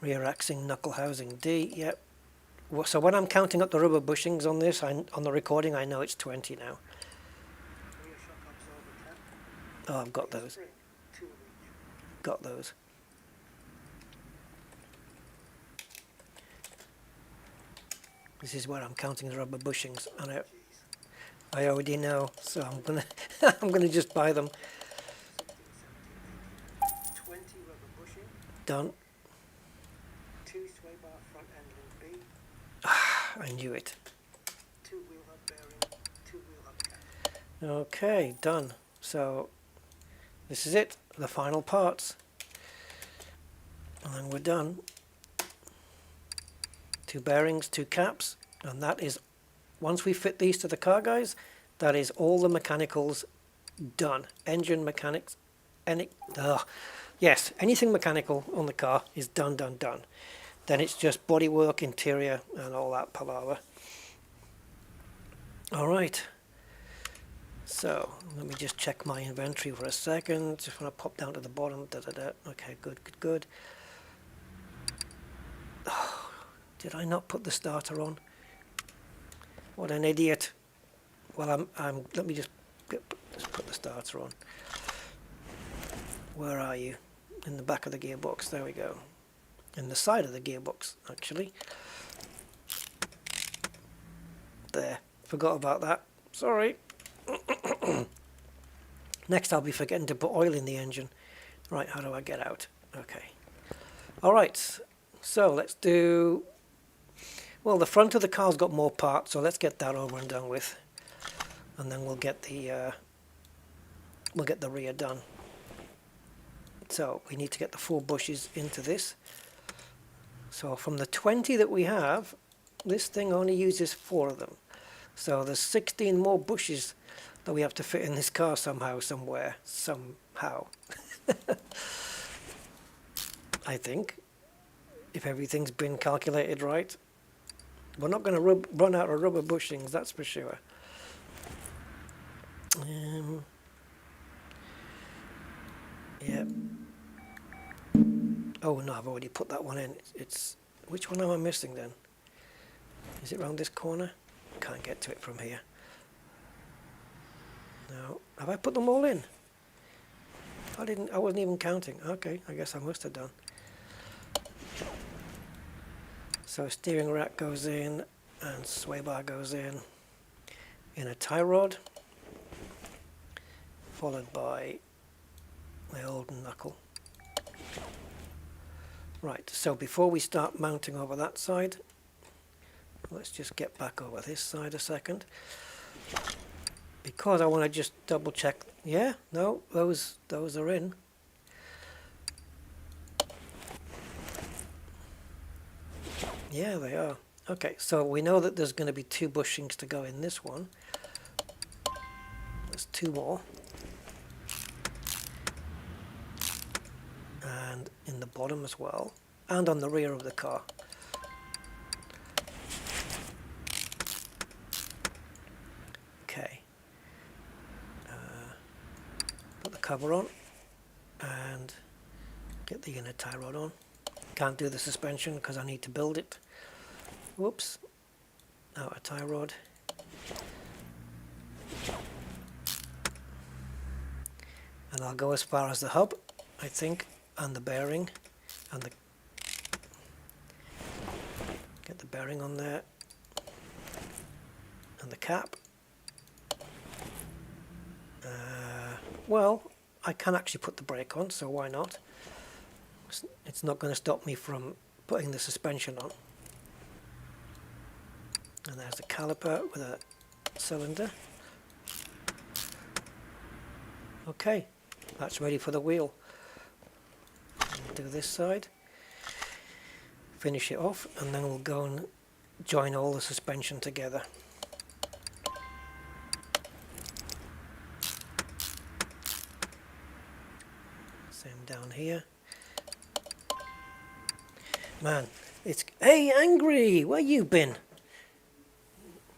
Rear axle knuckle housing D, yep. So when I'm counting up the rubber bushings on this, on the recording, I know it's 20 now. Rear shock absorber cap. Oh, I've got those. Got those. This is where I'm counting the rubber bushings, and I already know, so I'm gonna I'm gonna just buy them. 20 rubber bushing. Done. 2 sway bar front end link B. I knew it. 2 wheel hub bearing, 2 wheel hub cap. Okay, done. So this is it, the final parts. And then we're done. 2 bearings, 2 caps, and that is, once we fit these to the car, guys, that is all the mechanicals done. Engine mechanics, yes, anything mechanical on the car is done. Then it's just bodywork, interior, and all that palaver. Alright, so let me just check my inventory for a second. Just want to pop down to the bottom. Okay, good. Oh, did I not put the starter on? What an idiot. Well, let me just put the starter on. Where are you? In the back of the gearbox. There we go. In the side of the gearbox, actually. There. Forgot about that. Sorry. Next, I'll be forgetting to put oil in the engine. Right, how do I get out? Okay. Alright, so let's do... Well, the front of the car's got more parts, so let's get that over and done with. And then we'll get the rear done. So we need to get the 4 bushes into this. So from the 20 that we have, this thing only uses 4 of them. So there's 16 more bushes that we have to fit in this car somehow, somewhere, somehow. I think, if everything's been calculated right. We're not going to run out of rubber bushings, that's for sure. Yeah. Oh no, I've already put that one in. It's which one am I missing then? Is it around this corner? Can't get to it from here. No. Have I put them all in? I wasn't even counting. Okay, I guess I must have done. So steering rack goes in and sway bar goes in a tie rod, followed by the old knuckle. Right, so before we start mounting over that side, let's just get back over this side a second. Because I want to just double check. Yeah, no, those are in. Yeah, they are. Okay, so we know that there's going to be 2 bushings to go in this one. There's 2 more. And in the bottom as well. And on the rear of the car. cover on and get the inner tie rod on. Can't do the suspension because I need to build it. Whoops. Outer tie rod. And I'll go as far as the hub, I think, and the bearing, and get the bearing on there, and the cap. Well, I can actually put the brake on, so why not? It's not going to stop me from putting the suspension on. And there's the caliper with a cylinder. Okay, that's ready for the wheel. Do this side, finish it off, and then we'll go and join all the suspension together. Same down here. Man, it's... Hey, Angry! Where you been?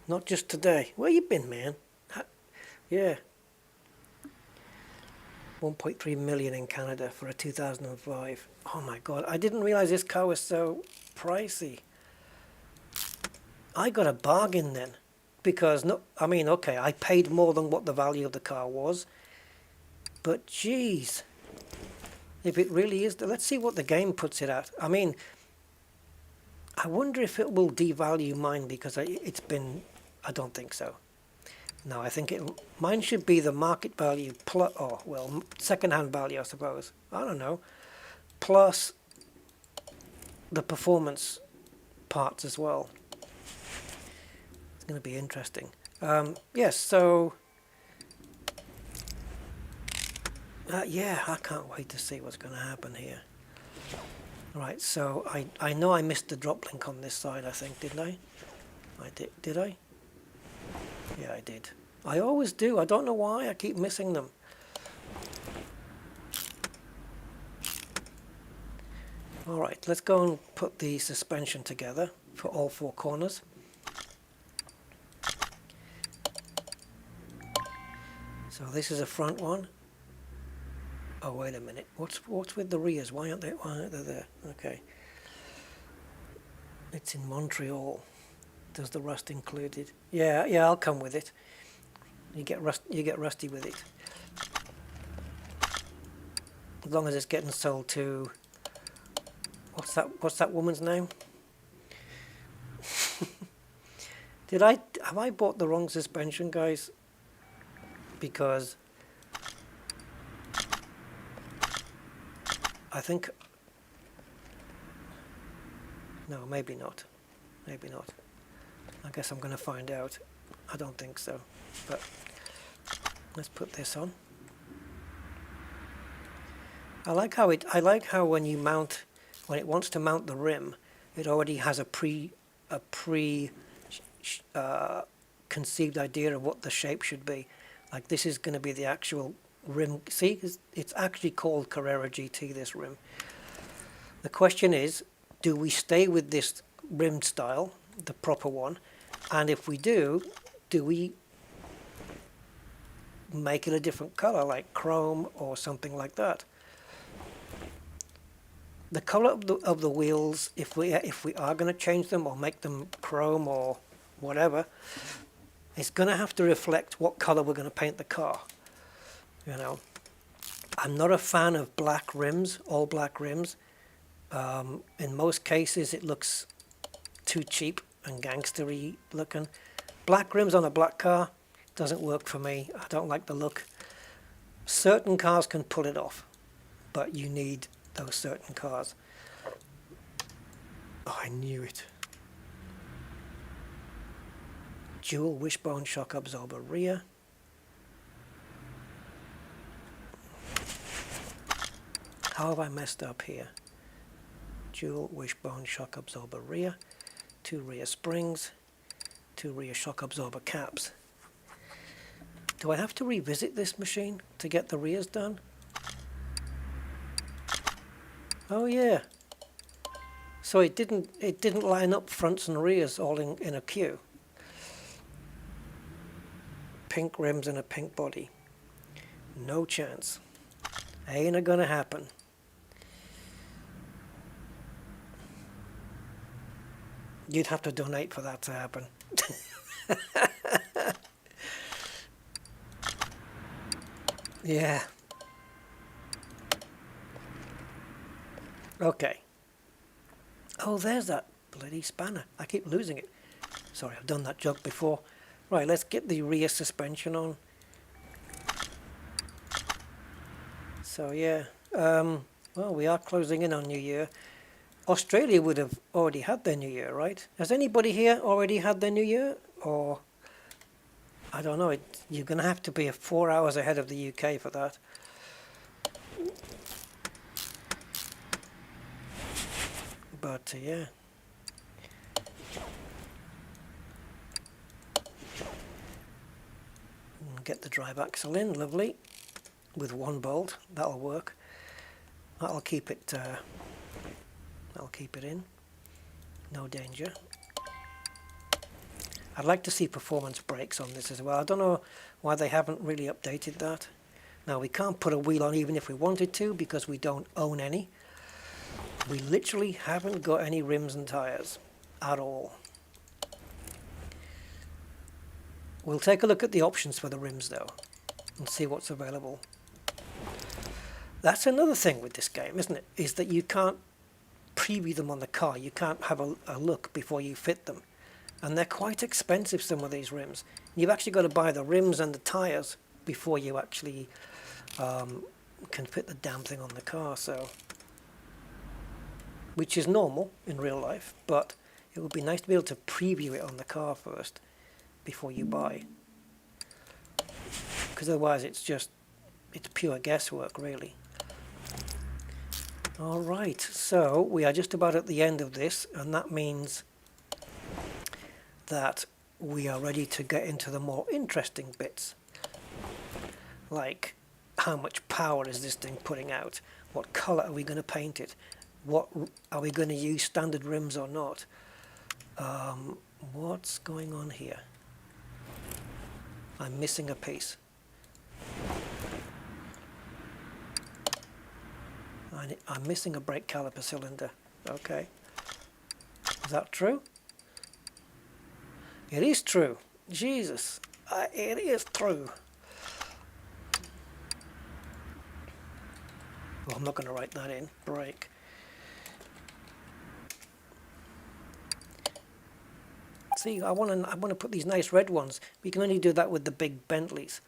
Not just today. Where you been, man? Yeah. 1.3 million in Canada for a 2005. Oh my god, I didn't realize this car was so pricey. I got a bargain then. Because, no, I mean, okay, I paid more than what the value of the car was. But geez, if it really is, let's see what the game puts it at. I mean, I wonder if it will devalue mine because it's been, I don't think so. No, I think mine should be the market value plus, oh, well, second-hand value, I suppose. I don't know. Plus the performance parts as well. It's going to be interesting. Yes, so... yeah, I can't wait to see what's going to happen here. Right, so I know I missed the drop link on this side, I think, didn't I? Did I? Yeah, I did. I always do. I don't know why. I keep missing them. Alright, let's go and put the suspension together for all four corners. So this is a front one. Oh, wait a minute. What's with the rears? Why aren't they there? Okay. It's in Montreal. Does the rust included? Yeah, I'll come with it. You get rusty with it. As long as it's getting sold to... What's that woman's name? Have I bought the wrong suspension, guys? Because I think... No, maybe not. Maybe not. I guess I'm going to find out. I don't think so. But let's put this on. I like how when you mount, when it wants to mount the rim, it already has a conceived idea of what the shape should be. Like this is going to be the actual rim. See, it's actually called Carrera GT, this rim. The question is, do we stay with this rim style, the proper one? And if we do we make it a different color, like chrome or something like that? The color of the wheels, if we are going to change them or make them chrome or whatever, it's going to have to reflect what color we're going to paint the car. You know, I'm not a fan of black rims, all black rims. In most cases, it looks too cheap and gangstery looking. Black rims on a black car doesn't work for me. I don't like the look. Certain cars can pull it off, but you need those certain cars. Oh, I knew it. Dual wishbone shock absorber rear. How have I messed up here? Dual wishbone shock absorber rear. 2 rear springs. 2 rear shock absorber caps. Do I have to revisit this machine to get the rears done? Oh yeah. So it didn't line up fronts and rears all in a queue. Pink rims and a pink body. No chance. Ain't gonna happen. You'd have to donate for that to happen. Yeah. Okay. Oh, there's that bloody spanner. I keep losing it. Sorry, I've done that joke before. Right, let's get the rear suspension on. So yeah, well, we are closing in on New Year. Australia would have already had their New Year, right? Has anybody here already had their New Year? Or, I don't know, you're going to have to be 4 hours ahead of the UK for that. But, yeah. Get the drive axle in, lovely. With one bolt, that'll work. That'll keep it in. No danger. I'd like to see performance brakes on this as well. I don't know why they haven't really updated that. Now, we can't put a wheel on even if we wanted to because we don't own any. We literally haven't got any rims and tires at all. We'll take a look at the options for the rims though and see what's available. That's another thing with this game, isn't it? Is that you can't preview them on the car. You can't have a look before you fit them. And they're quite expensive, some of these rims. You've actually got to buy the rims and the tires before you actually can fit the damn thing on the car. So, which is normal in real life, but it would be nice to be able to preview it on the car first before you buy. Because otherwise it's pure guesswork, really. Alright, so we are just about at the end of this, and that means that we are ready to get into the more interesting bits. Like, how much power is this thing putting out? What colour are we going to paint it? What are we going to use, standard rims or not? What's going on here? I'm missing a piece. I'm missing a brake caliper cylinder. Okay. Is that true? It is true. Jesus. It is true. Well, I'm not going to write that in. Brake. See, I want to put these nice red ones. We can only do that with the big Bentleys.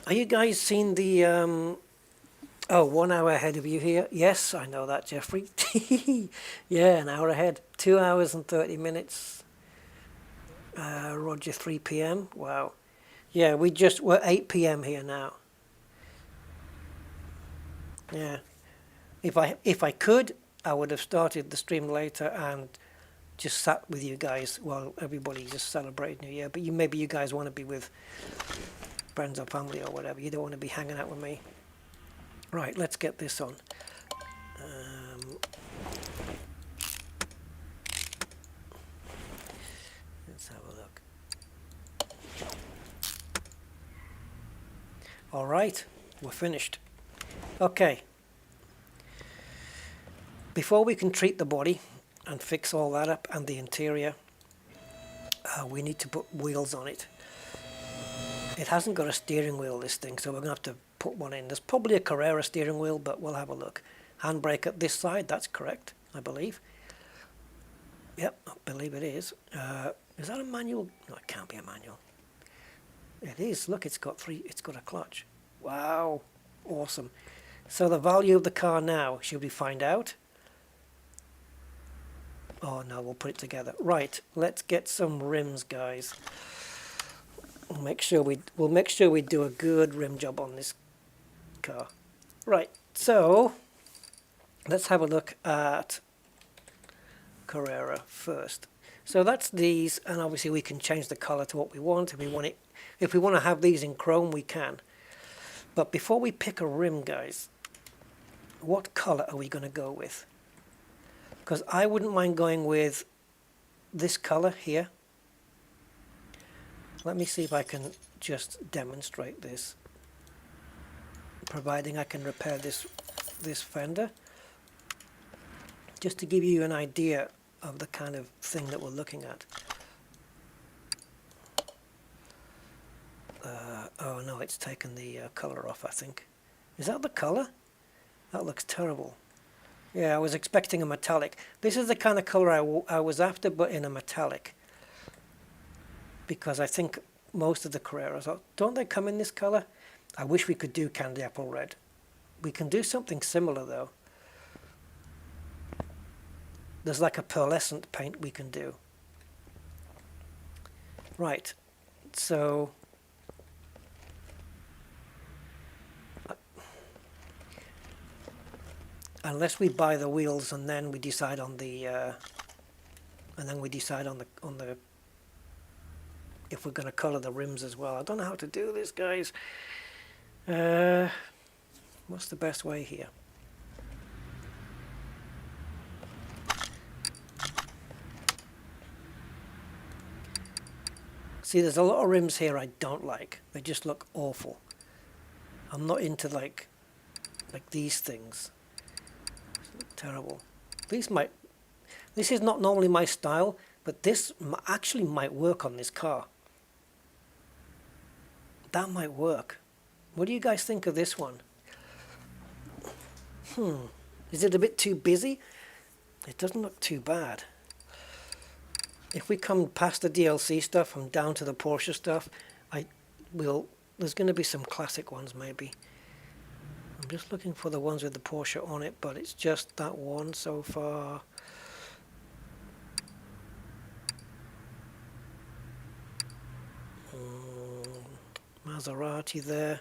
Are you guys seen the... Oh, 1 hour ahead of you here. Yes, I know that, Jeffrey. Yeah, an hour ahead. 2 hours and 30 minutes. Roger, 3 p.m. Wow. Yeah, we're 8 p.m. here now. Yeah. If I could, I would have started the stream later and just sat with you guys while everybody just celebrated New Year. But maybe you guys want to be with friends or family or whatever. You don't want to be hanging out with me. Right, let's get this on. Let's have a look. All right, we're finished. Okay. Before we can treat the body and fix all that up and the interior, we need to put wheels on it. It hasn't got a steering wheel, this thing, so we're going to have to put one in. There's probably a Carrera steering wheel, but we'll have a look. Handbrake at this side, that's correct, I believe. Yep, I believe it is. Is that a manual? No, it can't be a manual. It is. Look, it's got a clutch. Wow, awesome. So the value of the car now, should we find out? Oh no, we'll put it together. Right, let's get some rims, guys. We'll make sure we do a good rim job on this car. Right, so let's have a look at Carrera first. So that's these, and obviously we can change the color to what we want. If we want to have these in chrome, we can. But before we pick a rim, guys, what color are we going to go with? Because I wouldn't mind going with this color here. Let me see if I can just demonstrate this. providing I can repair this fender, just to give you an idea of the kind of thing that we're looking at. Oh no, it's taken the color off, I think. Is that the color? That looks terrible. Yeah, I was expecting a metallic. This is the kind of color I was after, but in a metallic. Because I think most of the Carreras, don't they come in this color? I wish we could do candy apple red. We can do something similar though. There's like a pearlescent paint we can do. Right, so unless we buy the wheels and then we decide on the if we're going to color the rims as well. I don't know how to do this, guys. What's the best way here? See, there's a lot of rims here I don't like. They just look awful. I'm not into like these things. They look terrible. This is not normally my style, but this actually might work on this car. That might work. What do you guys think of this one? Is it a bit too busy? It doesn't look too bad. If we come past the DLC stuff and down to the Porsche stuff, there's going to be some classic ones maybe. I'm just looking for the ones with the Porsche on it, but it's just that one so far. Maserati there.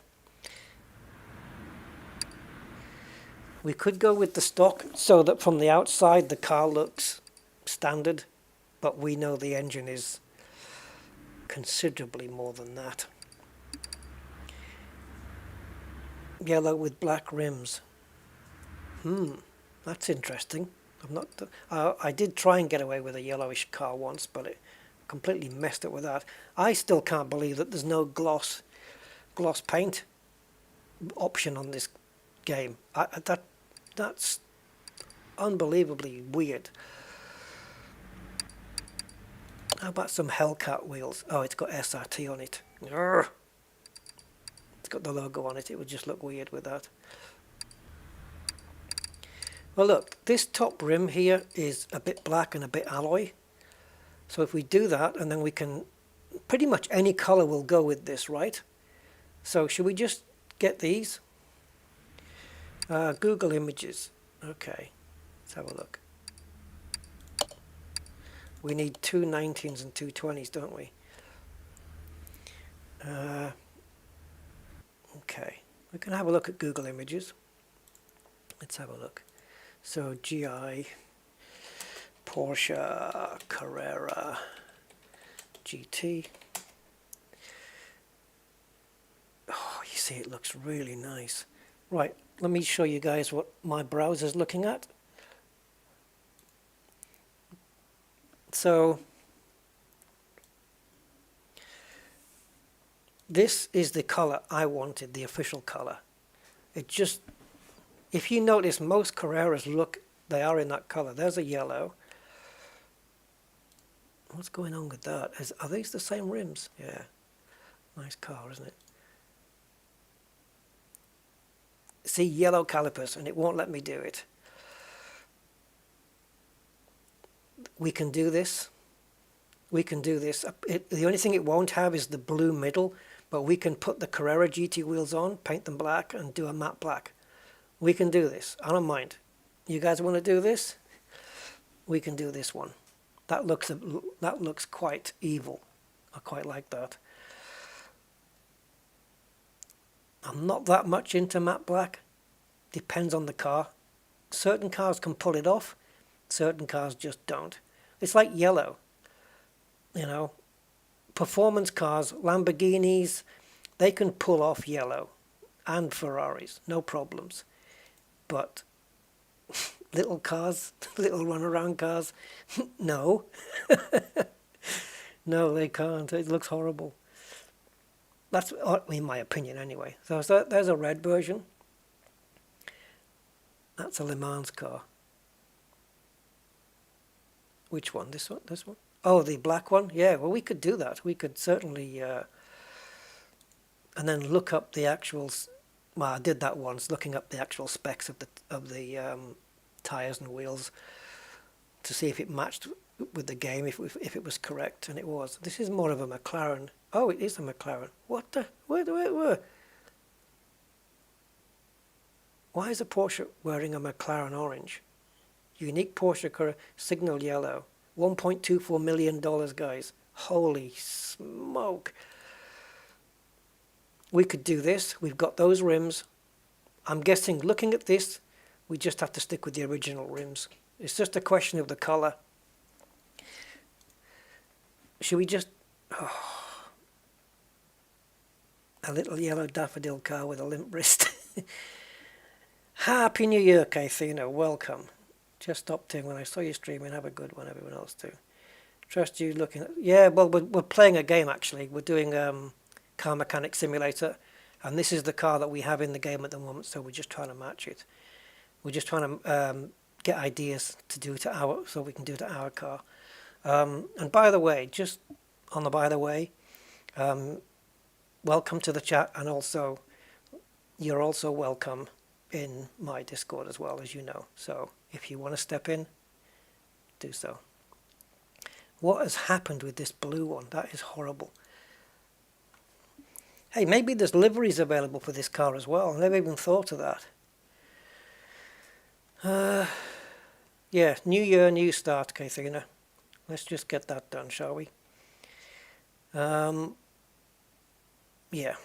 We could go with the stock so that from the outside the car looks standard, but we know the engine is considerably more than that. Yellow with black rims. That's interesting. I did try and get away with a yellowish car once, but it completely messed it with that. I still can't believe that there's no gloss paint option on this game. That's unbelievably weird. How about some Hellcat wheels? Oh, it's got SRT on it. Urgh. It's got the logo on it. It would just look weird with that. Well, look, this top rim here is a bit black and a bit alloy. So if we do that, and then we can, pretty much any color will go with this, right? So should we just get these? Google Images. Okay, let's have a look. We need two 19s and two 20s, don't we? Okay, we can have a look at Google Images. Let's have a look. So GI, Porsche Carrera GT. Oh, you see, it looks really nice. Right, let me show you guys what my browser's looking at. So this is the color I wanted, the official color. It just, if you notice, most Carreras they are in that color. There's a yellow. What's going on with that? Are these the same rims? Yeah. Nice car, isn't it? See, yellow calipers, and it won't let me do it. We can do this. We can do this. The only thing it won't have is the blue middle, but we can put the Carrera GT wheels on, paint them black, and do a matte black. We can do this. I don't mind. You guys want to do this? We can do this one. That looks quite evil. I quite like that. I'm not that much into matte black. Depends on the car. Certain cars can pull it off. Certain cars just don't. It's like yellow. You know, performance cars, Lamborghinis, they can pull off yellow, and Ferraris, no problems. But little cars, little runaround cars, no. No, they can't. It looks horrible. That's in my opinion anyway. So there's a red version. That's a Le Mans car. Which one? This one? This one? Oh, the black one? Yeah, well, we could do that. We could certainly, and then look up the actual, well, I did that once, looking up the actual specs of the tires and wheels to see if it matched with the game, if it was correct, and it was. This is more of a McLaren. Oh, it is a McLaren. What the? Where? Why is a Porsche wearing a McLaren orange? Unique Porsche Carrera signal yellow. $1.24 million, guys. Holy smoke. We could do this. We've got those rims. I'm guessing, looking at this, we just have to stick with the original rims. It's just a question of the colour. Should we just... Oh, a little yellow daffodil car with a limp wrist. Happy New Year, Kathina. Welcome. Just stopped in when I saw you streaming. Have a good one, everyone else too. Trust you looking at... Yeah, well, we're playing a game, actually. We're doing Car Mechanic Simulator. And this is the car that we have in the game at the moment, so we're just trying to match it. We're just trying to get ideas to do to our... So we can do to our car. And by the way, just on the by the way, welcome to the chat, and also you're also welcome in my Discord as well, as you know. So if you want to step in, do so. What has happened with this blue one? That is horrible. Hey, maybe there's liveries available for this car as well. I never even thought of that. Yeah, new year, new start, Kathina. Let's just get that done, shall we? Yeah.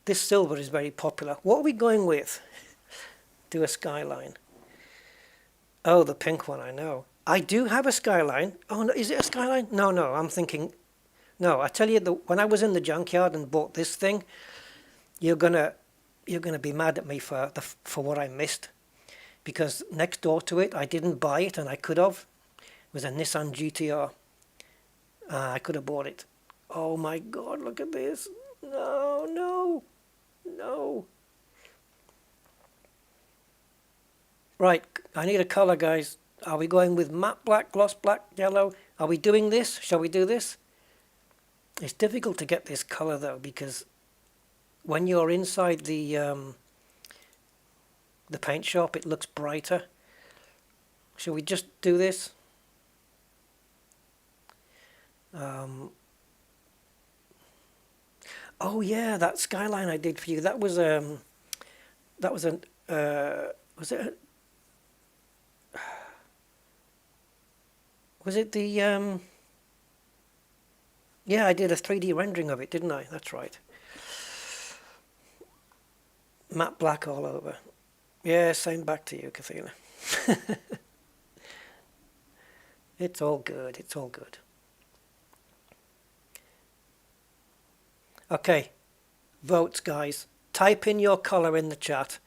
This silver is very popular. What are we going with? Do a Skyline. Oh, the pink one, I know. I do have a Skyline. Oh, no, is it a Skyline? No, I'm thinking... No, I tell you, when I was in the junkyard and bought this thing, you're gonna be mad at me for what I missed. Because next door to it, I didn't buy it, and I could have. It was a Nissan GTR. I could have bought it. Oh my God, look at this. No. Right, I need a color, guys. Are we going with matte black, gloss black, yellow? Are we doing this? Shall we do this? It's difficult to get this color though, because when you're inside the paint shop, it looks brighter. Shall we just do this? Oh yeah, that Skyline I did for you. That was was it the yeah, I did a 3D rendering of it, didn't I? That's right. Matte black all over. Yeah, same back to you, Kathina. It's all good. It's all good. Okay, votes, guys. Type in your color in the chat.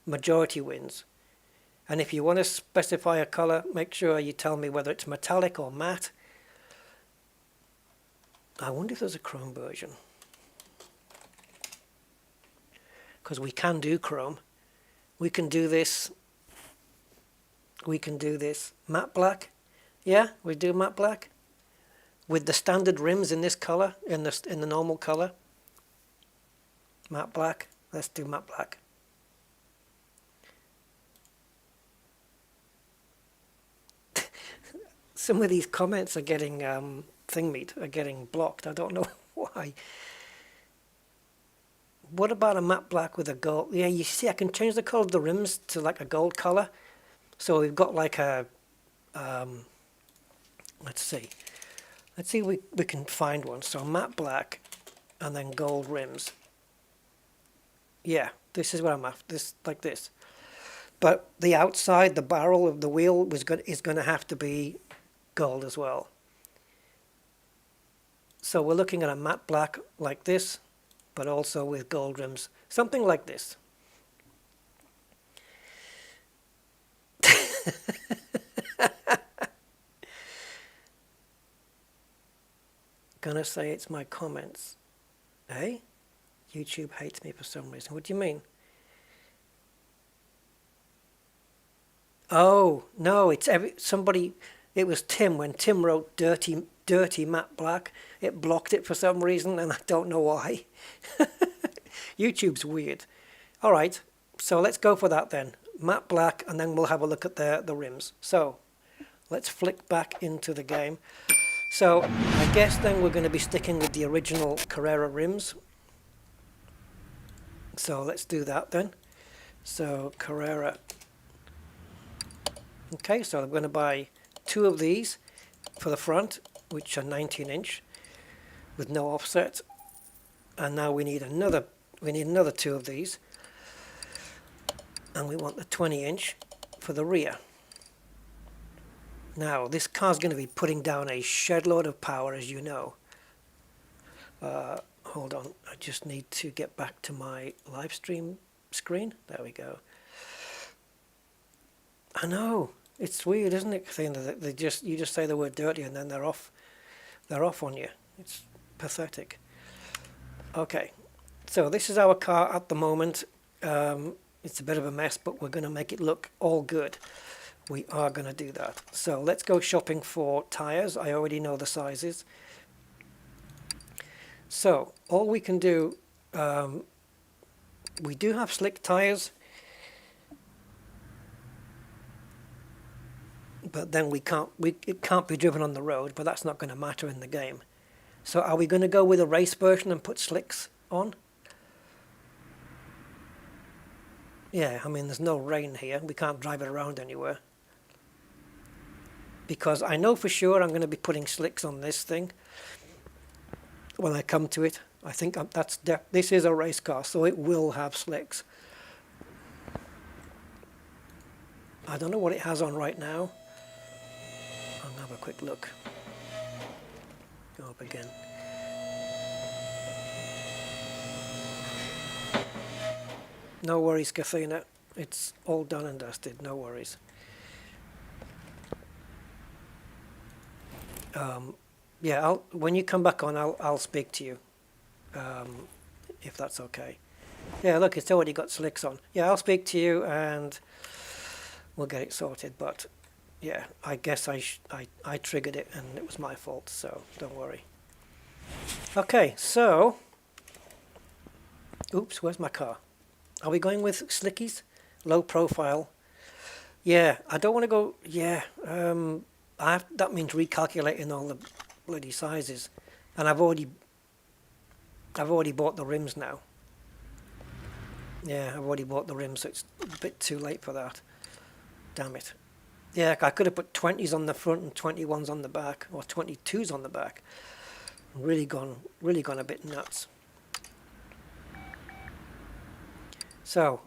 Majority wins. And if you want to specify a color, make sure you tell me whether it's metallic or matte. I wonder if there's a chrome version. Because we can do chrome. We can do this. We can do this. Matte black. Yeah, we do matte black. With the standard rims in this color, in the normal color. Matte black. Let's do matte black. Some of these comments are getting are getting blocked. I don't know why. What about a matte black with a gold? Yeah, you see, I can change the color of the rims to like a gold color. So we've got like a let's see if we can find one. So matte black and then gold rims. Yeah, this is what I'm after. This like this. But the outside, the barrel of the wheel is going to have to be gold as well. So we're looking at a matte black like this, but also with gold rims. Something like this. Gonna say it's my comments. Eh? YouTube hates me for some reason. What do you mean? Oh no, it's somebody. It was Tim. When Tim wrote dirty matte black, it blocked it for some reason, and I don't know why. YouTube's weird. All right, so let's go for that then. Matte black, and then we'll have a look at the rims. So let's flick back into the game. So I guess then we're going to be sticking with the original Carrera rims. So let's do that then. So Carrera. Okay, so I'm going to buy 2 of these for the front, which are 19-inch with no offset. And now we need another 2 of these. And we want the 20-inch for the rear. Now, this car's going to be putting down a shed load of power, as you know. Hold on, I just need to get back to my live stream screen. There we go. I know, it's weird, isn't it? Saying that you just say the word dirty and then they're off on you. It's pathetic. Okay, so this is our car at the moment. It's a bit of a mess, but we're going to make it look all good. We are going to do that. So let's go shopping for tires. I already know the sizes. So all we can do, we do have slick tires, but then it can't be driven on the road, but that's not going to matter in the game. So are we going to go with a race version and put slicks on? Yeah, I mean, there's no rain here. We can't drive it around anywhere. Because I know for sure I'm going to be putting slicks on this thing when I come to it. I think this is a race car, so it will have slicks. I don't know what it has on right now. I'll have a quick look. Go up again. No worries, Kathina. It's all done and dusted. No worries. Yeah, when you come back on, I'll speak to you, if that's okay. Yeah, look, it's already got slicks on. Yeah, I'll speak to you and we'll get it sorted. But yeah, I guess I triggered it and it was my fault, so don't worry. Okay, so, oops, where's my car? Are we going with slickies? Low profile. Yeah, I don't want to go, yeah, that means recalculating all the bloody sizes. And I've already bought the rims now. Yeah, I've already bought the rims, so it's a bit too late for that. Damn it. Yeah, I could have put 20s on the front and 21s on the back, or 22s on the back. Really gone a bit nuts. So,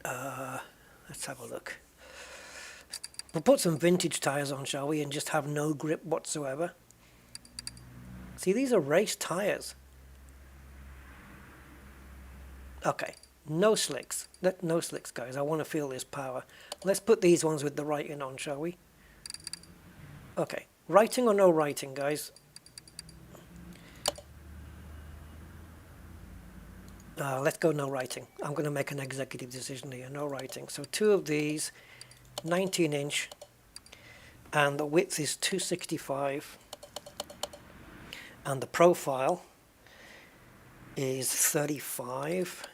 let's have a look. We'll put some vintage tyres on, shall we, and just have no grip whatsoever. See, these are race tyres. Okay, no slicks. No slicks, guys. I want to feel this power. Let's put these ones with the writing on, shall we? Okay, writing or no writing, guys? Let's go no writing. I'm going to make an executive decision here. No writing. So 2 of these, 19-inch, and the width is 265, and the profile is 35.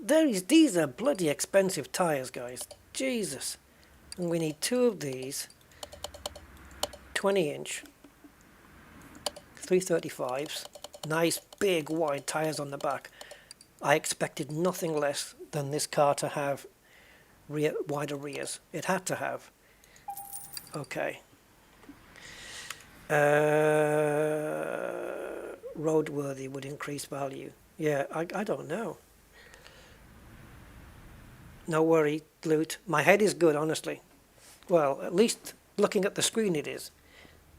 These are bloody expensive tires, guys. Jesus. And we need 2 of these, 20-inch. 335s, nice big wide tires on the back. I expected nothing less than this car to have wider rears. It had to have. Okay. Roadworthy would increase value. Yeah, I don't know. No worry, Loot. My head is good, honestly. Well, at least looking at the screen it is.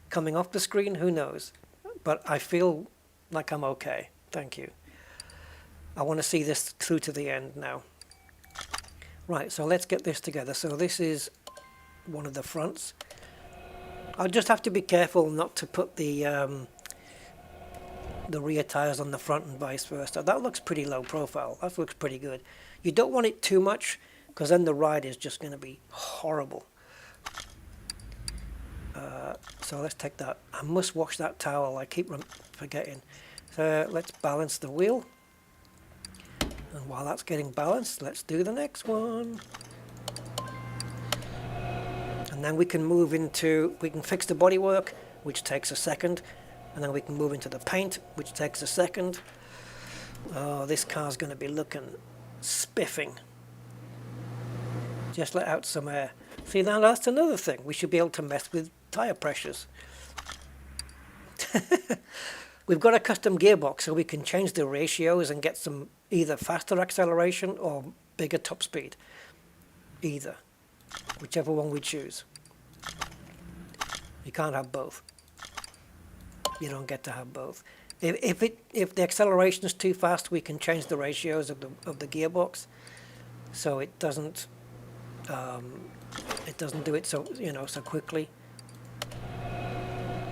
Coming off the screen, who knows? But I feel like I'm okay. Thank you. I want to see this through to the end now. Right, so let's get this together. So this is one of the fronts. I'll just have to be careful not to put the the rear tires on the front and vice versa. That looks pretty low profile. That looks pretty good. You don't want it too much, because then the ride is just going to be horrible. So let's take that. I must wash that towel. I keep forgetting. So let's balance the wheel. And while that's getting balanced, let's do the next one. And then we can move into, we can fix the bodywork, which takes a second. And then we can move into the paint, which takes a second. Oh, this car's going to be looking spiffing. Just let out some air. See, now that's another thing. We should be able to mess with tire pressures. We've got a custom gearbox, so we can change the ratios and get some either faster acceleration or bigger top speed. Either. Whichever one we choose. You can't have both. You don't get to have both. If the acceleration is too fast, we can change the ratios of the gearbox, so it doesn't do it so so quickly.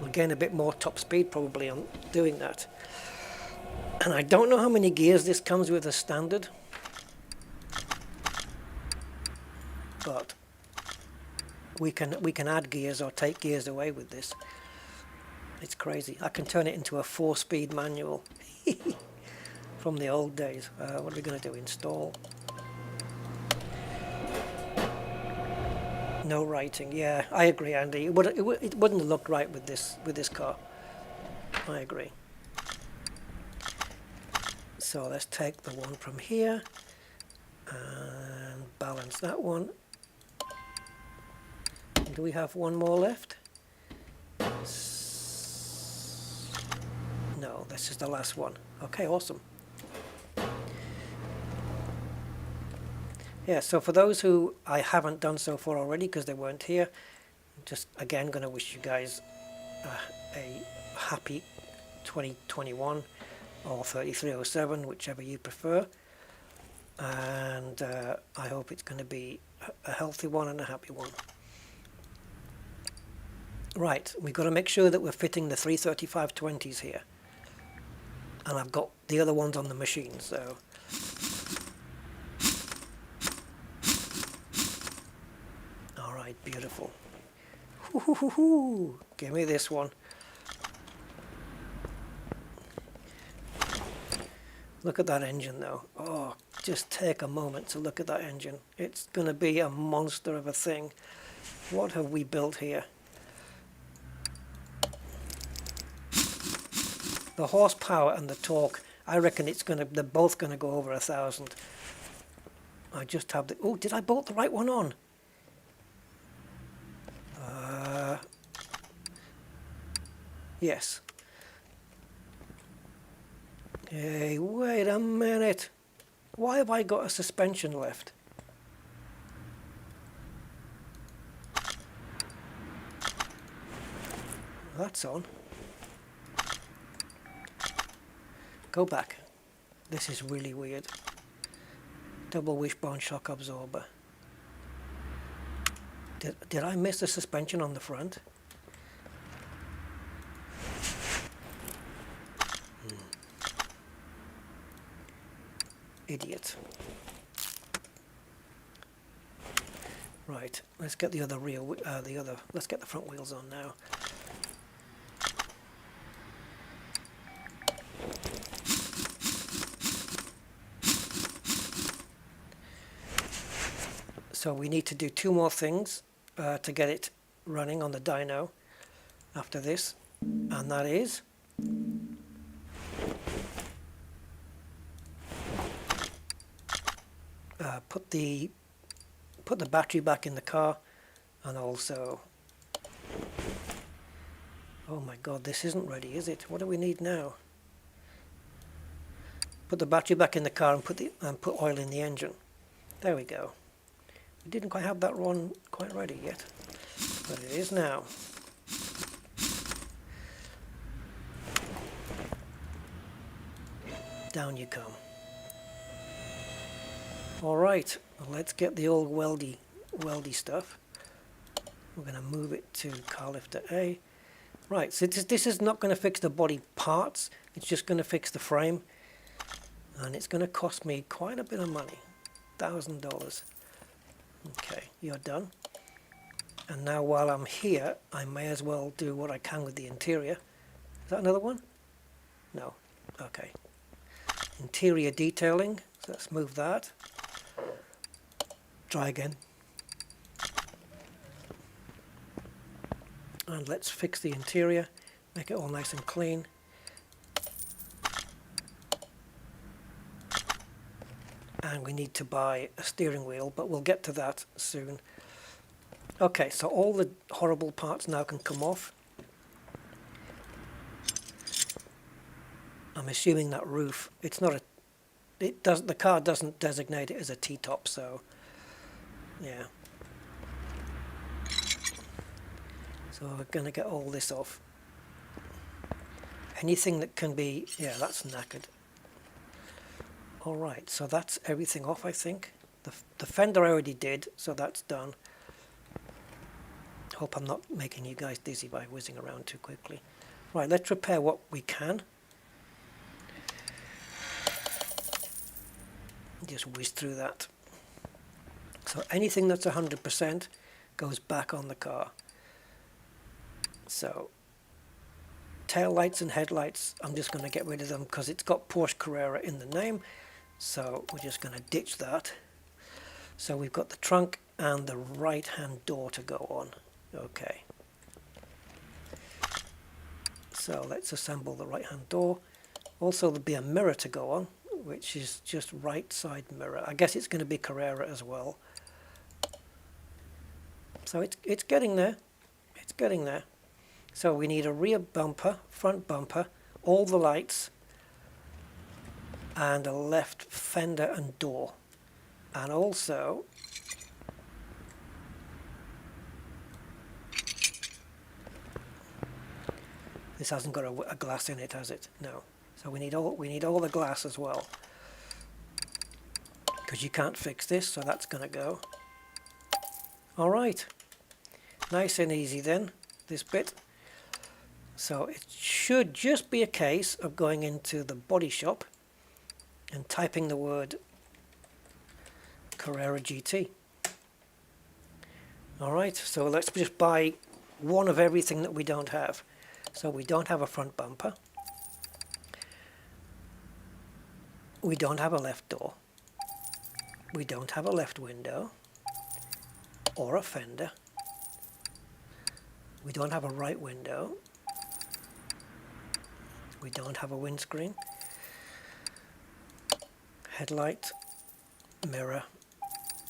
We'll gain a bit more top speed probably on doing that. And I don't know how many gears this comes with as standard, but we can add gears or take gears away with this. It's crazy. I can turn it into a 4-speed manual from the old days. What are we going to do? Install. No writing. Yeah, I agree, Andy. It wouldn't have looked right with this car. I agree. So let's take the one from here and balance that one. Do we have one more left? No, this is the last one. Okay, awesome. Yeah, so for those who I haven't done so far already because they weren't here, just again going to wish you guys a happy 2021 or 3307, whichever you prefer. And I hope it's going to be a healthy one and a happy one. Right, we've got to make sure that we're fitting the 335/20s here. And I've got the other ones on the machine, so. Alright, beautiful. Hoo-hoo-hoo-hoo. Give me this one. Look at that engine though. Oh, just take a moment to look at that engine. It's going to be a monster of a thing. What have we built here? The horsepower and the torque, I reckon they're both going to go over 1,000. I just have the, oh, did I bolt the right one on? Yes. Hey, wait a minute. Why have I got a suspension left? That's on. Go back. This is really weird. Double wishbone shock absorber. Did I miss the suspension on the front? Idiot. Right, let's get the other rear, let's get the front wheels on now. So we need to do 2 more things to get it running on the dyno after this, and that is put the battery back in the car, and also, oh my god, this isn't ready, is it? What do we need now? Put the battery back in the car and put oil in the engine. There we go. We didn't quite have that one quite ready yet, but it is now. Down you come. Alright, well, let's get the old weldy stuff. We're going to move it to car lifter A. Right, so this is not going to fix the body parts, it's just going to fix the frame, and it's going to cost me quite a bit of money, $1,000. Okay, you're done. And now while I'm here, I may as well do what I can with the interior. Is that another one? No. Okay. Interior detailing, so let's move that. Try again. And let's fix the interior, make it all nice and clean. And we need to buy a steering wheel, but we'll get to that soon. Okay, so all the horrible parts now can come off. I'm assuming that roof, it's not a, it does, the car doesn't designate it as a T-top, so yeah. So we're going to get all this off. Anything that can be, yeah, that's knackered. Alright, so that's everything off, I think. The fender I already did, so that's done. Hope I'm not making you guys dizzy by whizzing around too quickly. Right, let's repair what we can. Just whiz through that. So anything that's 100% goes back on the car. So tail lights and headlights, I'm just going to get rid of them because it's got Porsche Carrera in the name. So we're just going to ditch that. So we've got the trunk and the right hand door to go on. Okay. So let's assemble the right hand door. Also there'll be a mirror to go on, which is just right side mirror. I guess it's going to be Carrera as well. So it's getting there. It's getting there. So we need a rear bumper, front bumper, all the lights, and a left fender and door. And also this hasn't got a glass in it, has it? No. So we need all the glass as well. Because you can't fix this, so that's going to go. All right. Nice and easy then, this bit. So it should just be a case of going into the body shop and typing the word Carrera GT. Alright, so let's just buy one of everything that we don't have. So we don't have a front bumper. We don't have a left door. We don't have a left window or a fender. We don't have a right window. We don't have a windscreen. Headlight, mirror,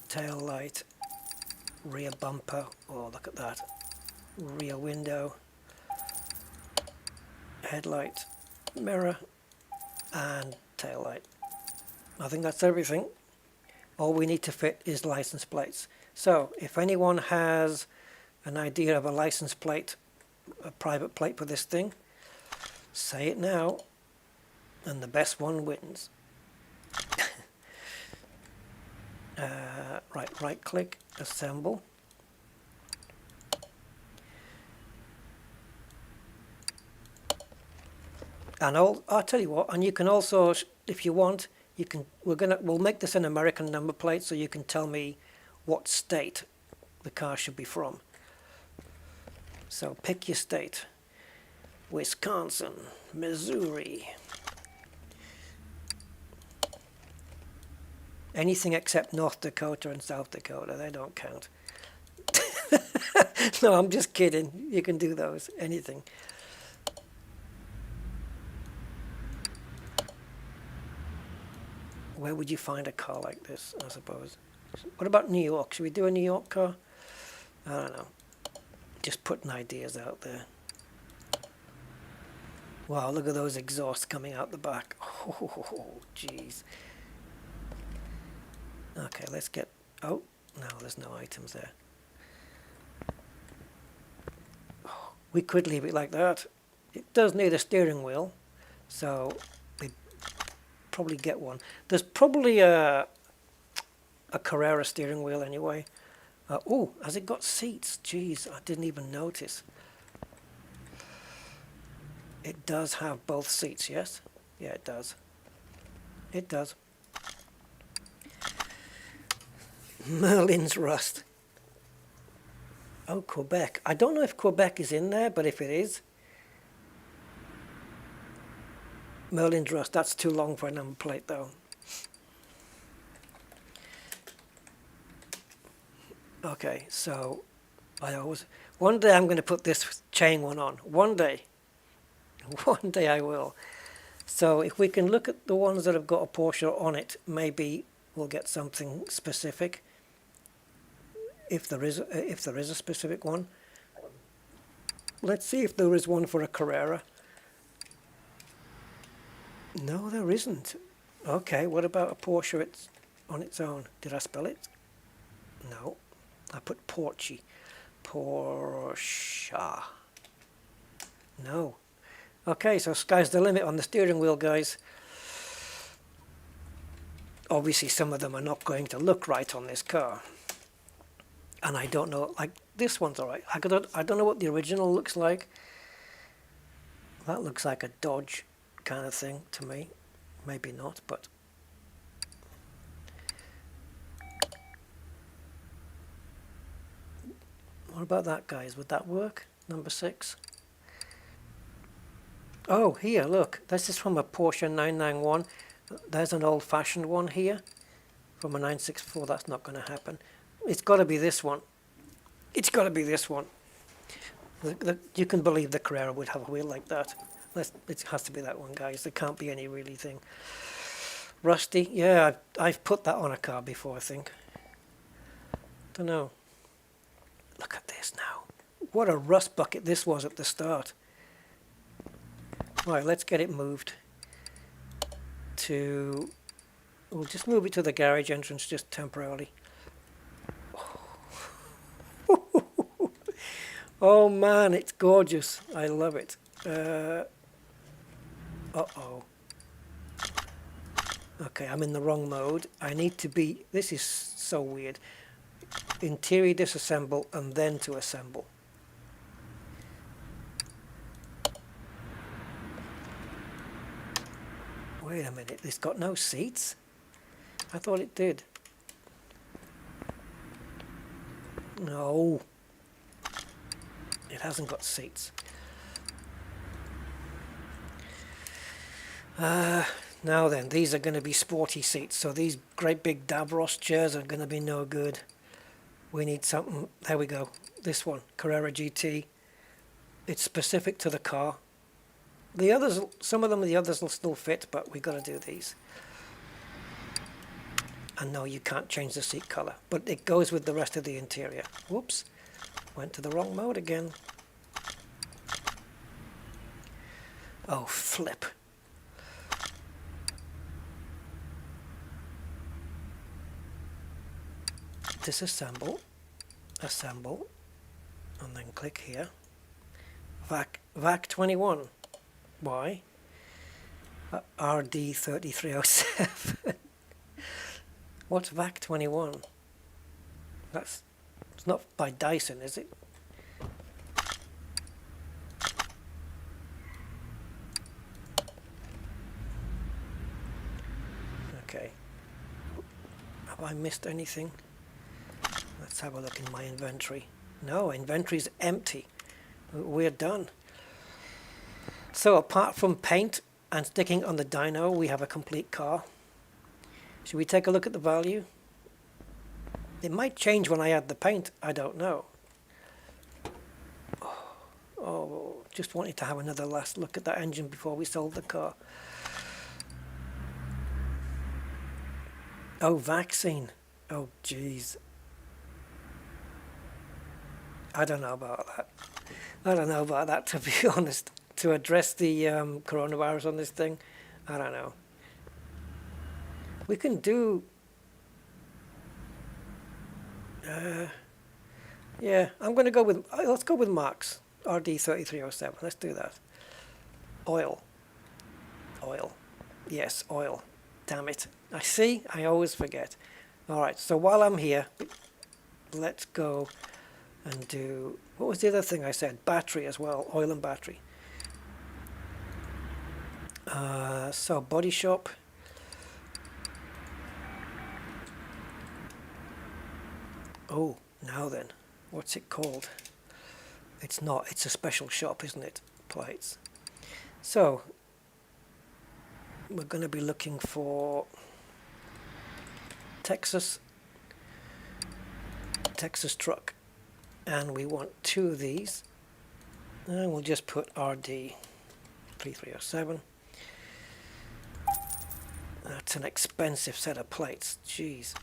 tail light, rear bumper, oh look at that, rear window, headlight, mirror, and tail light. I think that's everything. All we need to fit is license plates. So if anyone has an idea of a license plate, a private plate for this thing, say it now, and the best one wins. Right click, assemble. And I'll tell you what, and you can also, if you want, you can, we'll make this an American number plate so you can tell me what state the car should be from. So pick your state. Wisconsin, Missouri. Anything except North Dakota and South Dakota, they don't count. No, I'm just kidding. You can do those, anything. Where would you find a car like this, I suppose? What about New York? Should we do a New York car? I don't know. Just putting ideas out there. Wow, look at those exhausts coming out the back. Oh, jeez. Okay, let's get... Oh, no, there's no items there. Oh, we could leave it like that. It does need a steering wheel, so we probably get one. There's probably a Carrera steering wheel anyway. Oh, has it got seats? Jeez, I didn't even notice. It does have both seats, yes? Yeah, it does. It does. Merlin's Rust. Oh, Quebec. I don't know if Quebec is in there, but if it is, Merlin's Rust, that's too long for a number plate though. Okay, so one day I'm going to put this chain one on. One day. One day I will. So if we can look at the ones that have got a Porsche on it, maybe we'll get something specific. If there is a specific one. Let's see if there is one for a Carrera. No, there isn't. Okay, what about a Porsche on its own? Did I spell it? No. I put Porsche. Porsche. No. Okay, so sky's the limit on the steering wheel, guys. Obviously, some of them are not going to look right on this car. And I don't know, like, this one's alright. I don't know what the original looks like. That looks like a Dodge kind of thing to me. Maybe not, but... What about that, guys? Would that work? Number 6? Oh, here, look. This is from a Porsche 991. There's an old-fashioned one here. From a 964. That's not going to happen. It's got to be this one. It's got to be this one. You can believe the Carrera would have a wheel like that. It has to be that one, guys. There can't be any really thing. Rusty. Yeah, I've put that on a car before, I think. Don't know. Look at this now. What a rust bucket this was at the start. Right, let's get it moved to... We'll just move it to the garage entrance just temporarily. Oh man, it's gorgeous. I love it. Uh-oh. Okay, I'm in the wrong mode. I need to be... This is so weird. Interior disassemble and then to assemble. Wait a minute, it's got no seats? I thought it did. No. It hasn't got seats. Now then, these are going to be sporty seats, so these great big Davros chairs are going to be no good. We need something. There we go. This one, Carrera GT. It's specific to the car. The others, some of them, the others will still fit, but we've got to do these. And no, you can't change the seat color, but it goes with the rest of the interior. Whoops, went to the wrong mode again. Oh, flip. Disassemble, assemble, and then click here. VAC 21. Why? RD3307. What's VAC 21? It's not by Dyson, is it? Okay. Have I missed anything? Let's have a look in my inventory. No, inventory's empty. We're done. So apart from paint and sticking on the dyno, we have a complete car. Should we take a look at the value? It might change when I add the paint. I don't know. Oh, just wanted to have another last look at that engine before we sold the car. Oh, vaccine. Oh, jeez. I don't know about that. I don't know about that, to be honest. To address the coronavirus on this thing, I don't know. We can do... yeah, I'm going to go with... let's go with Mark's RD3307. Let's do that. Oil. Oil. Yes, oil. Damn it. I see, I always forget. Alright, so while I'm here, let's go and do... What was the other thing I said? Battery as well. Oil and battery. So body shop. Oh, now then, what's it called? It's not, it's a special shop, isn't it? Plates. So, we're going to be looking for Texas truck. And we want 2 of these. And we'll just put RD 3307. That's an expensive set of plates. Jeez.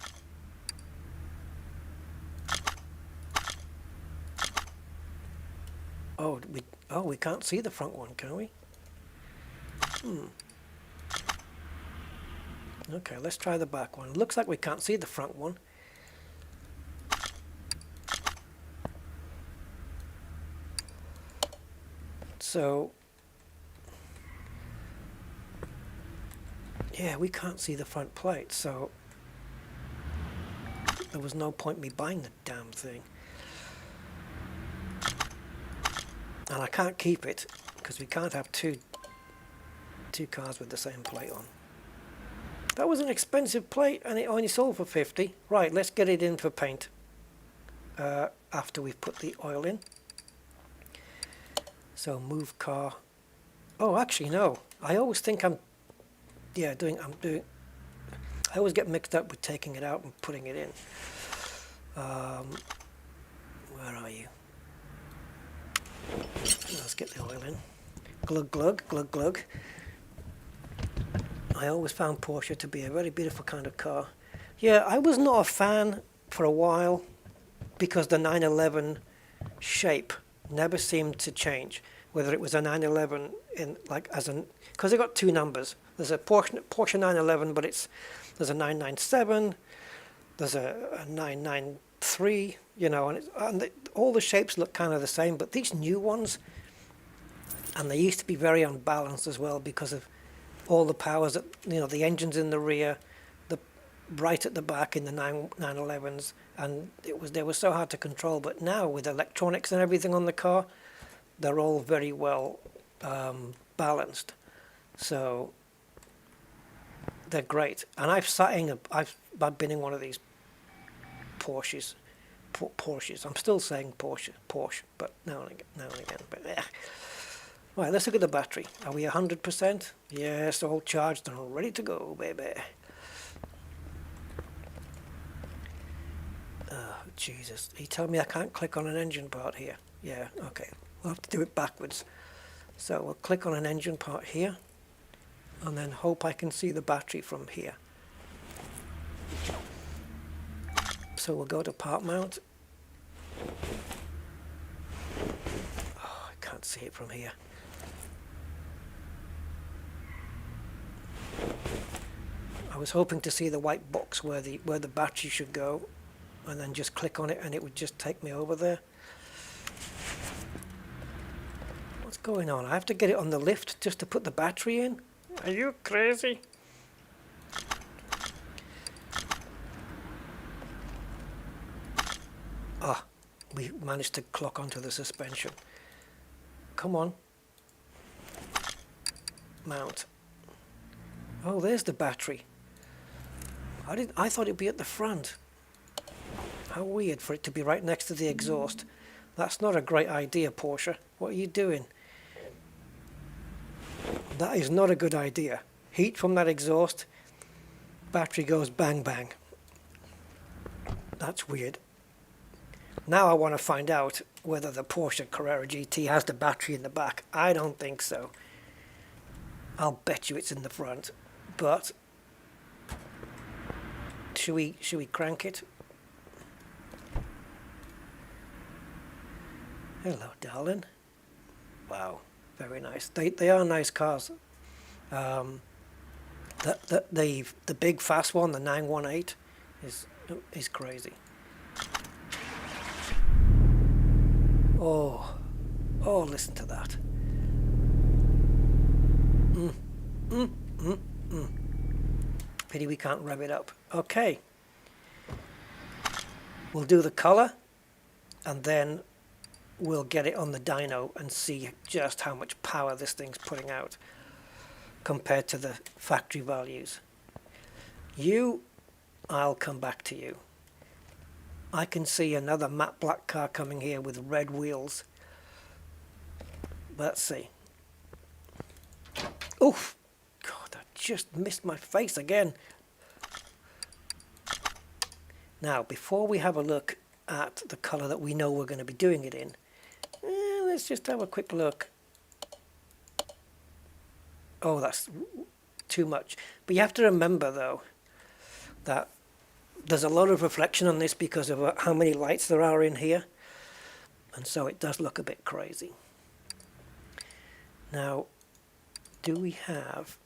We can't see the front one, can we? Okay, let's try the back one. Looks like we can't see the front one. So, yeah, we can't see the front plate, so there was no point me buying the damn thing. And I can't keep it because we can't have two cars with the same plate on. That was an expensive plate and it only sold for 50. Right, let's get it in for paint after we've put the oil in. So move car. Oh, actually no. I always think I always get mixed up with taking it out and putting it in. Where are you? Let's get the oil in. Glug glug, glug glug. I always found Porsche to be a very beautiful kind of car. Yeah, I was not a fan for a while because the 911 shape never seemed to change. Whether it was a 911 in because they got 2 numbers. There's a Porsche 911, but there's a 997, there's a 993, you know, and all the shapes look kind of the same. But these new ones, and they used to be very unbalanced as well because of all the powers that, you know, the engines in the rear, the right at the back in the 911s, and they were so hard to control. But now with electronics and everything on the car, they're all very well balanced. So they're great. And I've been in one of these Porsches. I'm still saying Porsche, but now and again. But yeah. Right, let's look at the battery. Are we 100%? Yes, all charged and all ready to go, baby. Oh, Jesus. He told me I can't click on an engine part here. Yeah, okay. We'll have to do it backwards. So we'll click on an engine part here, and then hope I can see the battery from here. So we'll go to part mount. Oh, I can't see it from here. I was hoping to see the white box where the battery should go, and then just click on it and it would just take me over there. What's going on? I have to get it on the lift just to put the battery in? Are you crazy? Ah, we managed to clock onto the suspension. Come on. Mount. Oh, there's the battery. I thought it'd be at the front. How weird for it to be right next to the exhaust. That's not a great idea, Porsche. What are you doing? That is not a good idea. Heat from that exhaust, battery goes bang bang. That's weird. Now I want to find out whether the Porsche Carrera GT has the battery in the back. I don't think so. I'll bet you it's in the front. But should we crank it? Hello, darling. Wow, very nice. They are nice cars. The big fast one, the 918, is crazy. Oh, listen to that. Pity we can't rev it up. Okay. We'll do the color, and then we'll get it on the dyno and see just how much power this thing's putting out. compared to the factory values. I'll come back to you. I can see another matte black car coming here with red wheels. Let's see. Oof! God, I just missed my face again. Now, before we have a look at the colour that we know we're going to be doing it in, let's just have a quick look. Oh, that's too much. But you have to remember, though, that there's a lot of reflection on this because of how many lights there are in here. And so it does look a bit crazy. Now, do we have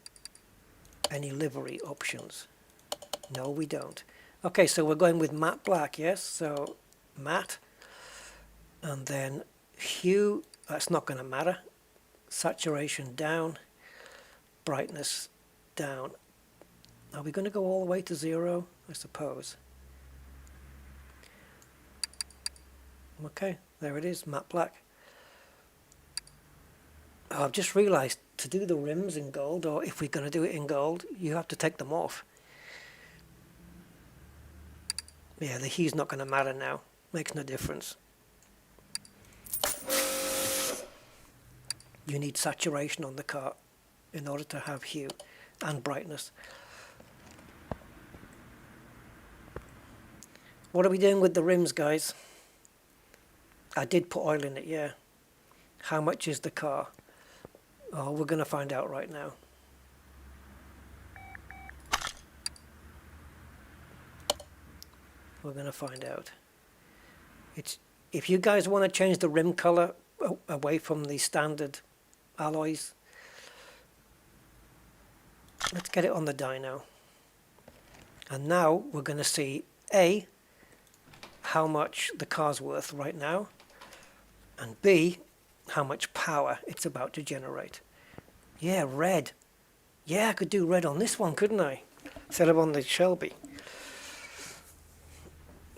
any livery options? No, we don't. Okay, so we're going with matte black, yes? So matte. And then hue, that's not going to matter. Saturation down. Brightness down. Are we going to go all the way to 0? I suppose. Okay, there it is, matte black. Oh, I've just realised to do the rims in gold, or if we're going to do it in gold, you have to take them off. Yeah, the hue's not going to matter now. Makes no difference. You need saturation on the car in order to have hue and brightness. What are we doing with the rims, guys? I did put oil in it, yeah. How much is the car? Oh, we're going to find out right now. We're going to find out. If you guys want to change the rim color away from the standard alloys, let's get it on the dyno. And now we're going to see how much the car's worth right now, and B, how much power it's about to generate. Yeah, red. Yeah, I could do red on this one, couldn't I? Instead of on the Shelby.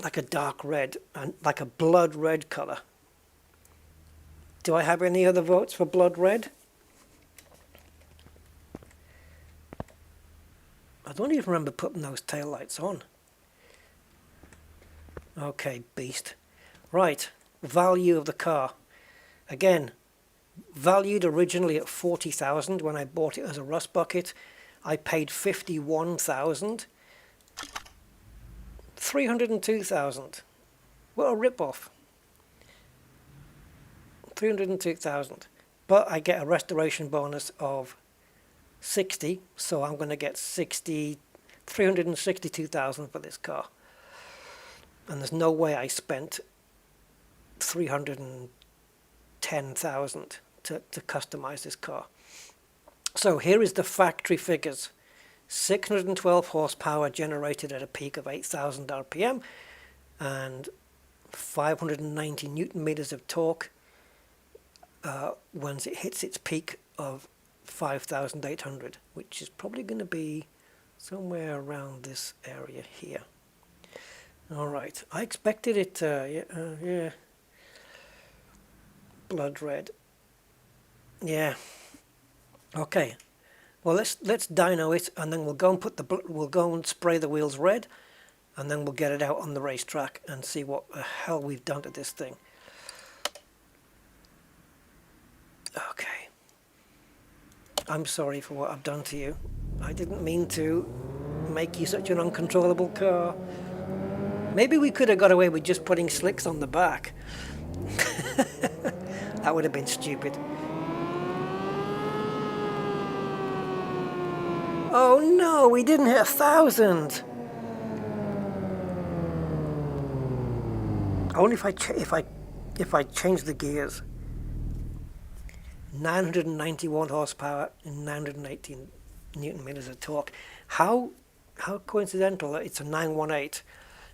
Like a dark red, and like a blood red colour. Do I have any other votes for blood red? I don't even remember putting those taillights on. Okay, beast. Right, value of the car. Again, valued originally at 40,000 when I bought it as a rust bucket. I paid 51,000. 302,000. What a rip-off. 302,000. But I get a restoration bonus of 60, so I'm going to get 362,000 for this car. And there's no way I spent 310,000 to customize this car. So here is the factory figures. 612 horsepower generated at a peak of 8,000 RPM and 590 Newton meters of torque once it hits its peak of 5,800, which is probably going to be somewhere around this area here. Alright, I expected it, yeah, blood red. Yeah, okay. Well, let's dyno it, and then we'll go and spray the wheels red, and then we'll get it out on the racetrack and see what the hell we've done to this thing. Okay. I'm sorry for what I've done to you. I didn't mean to make you such an uncontrollable car. Maybe we could have got away with just putting slicks on the back. That would have been stupid. Oh no, we didn't hit 1,000. Only if I change the gears. 991 horsepower and 918 Newton meters of torque. How coincidental that it's a 918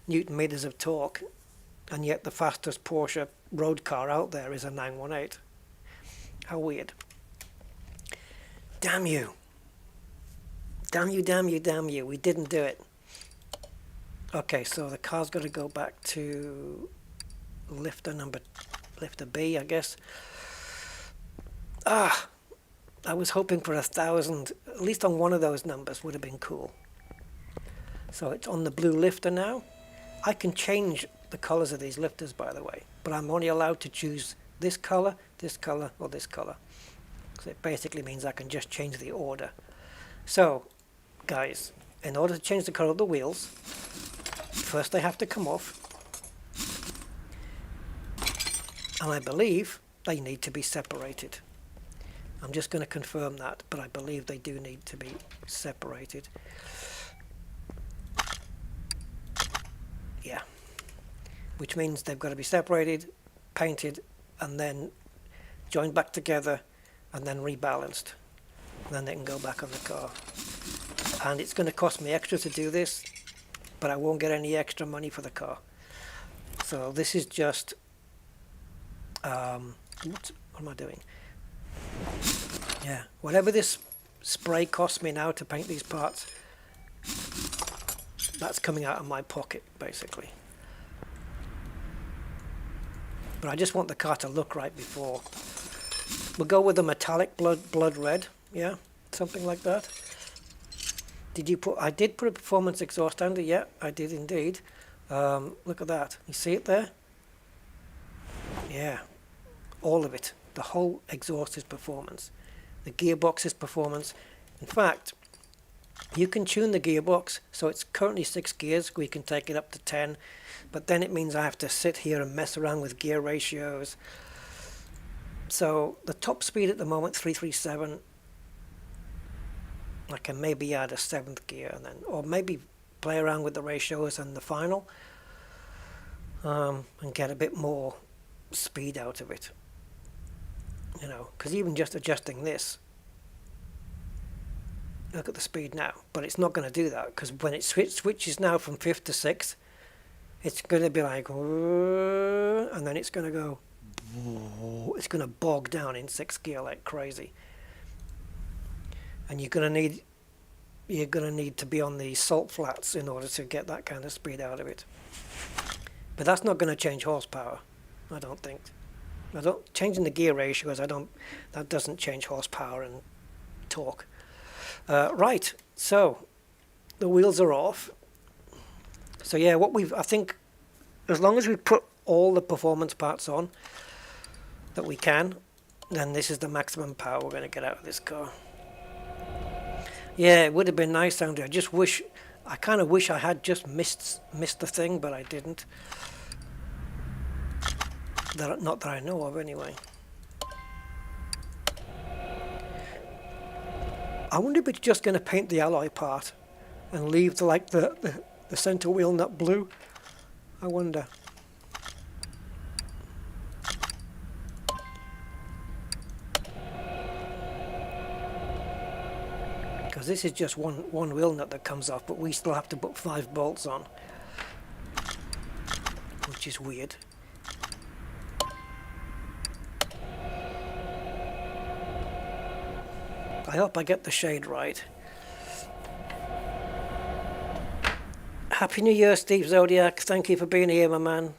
Newton meters of torque, and yet the fastest Porsche road car out there is a 918. How weird. Damn you. Damn you, damn you, damn you. We didn't do it. Okay, so the car's got to go back to lifter B, I guess. I was hoping for 1,000, at least on one of those numbers would have been cool. So it's on the blue lifter now. I can change the colors of these lifters, by the way, but I'm only allowed to choose this color, or this color. So it basically means I can just change the order. So, guys, in order to change the color of the wheels, first they have to come off. And I believe they need to be separated. I'm just going to confirm that, but I believe they do need to be separated. Yeah. Which means they've got to be separated, painted, and then joined back together, and then rebalanced. And then they can go back on the car. And it's going to cost me extra to do this, but I won't get any extra money for the car. So this is just... what am I doing? Yeah, whatever this spray costs me now to paint these parts, that's coming out of my pocket, basically. But I just want the car to look right before. We'll go with a metallic blood red, yeah, something like that. Did you put? I did put a performance exhaust under. Yeah, I did indeed. Look at that. You see it there? Yeah, all of it. The whole exhaust is performance. The gearbox is performance. In fact, you can tune the gearbox, so it's currently 6 gears. We can take it up to 10, but then it means I have to sit here and mess around with gear ratios. So the top speed at the moment, 337. I can maybe add a 7th gear, and then, or maybe play around with the ratios and the final, and get a bit more speed out of it. You know, because even just adjusting this, look at the speed now, but it's not going to do that, because when it switches now from 5th to 6th, it's going to be like, and then it's going to go, it's going to bog down in 6th gear like crazy. And you're going to need to be on the salt flats in order to get that kind of speed out of it. But that's not going to change horsepower, I don't think. Changing the gear ratios, that doesn't change horsepower and torque. Right, so the wheels are off. So yeah, I think as long as we put all the performance parts on that we can, then this is the maximum power we're going to get out of this car. Yeah, it would have been nice, Andrew. I kind of wish I had just missed the thing, but I didn't. Not that I know of, anyway. I wonder if it's just going to paint the alloy part and leave the center wheel nut blue. I wonder. Because this is just one wheel nut that comes off, but we still have to put 5 bolts on, which is weird. I hope I get the shade right. Happy New Year, Steve Zodiac. Thank you for being here, my man.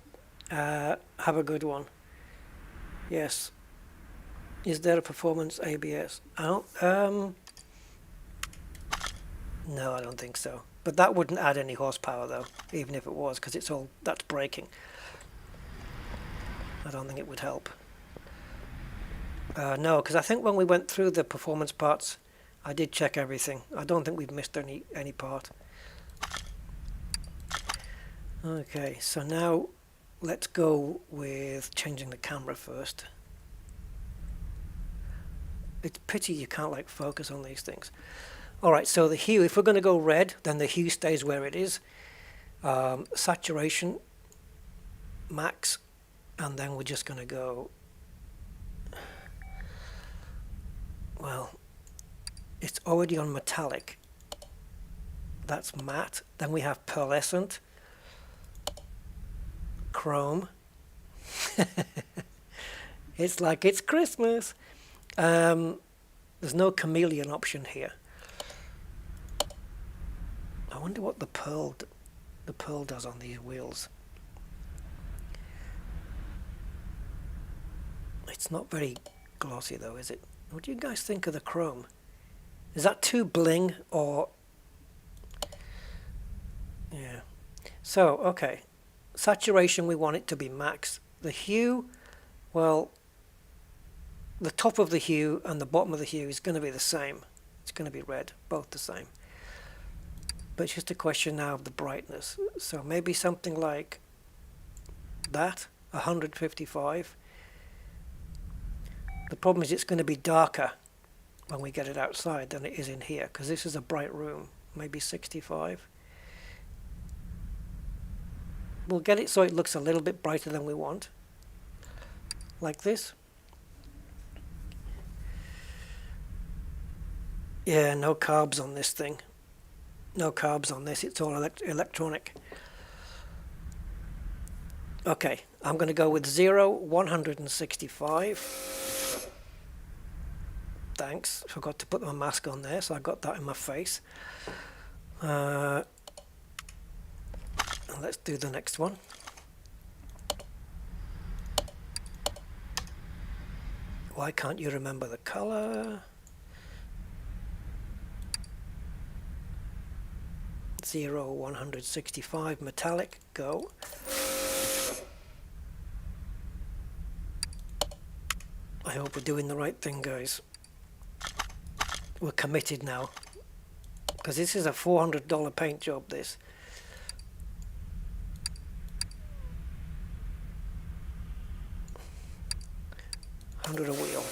Have a good one. Yes. Is there a performance ABS? Oh, no, I don't think so. But that wouldn't add any horsepower, though, even if it was, because that's braking. I don't think it would help. No, because I think when we went through the performance parts, I did check everything. I don't think we've missed any part. Okay, so now let's go with changing the camera first. It's pity you can't focus on these things. Alright, so the hue, if we're going to go red, then the hue stays where it is. Saturation, max, and then we're just going to go... Well, it's already on metallic. That's matte. Then we have pearlescent, chrome. It's like it's Christmas. There's no chameleon option here. I wonder what the pearl does on these wheels. It's not very glossy though, is it? What do you guys think of the chrome? Is that too bling or... Yeah. So, okay. Saturation, we want it to be max. The hue, well, the top of the hue and the bottom of the hue is going to be the same. It's going to be red, both the same. But it's just a question now of the brightness. So maybe something like that, 155. The problem is it's going to be darker when we get it outside than it is in here, because this is a bright room. Maybe 65. We'll get it so it looks a little bit brighter than we want. Like this. Yeah, no carbs on this thing. No carbs on this, it's all electronic. Okay, I'm going to go with 0, 165. Thanks, forgot to put my mask on there, so I got that in my face. And let's do the next one. Why can't you remember the color? 0, 165, metallic, go. I hope we're doing the right thing, guys. We're committed now, because this is a $400 paint job, this. $100 a wheel.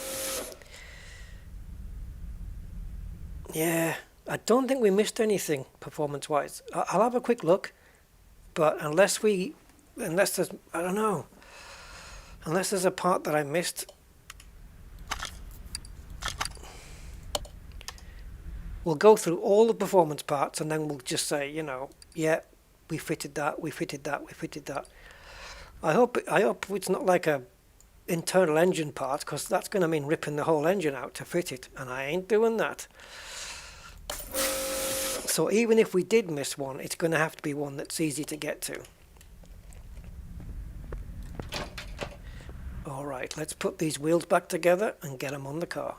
Yeah, I don't think we missed anything performance-wise. I'll have a quick look, but unless there's, I don't know, unless there's a part that I missed, we'll go through all the performance parts and then we'll just say, you know, yeah, we fitted that, we fitted that, we fitted that. I hope it's not like a internal engine part, because that's going to mean ripping the whole engine out to fit it, and I ain't doing that. So even if we did miss one, it's going to have to be one that's easy to get to. Alright, let's put these wheels back together and get them on the car.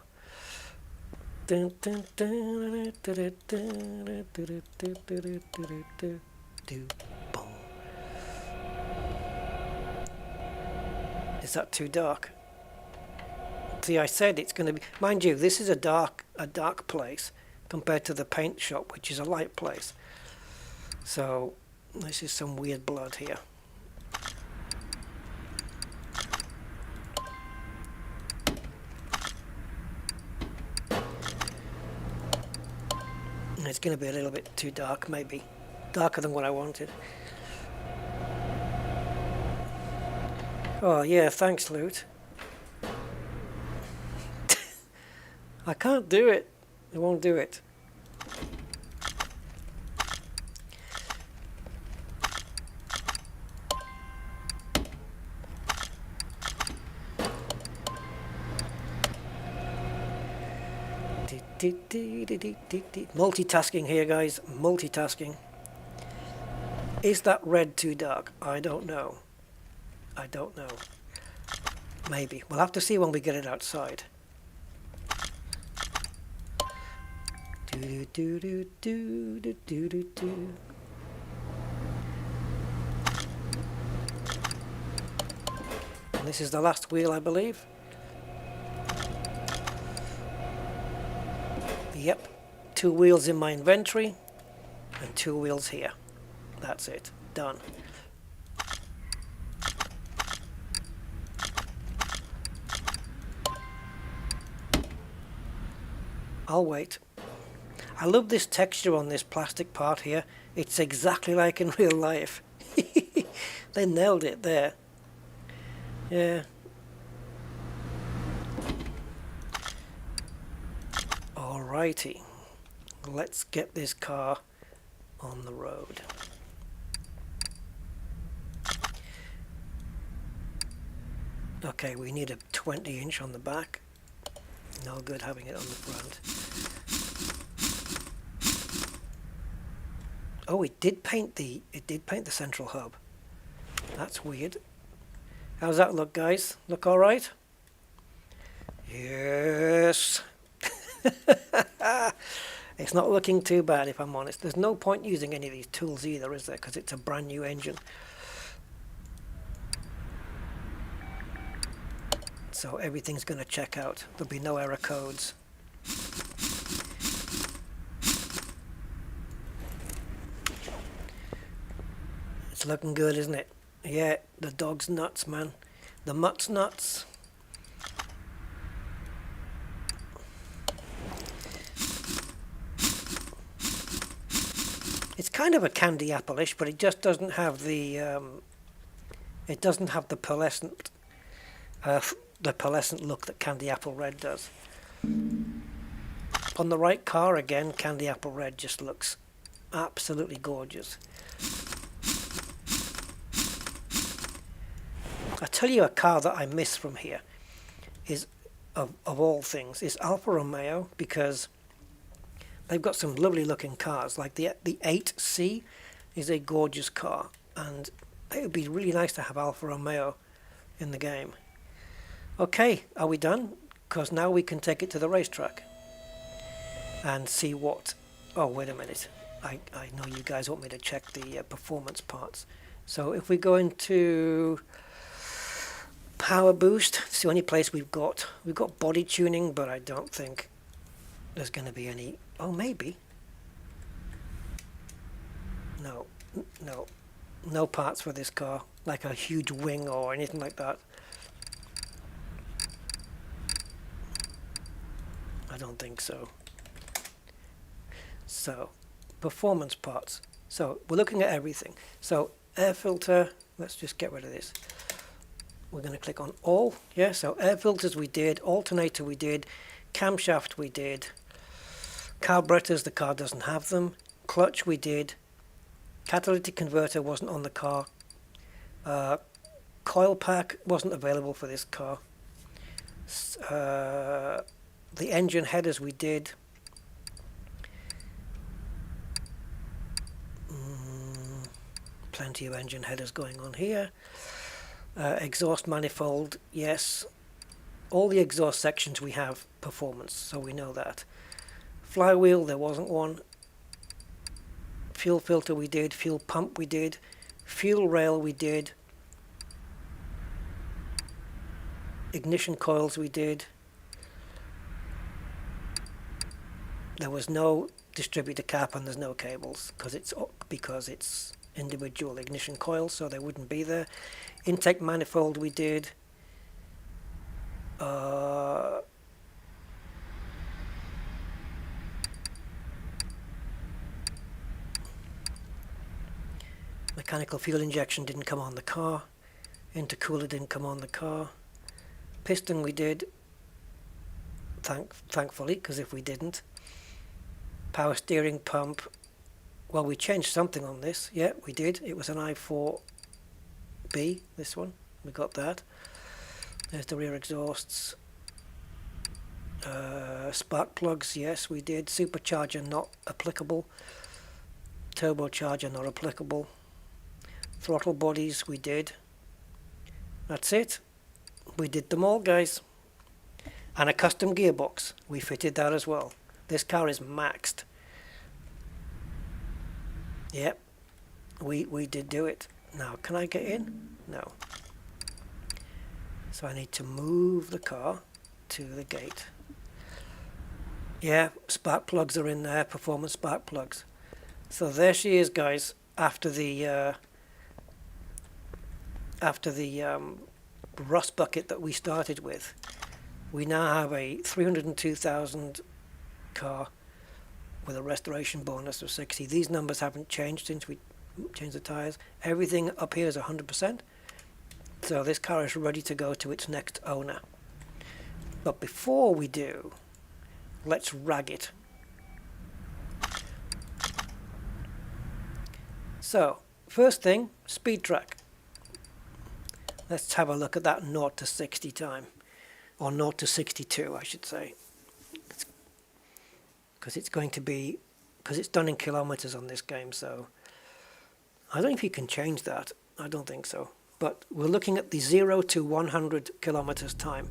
Is that too dark? See, I said it's going to be... Mind you, this is a dark place compared to the paint shop, which is a light place. So, this is some weird blood here. And it's going to be a little bit too dark, maybe. Darker than what I wanted. Oh, yeah, thanks, Loot. I can't do it. It won't do it. Multitasking here, guys. Multitasking. Is that red too dark? I don't know. I don't know. Maybe. We'll have to see when we get it outside. And this is the last wheel, I believe. Yep. 2 wheels in my inventory and 2 wheels here. That's it. Done. I'll wait. I love this texture on this plastic part here. It's exactly like in real life. They nailed it there. Yeah. Alrighty. Let's get this car on the road. Okay, we need a 20-inch on the back. No good having it on the front. Oh, it did paint the central hub. That's weird. How's that look, guys? Look all right? Yes. It's not looking too bad, if I'm honest. There's no point using any of these tools either, is there? Because it's a brand new engine. So everything's going to check out. There'll be no error codes. It's looking good, isn't it? Yeah, the dog's nuts, man. The mutt's nuts. It's kind of a candy apple-ish, but it just doesn't have the pearlescent look that Candy Apple Red does. On the right car, again, Candy Apple Red just looks absolutely gorgeous. I tell you, a car that I miss from here is, of all things, is Alfa Romeo, because they've got some lovely looking cars. Like the 8C is a gorgeous car, and it would be really nice to have Alfa Romeo in the game. Okay, are we done? Because now we can take it to the racetrack and see what... Oh, wait a minute. I know you guys want me to check the performance parts. So if we go into Power Boost, it's the only place we've got body tuning, but I don't think there's going to be any... Oh, maybe. No parts for this car, like a huge wing or anything like that. I don't think so. So, performance parts. So, we're looking at everything. So, air filter, let's just get rid of this. We're going to click on all. Yeah, so air filters we did, alternator we did, camshaft we did, carburetors, the car doesn't have them, clutch we did, catalytic converter wasn't on the car, coil pack wasn't available for this car, the engine headers we did, plenty of engine headers going on here, exhaust manifold, yes, all the exhaust sections we have performance, so we know that. Flywheel, there wasn't one. Fuel filter we did, fuel pump we did, fuel rail we did, ignition coils we did. There was no distributor cap and there's no cables because it's individual ignition coils, so they wouldn't be there. Intake manifold we did. Mechanical fuel injection didn't come on the car. Intercooler didn't come on the car. Piston we did, thankfully, because if we didn't. Power steering pump, well, we changed something on this. Yeah, we did. It was an i4B, this one. We got that. There's the rear exhausts. Spark plugs, yes, we did. Supercharger not applicable. Turbocharger not applicable. Throttle bodies we did. That's it. We did them all, guys. And a custom gearbox. We fitted that as well. This car is maxed. Yep. We did do it. Now, can I get in? No. So I need to move the car to the gate. Yeah, spark plugs are in there, performance spark plugs. So there she is, guys, after the rust bucket that we started with. We now have a 302,000 car with a restoration bonus of 60. These numbers haven't changed since we changed the tyres. Everything up here is 100%. So this car is ready to go to its next owner. But before we do, let's rag it. So, first thing, speed track. Let's have a look at that 0 to 60 time. Or 0 to 62, I should say. Because it's going to be, because it's done in kilometers on this game, so I don't know if you can change that. I don't think so. But we're looking at the 0 to 100 kilometers time.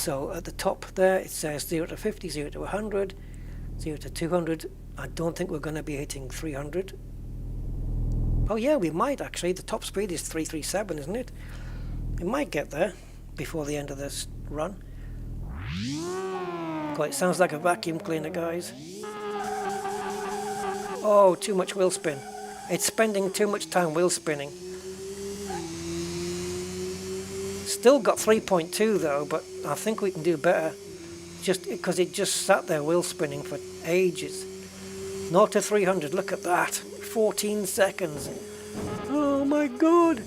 So at the top there it says 0 to 50, 0 to 100, 0 to 200. I don't think we're going to be hitting 300. Oh yeah, we might actually. The top speed is 337, isn't it? We might get there before the end of this run. God, it sounds like a vacuum cleaner, guys. Oh, too much wheel spin. It's spending too much time wheel spinning. Still got 3.2 though, but I think we can do better. Just because it just sat there wheel spinning for ages. 0 to 300, look at that. 14 seconds. Oh my god.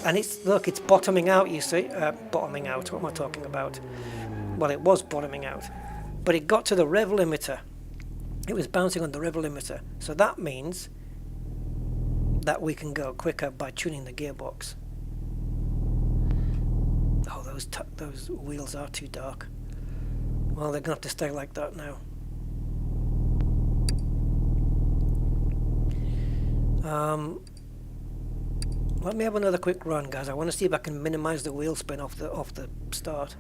And it's, look, it's bottoming out, you see. Bottoming out, what am I talking about? Well, it was bottoming out. But it got to the rev limiter. It was bouncing on the rev limiter. So that means that we can go quicker by tuning the gearbox. Oh, those wheels are too dark. Well, they're going to have to stay like that now. Let me have another quick run, guys. I want to see if I can minimize the wheel spin off the start.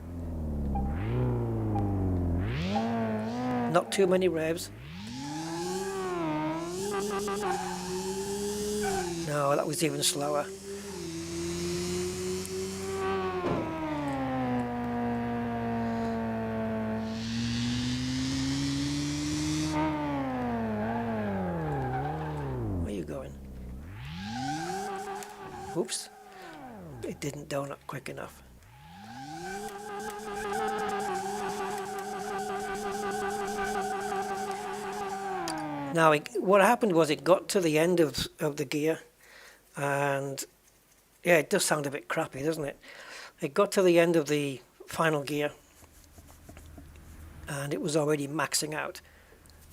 Not too many revs. No, that was even slower. Where are you going? Oops. It didn't donut quick enough. Now, what happened was it got to the end of the gear, and yeah, it does sound a bit crappy, doesn't it? It got to the end of the final gear, and it was already maxing out.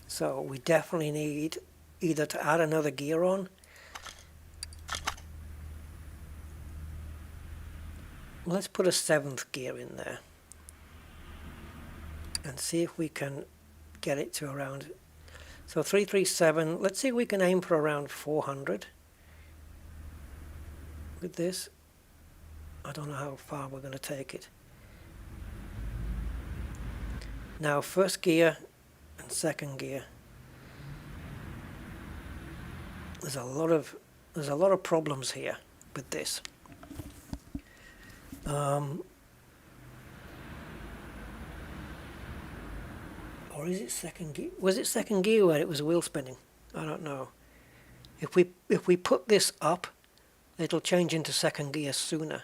So we definitely need either to add another gear on. Let's put a 7th gear in there and see if we can get it to around. So 337, let's see if we can aim for around 400 with this. I don't know how far we're going to take it. Now first gear and second gear. There's a lot of problems here with this. Or is it second gear? Was it second gear where it was wheel spinning? I don't know. If we put this up, it'll change into second gear sooner.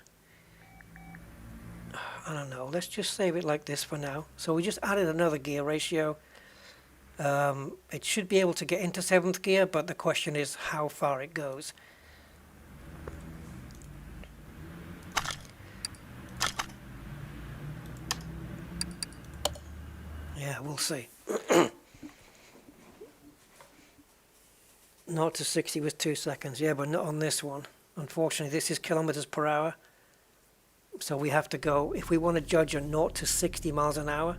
I don't know. Let's just save it like this for now. So we just added another gear ratio. It should be able to get into 7th gear, but the question is how far it goes. Yeah, we'll see. 0 to 60 was 2 seconds. Yeah, but not on this one. Unfortunately, this is kilometers per hour. So we have to go, if we want to judge a 0 to 60 miles an hour,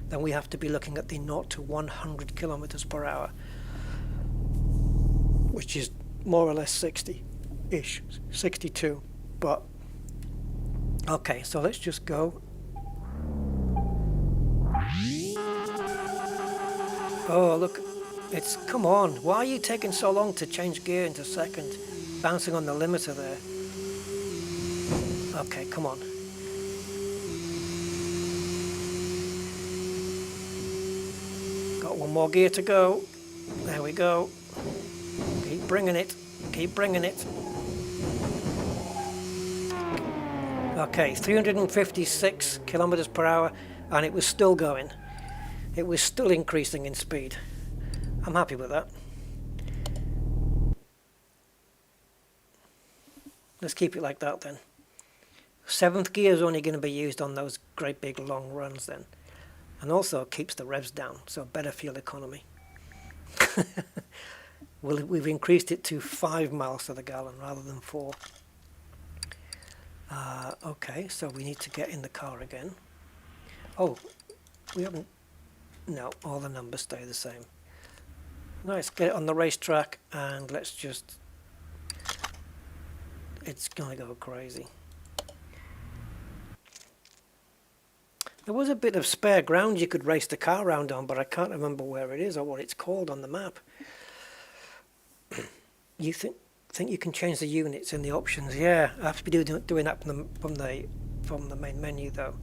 then we have to be looking at the 0 to 100 kilometers per hour, which is more or less 60-ish, 62. But, okay, so let's just go. Oh, look, come on, why are you taking so long to change gear into second? Bouncing on the limiter there. Okay, come on. Got one more gear to go. There we go. Keep bringing it. Keep bringing it. Okay, 356 kilometers per hour, and it was still going. It was still increasing in speed. I'm happy with that. Let's keep it like that then. 7th gear is only going to be used on those great big long runs then. And also keeps the revs down, so better fuel economy. We've increased it to 5 miles to the gallon rather than 4. Okay, so we need to get in the car again. Oh, we haven't... No, all the numbers stay the same. Let's get it on the racetrack and let's just... It's going to go crazy. There was a bit of spare ground you could race the car around on, but I can't remember where it is or what it's called on the map. You think you can change the units in the options? Yeah, I have to be doing that from the main menu though.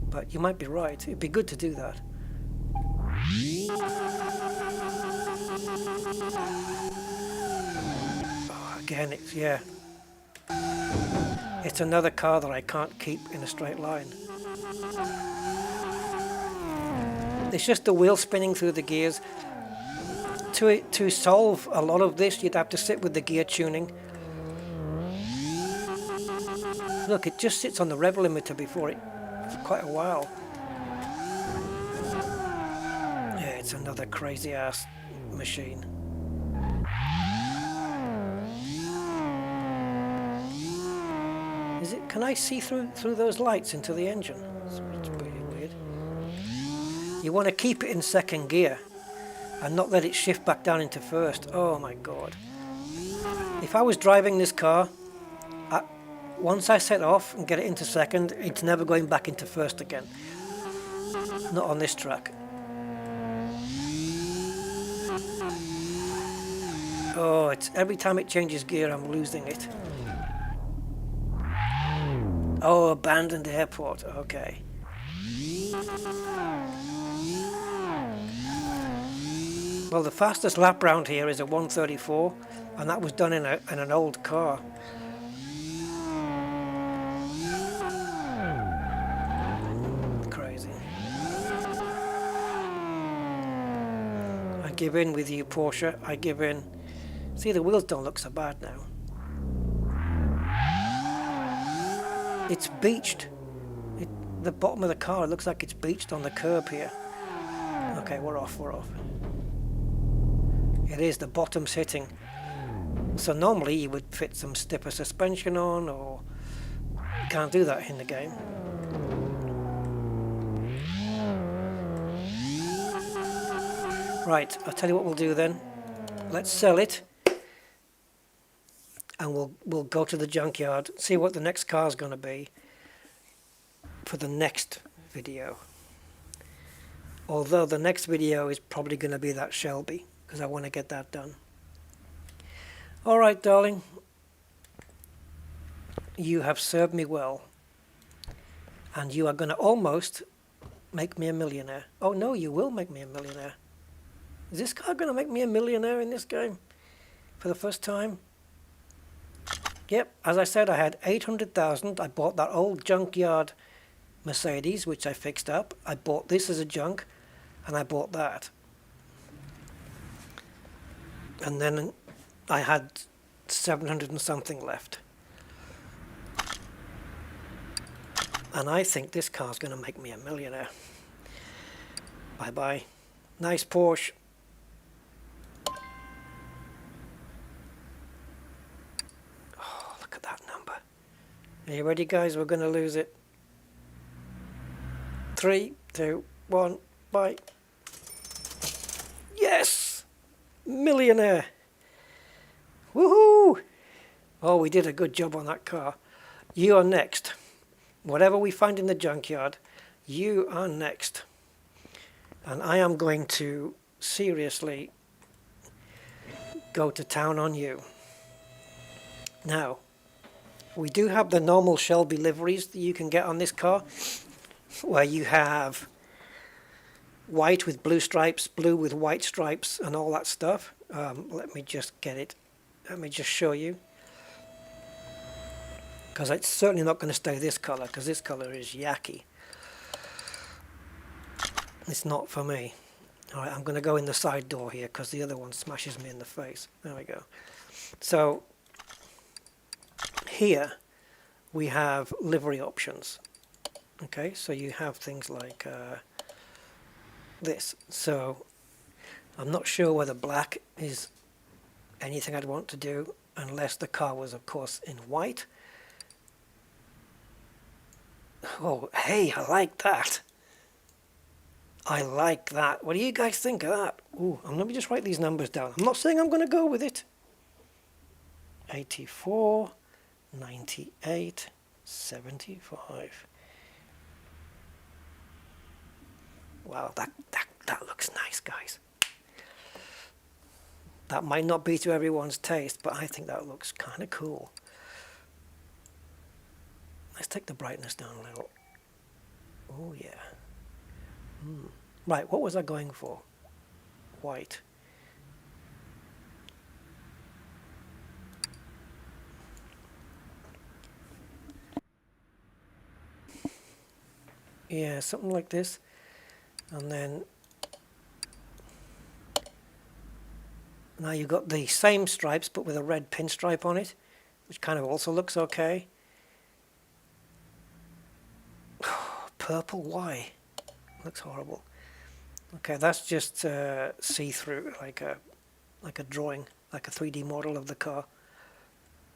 But you might be right. It'd be good to do that. Oh, again, it's another car that I can't keep in a straight line. It's just the wheel spinning through the gears. To solve a lot of this, you'd have to sit with the gear tuning. Look, it just sits on the rev limiter for quite a while. Yeah, it's another crazy ass machine. Is it? Can I see through those lights into the engine? It's pretty weird. You want to keep it in second gear and not let it shift back down into first. Oh my god. If I was driving this car, once I set off and get it into second, it's never going back into first again. Not on this track. Oh, it's every time it changes gear, I'm losing it. Oh, abandoned airport. Okay. Well, the fastest lap round here is a 134, and that was done in an old car. Crazy. I give in with you, Porsche. I give in. See, the wheels don't look so bad now. It's beached. The bottom of the car, it looks like it's beached on the curb here. Okay, we're off. It is, the bottom's hitting. So normally you would fit some stiffer suspension on, or you can't do that in the game. Right, I'll tell you what we'll do then. Let's sell it, and we'll go to the junkyard, see what the next car's going to be for the next video. Although the next video is probably going to be that Shelby, because I want to get that done. Alright, darling. You have served me well. And you are going to almost make me a millionaire. Oh no, you will make me a millionaire. Is this car going to make me a millionaire in this game? For the first time? Yep, as I said, I had 800,000. I bought that old junkyard Mercedes, which I fixed up. I bought this as a junk, and I bought that. And then I had 700 and something left. And I think this car's going to make me a millionaire. Bye-bye. Nice Porsche. Oh, look at that number. Are you ready, guys? We're going to lose it. 3, 2, 1, bye. Yes! Millionaire! Woohoo! Oh, we did a good job on that car. You are next. Whatever we find in the junkyard, you are next. And I am going to seriously go to town on you. Now, we do have the normal Shelby liveries that you can get on this car, where you have white with blue stripes, blue with white stripes, and all that stuff. Let me just get it. Let me just show you. Because it's certainly not going to stay this colour, because this colour is yucky. It's not for me. Alright, I'm going to go in the side door here, because the other one smashes me in the face. There we go. So, here we have livery options. Okay, so you have things like this. So, I'm not sure whether black is anything I'd want to do, unless the car was, of course, in white. Oh, hey, I like that. I like that. What do you guys think of that? Ooh, and let me just write these numbers down. I'm not saying I'm going to go with it. 84, 98, 75. Wow, that looks nice, guys. That might not be to everyone's taste, but I think that looks kind of cool. Let's take the brightness down a little. Oh yeah. Right, what was I going for? White. Yeah, something like this. And then now you've got the same stripes but with a red pinstripe on it, which kind of also looks okay. Purple, why? Looks horrible. Okay, that's just see-through, like a drawing, like a 3D model of the car.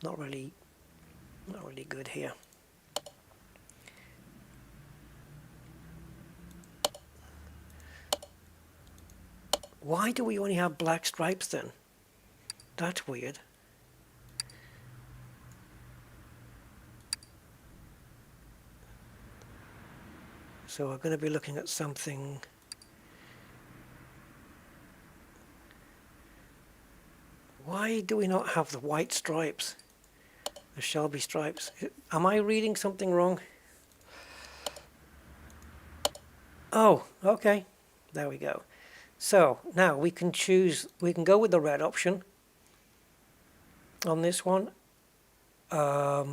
Not really good here. Why do we only have black stripes then? That's weird. So we're going to be looking at something. Why do we not have the white stripes? The Shelby stripes. Am I reading something wrong? Oh, okay. There we go. So now we can choose, we can go with the red option on this one. I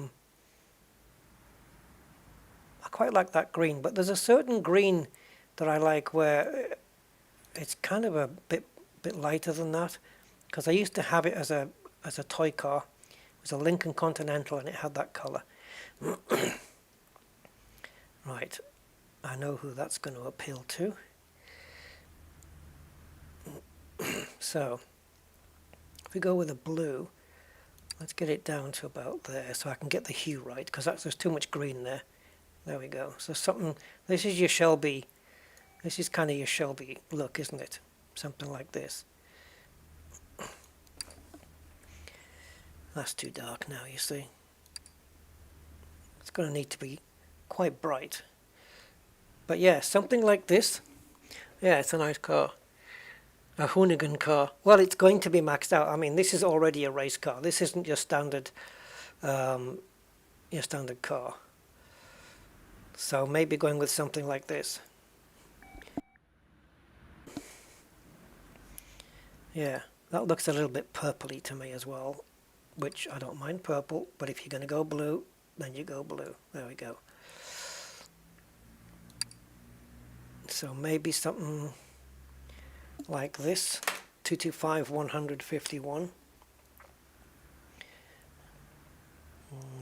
quite like that green, but there's a certain green that I like where it's kind of a bit lighter than that, because I used to have it as a toy car. It was a Lincoln Continental and it had that color. Right, I know who that's going to appeal to. So if we go with a blue, let's get it down to about there so I can get the hue right, because there's too much green there. There we go. So something, this is your Shelby, this is kind of your Shelby look, isn't it? Something like this. That's too dark now, you see. It's going to need to be quite bright. But yeah, something like this. Yeah, it's a nice car. A Hoonigan car. Well, it's going to be maxed out. I mean, this is already a race car. This isn't your standard car. So maybe going with something like this. Yeah, that looks a little bit purpley to me as well, which I don't mind purple, but if you're going to go blue, then you go blue. There we go. So maybe something like this, 225-151.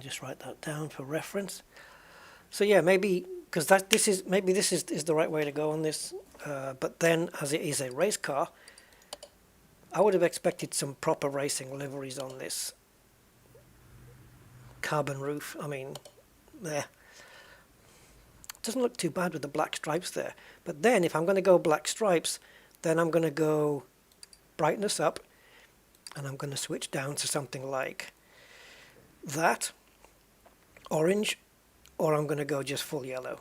Just write that down for reference. So yeah, maybe because this is the right way to go on this. But then, as it is a race car, I would have expected some proper racing liveries on this. Carbon roof. I mean, there. It doesn't look too bad with the black stripes there. But then, if I'm going to go black stripes, then I'm going to go brightness up, and I'm going to switch down to something like that, orange, or I'm going to go just full yellow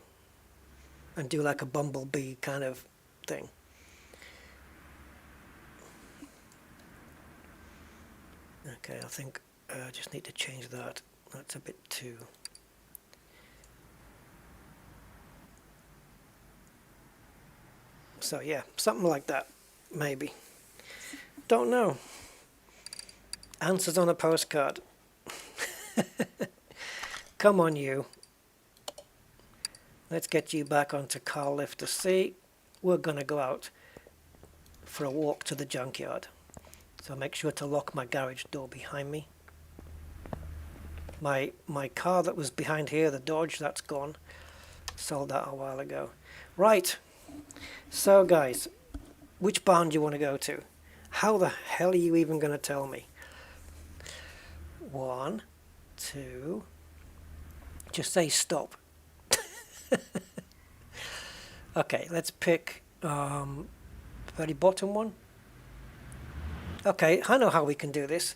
and do like a bumblebee kind of thing. Okay, I think I just need to change that. That's a bit too... So yeah, something like that, maybe. Don't know. Answers on a postcard. Come on, you. Let's get you back onto car lifter C. We're going to go out for a walk to the junkyard. So make sure to lock my garage door behind me. My car that was behind here, the Dodge, that's gone. Sold that a while ago. Right. So guys, which barn do you want to go to? How the hell are you even going to tell me? 1, 2, just say stop. Okay, let's pick very bottom one. Okay, I know how we can do this.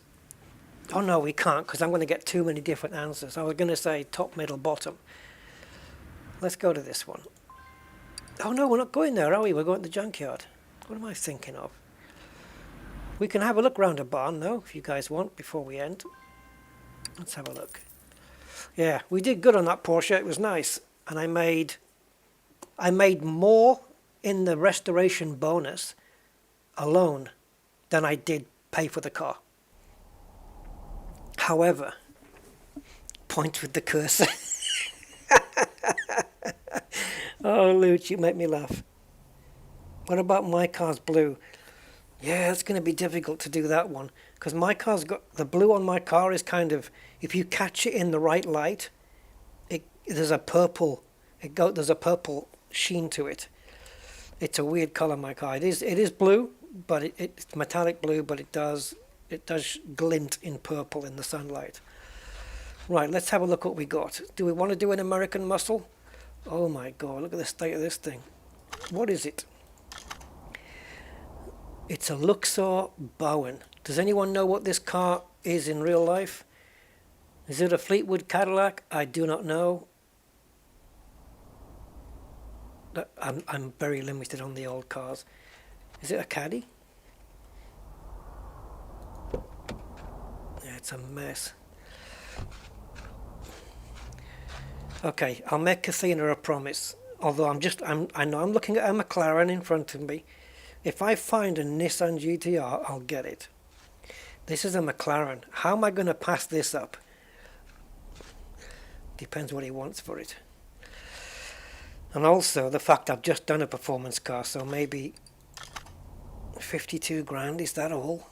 Oh no, we can't, because I'm going to get too many different answers. I was going to say top, middle, bottom. Let's go to this one. Oh no, we're not going there, are we? We're going to the junkyard. What am I thinking of? We can have a look round a barn though, if you guys want, before we end. Let's have a look. Yeah, we did good on that Porsche. It was nice, and I made more in the restoration bonus alone than I did pay for the car. However, point with the cursor. Oh, Luch, you make me laugh. What about my car's blue? Yeah, it's going to be difficult to do that one, because my car's got the blue on my car is kind of, if you catch it in the right light, there's a purple sheen to it. It's a weird color, my car. It is blue, but it's metallic blue, but it does glint in purple in the sunlight. Right, let's have a look what we got. Do we want to do an American muscle? Oh my god, look at the state of this thing. What is it? It's a Luxor Bowen. Does anyone know what this car is in real life? Is it a Fleetwood Cadillac? I do not know. I'm very limited on the old cars. Is it a Caddy? Yeah, it's a mess. Okay, I'll make Athena a promise. Although I know I'm looking at a McLaren in front of me. If I find a Nissan GTR, I'll get it. This is a McLaren. How am I going to pass this up? Depends what he wants for it. And also the fact I've just done a performance car, so maybe 52 grand, is that all?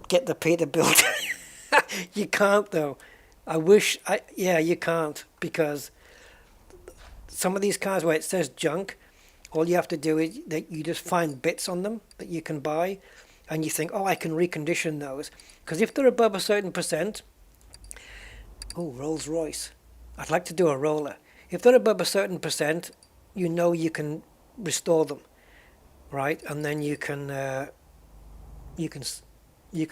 Get the Peterbilt. You can't though. Yeah, you can't, because some of these cars where it says junk, all you have to do is that you just find bits on them that you can buy, and you think, oh, I can recondition those. Because if they're above a certain percent, oh, Rolls Royce. I'd like to do a roller. If they're above a certain percent, you know you can restore them, right? And then you can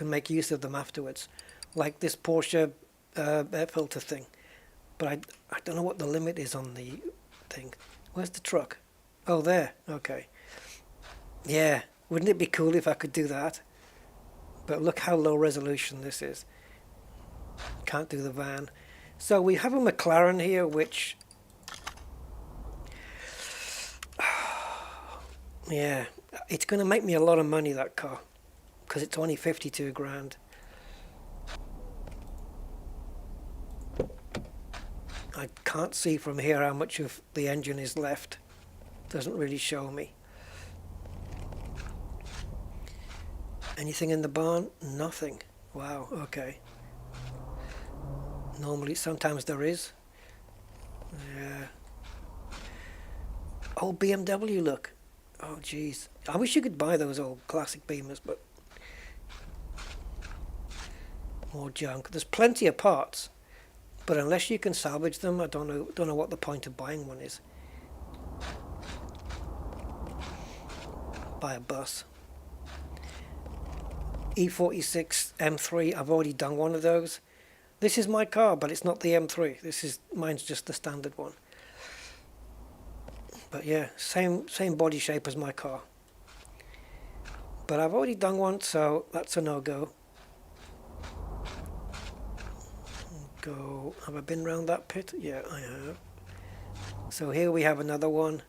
make use of them afterwards, like this Porsche air filter thing. But I don't know what the limit is on the thing. Where's the truck? Oh, there. Okay. Yeah, wouldn't it be cool if I could do that? But look how low resolution this is. Can't do the van. So we have a McLaren here, which, yeah, it's going to make me a lot of money, that car, because it's only 52 grand. I can't see from here how much of the engine is left. Doesn't really show me. Anything in the barn? Nothing. Wow, okay. Normally, sometimes there is. Yeah. Old BMW, look. Oh, jeez. I wish you could buy those old classic Beamers, but more junk. There's plenty of parts, but unless you can salvage them, I don't know what the point of buying one is. Buy a bus. E46 M3. I've already done one of those. This is my car, but it's not the M3. Mine's just the standard one. But yeah, same body shape as my car. But I've already done one, so that's a no-go. Have I been round that pit? Yeah, I have. So here we have another one.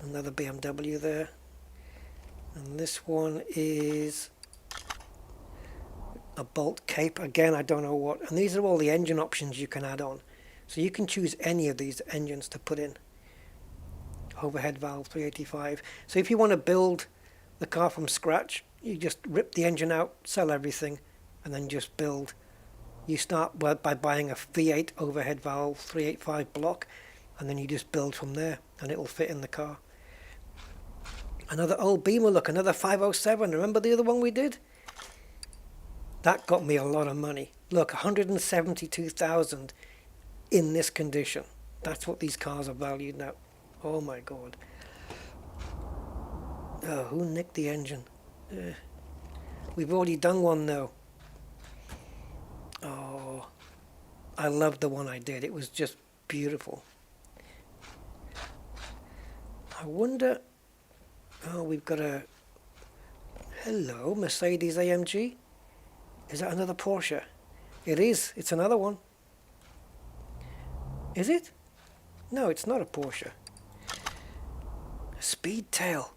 Another BMW there. And this one is a Bolt Cape. Again, I don't know what. And these are all the engine options you can add on. So you can choose any of these engines to put in. Overhead valve 385. So if you want to build the car from scratch, you just rip the engine out, sell everything, and then just build. You start by buying a V8 overhead valve 385 block, and then you just build from there, and it will fit in the car. Another old Beamer, look, another 507. Remember the other one we did? That got me a lot of money. Look, 172,000 in this condition. That's what these cars are valued now. Oh my god. Oh, who nicked the engine? We've already done one though. Oh, I loved the one I did. It was just beautiful. I wonder... Oh, we've got a... Hello, Mercedes AMG. Is that another Porsche? It is. It's another one. Is it? No, it's not a Porsche. A Speedtail.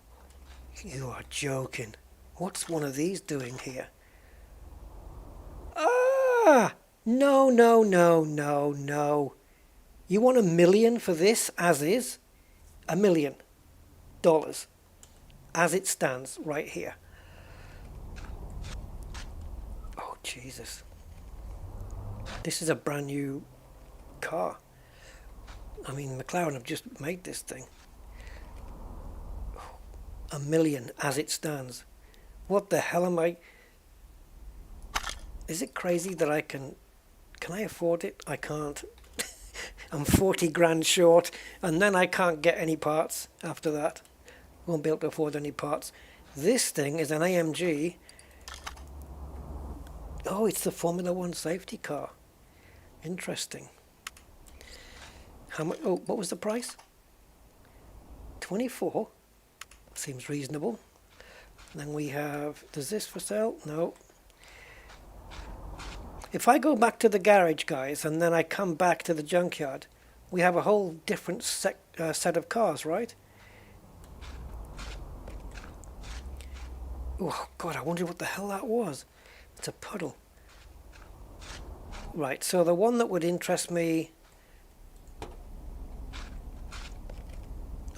You are joking. What's one of these doing here? Ah! No, no, no, no, no. You want $1 million for this as is? $1 million. As it stands right here. Oh, Jesus. This is a brand new car. I mean, McLaren have just made this thing. $1 million as it stands. What the hell am I... Is it crazy that I can I afford it? I can't. I'm 40 grand short, and then I can't get any parts after that. Won't be able to afford any parts. This thing is an AMG. Oh, it's the Formula One safety car. Interesting. How much? Oh, what was the price? 24. Seems reasonable. Then we have... Does this for sale? No. If I go back to the garage, guys, and then I come back to the junkyard, we have a whole different set of cars, right? Oh, God, I wonder what the hell that was. It's a puddle. Right, so the one that would interest me...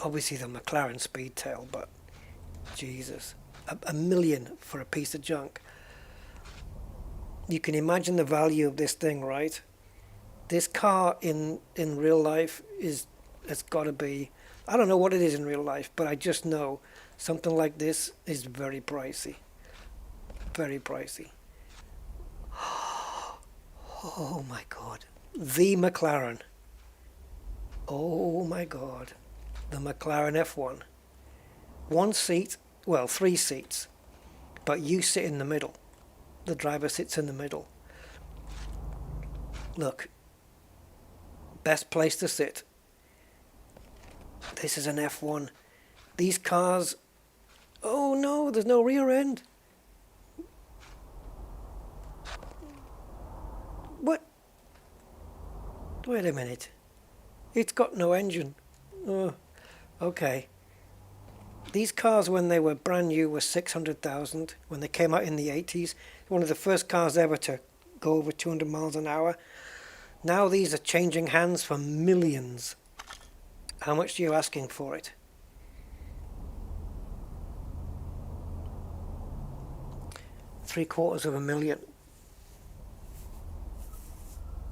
Obviously the McLaren Speedtail, but... Jesus. $1 million for a piece of junk. You can imagine the value of this thing, right? This car in real life has got to be... I don't know what it is in real life, but I just know something like this is very pricey. Very pricey. Oh my God. The McLaren. Oh my God. The McLaren F1. One seat, well, 3 seats, but you sit in the middle. The driver sits in the middle. Look. Best place to sit. This is an F1. These cars... Oh no, there's no rear end. What? Wait a minute. It's got no engine. Oh, okay. These cars, when they were brand new, were 600,000. When they came out in the 80s, one of the first cars ever to go over 200 miles an hour. Now these are changing hands for millions. How much are you asking for it? $750,000.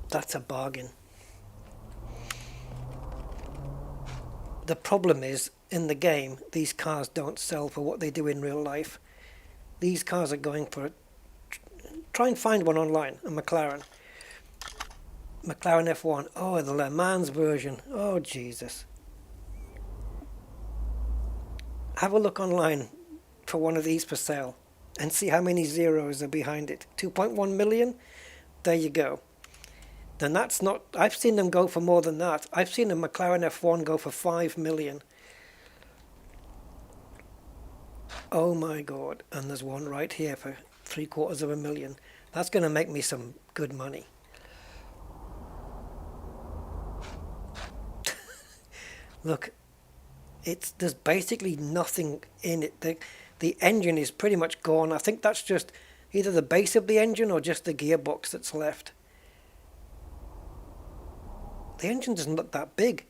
That's a bargain. The problem is, in the game, these cars don't sell for what they do in real life. These cars are going for... Try and find one online, a McLaren. McLaren F1. Oh, the Le Mans version. Oh, Jesus. Have a look online for one of these for sale and see how many zeros are behind it. 2.1 million? There you go. Then that's not... I've seen them go for more than that. I've seen a McLaren F1 go for 5 million. Oh my God. And there's one right here for $750,000. That's going to make me some good money. Look, there's basically nothing in it. The engine is pretty much gone. I think that's just either the base of the engine or just the gearbox that's left. The engine doesn't look that big.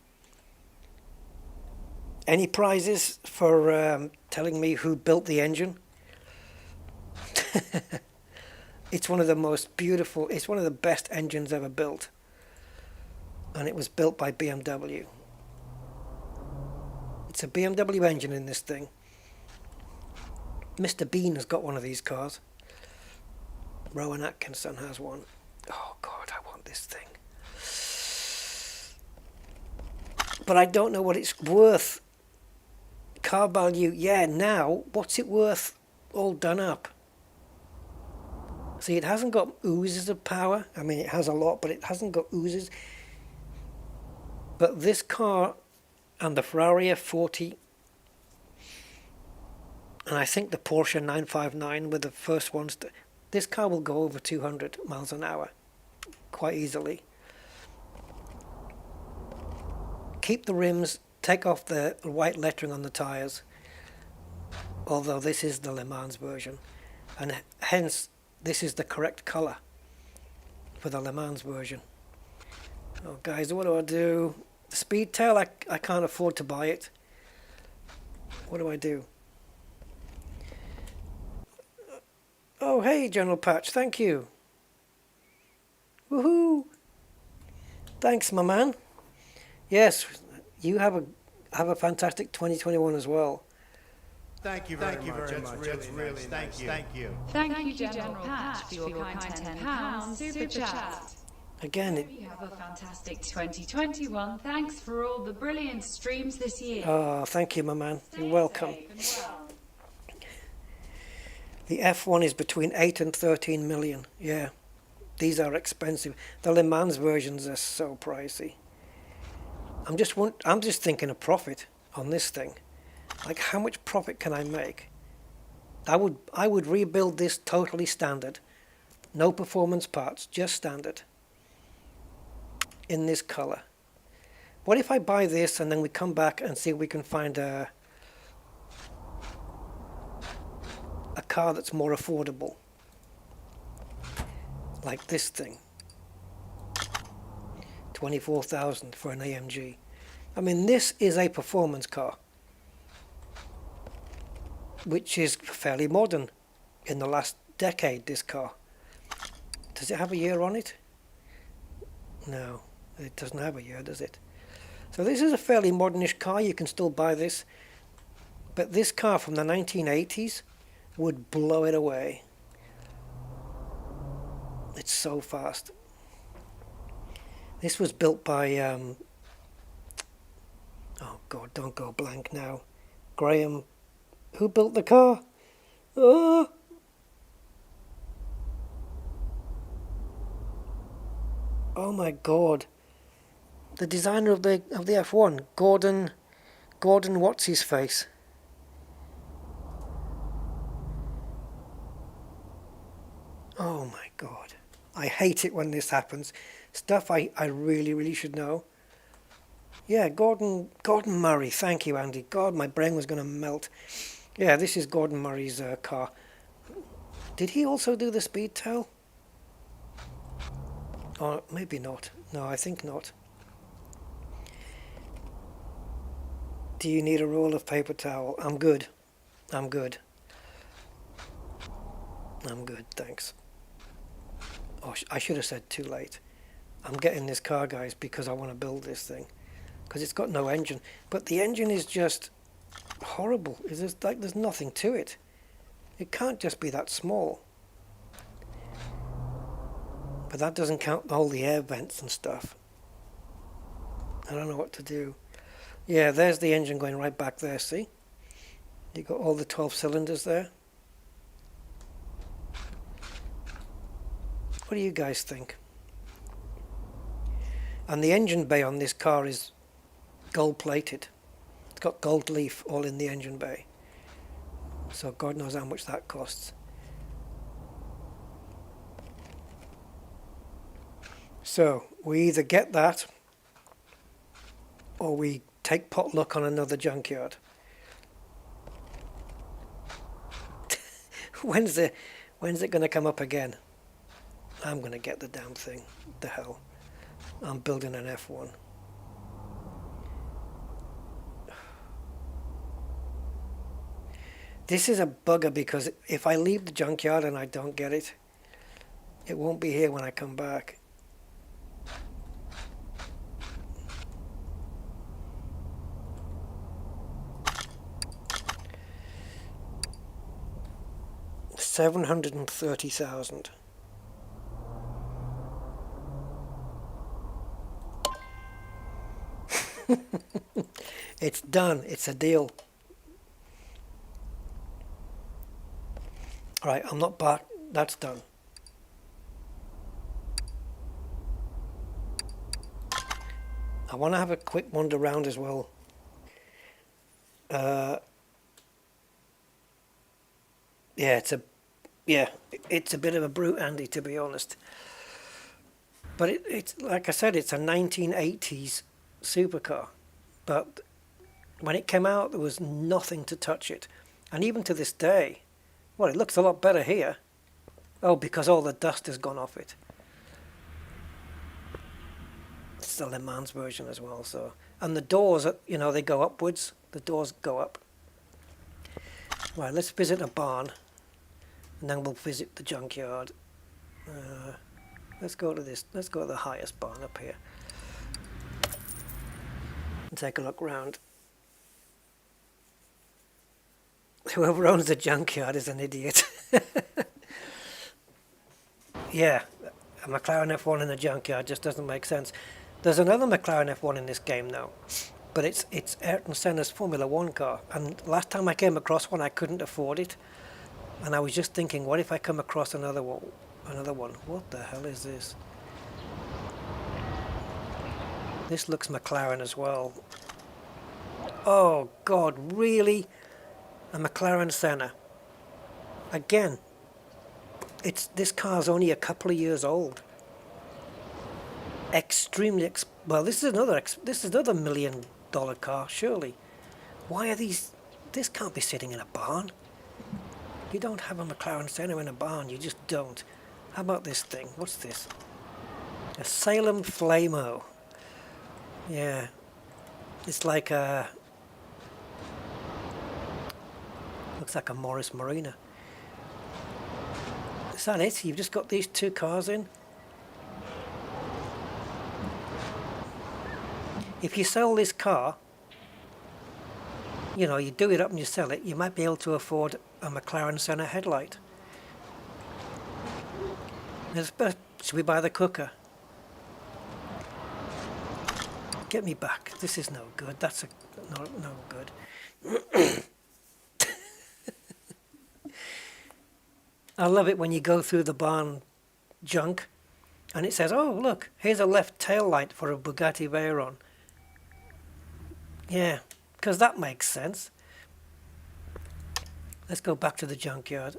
Any prizes for telling me who built the engine? It's one of the most beautiful, it's one of the best engines ever built. And it was built by BMW. It's a BMW engine in this thing. Mr. Bean has got one of these cars. Rowan Atkinson has one. Oh God, I want this thing. But I don't know what it's worth. Car value, yeah, now, what's it worth all done up? See, it hasn't got oozes of power. I mean, it has a lot, but it hasn't got oozes. But this car and the Ferrari F40, and I think the Porsche 959 were the first ones to, this car will go over 200 miles an hour quite easily. Keep the rims, take off the white lettering on the tyres, although this is the Le Mans version, and hence this is the correct colour for the Le Mans version. Oh guys, what do I do? The speed tail, I can't afford to buy it. What do I do? Oh hey General Patch, thank you. Woohoo! Thanks my man. Yes, you have a fantastic 2021 as well. Thank you very much. That's really nice. Thank you. Thank you, General Patch, for your kind £10 super chat. Again, You have a fantastic 2021. Thanks for all the brilliant streams this year. oh, thank you, my man. You're welcome. Safe and well. The F1 is between 8 and 13 million. Yeah, these are expensive. The Le Mans versions are so pricey. I'm just thinking of profit on this thing. Like, how much profit can I make? I would rebuild this totally standard, no performance parts, just standard, in this color. What if I buy this and then we come back and see if we can find a car that's more affordable, like this thing, 24,000 for an AMG. I mean, this is a performance car, which is fairly modern in the last decade, this car. Does it have a year on it? No, it doesn't have a year, does it? So this is a fairly modernish car. You can still buy this. But this car from the 1980s would blow it away. It's so fast. This was built by, oh God, don't go blank now. Graham, who built the car? Oh! Oh my God. The designer of the F1, Gordon, what's his face? Oh my God. I hate it when this happens. Stuff I really, really should know. Yeah, Gordon Murray. Thank you, Andy. God, my brain was going to melt. Yeah, this is Gordon Murray's car. Did he also do the speed tail? Or maybe not. No, I think not. Do you need a roll of paper towel? I'm good. I'm good. I'm good, thanks. Oh, I should have said too late. I'm getting this car, guys, because I want to build this thing. Because it's got no engine. But the engine is just horrible. It's just like there's nothing to it. It can't just be that small. But that doesn't count all the air vents and stuff. I don't know what to do. Yeah, there's the engine going right back there, see? You got all the 12 cylinders there. What do you guys think? And the engine bay on this car is gold plated. It's got gold leaf all in the engine bay. So God knows how much that costs. So we either get that or we take pot luck on another junkyard. When's it going to come up again? I'm going to get the damn thing. The hell. I'm building an F1. This is a bugger because if I leave the junkyard and I don't get it, it won't be here when I come back. $730,000. It's done. It's a deal. Alright, I'm not back. That's done. I want to have a quick wander around as well. Yeah, it's a bit of a brute, Andy, to be honest. But it's like I said, it's a 1980s supercar. But when it came out, there was nothing to touch it. And even to this day, well, it looks a lot better here. Oh, because all the dust has gone off it. It's the Le Mans version as well. So, and the doors, you know, they go upwards. The doors go up. Right, let's visit a barn, and then we'll visit the junkyard. Let's go to this. Let's go to the highest barn up here and take a look round. Whoever owns the junkyard is an idiot. Yeah, a McLaren F1 in the junkyard just doesn't make sense. There's another McLaren F1 in this game now, but it's Ayrton Senna's Formula 1 car. And last time I came across one, I couldn't afford it, and I was just thinking, what if I come across another one? What the hell is this? This looks McLaren as well. Oh God, really? A McLaren Senna. Again, this car's only a couple of years old. Extremely well. This is another $1 million car, surely. Why are these? This can't be sitting in a barn. You don't have a McLaren Senna in a barn. You just don't. How about this thing? What's this? A Salem Flamo. Yeah, it's like a. Looks like a Morris Marina. Is that it? You've just got these two cars in? If you sell this car, you know, you do it up and you sell it, you might be able to afford a McLaren Senna headlight. Should we buy the cooker? Get me back. This is no good. That's no good. I love it when you go through the barn junk and it says, oh, look, here's a left tail light for a Bugatti Veyron. Yeah, because that makes sense. Let's go back to the junkyard.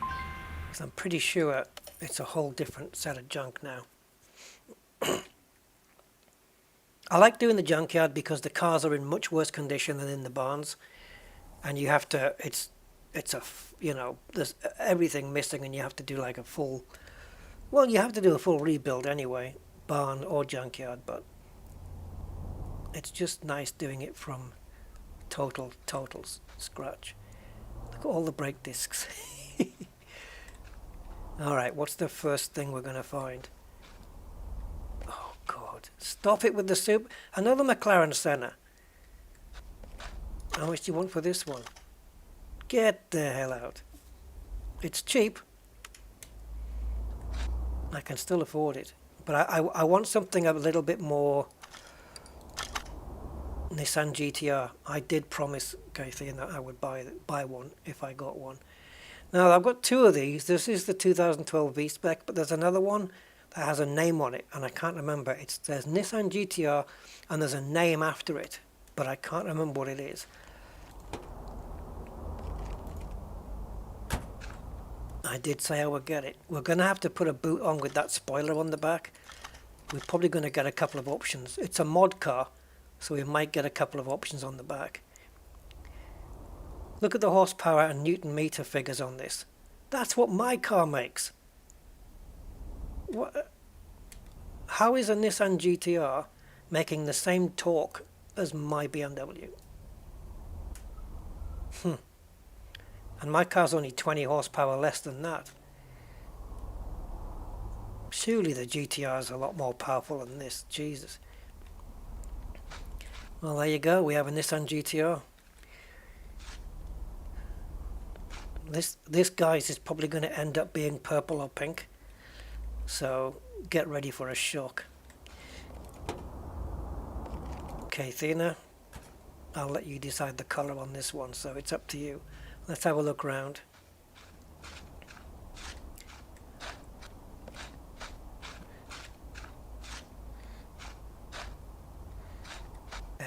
Because I'm pretty sure it's a whole different set of junk now. I like doing the junkyard because the cars are in much worse condition than in the barns. And you have to, you know, there's everything missing and you have to do like a full, well, you have to do a full rebuild anyway, barn or junkyard, but it's just nice doing it from total scratch. Look at all the brake discs. Alright, what's the first thing we're going to find? Oh God, stop it with the soup. Another McLaren Senna. How much do you want for this one? Get the hell out. It's cheap. I can still afford it. But I want something a little bit more Nissan GTR. I did promise Kathy that I would buy one if I got one. Now I've got two of these. This is the 2012 V-Spec, but there's another one that has a name on it and I can't remember. There's Nissan GTR and there's a name after it, but I can't remember what it is. I did say I would get it. We're going to have to put a boot on with that spoiler on the back. We're probably going to get a couple of options. It's a mod car, so we might get a couple of options on the back. Look at the horsepower and Newton meter figures on this. That's what my car makes. What? How is a Nissan GTR making the same torque as my BMW? And my car's only 20 horsepower less than that. Surely the GTR is a lot more powerful than this. Jesus. Well, there you go. We have a Nissan GTR. This guy's is probably going to end up being purple or pink. So get ready for a shock. Okay, Athena, I'll let you decide the colour on this one, so it's up to you. Let's have a look around.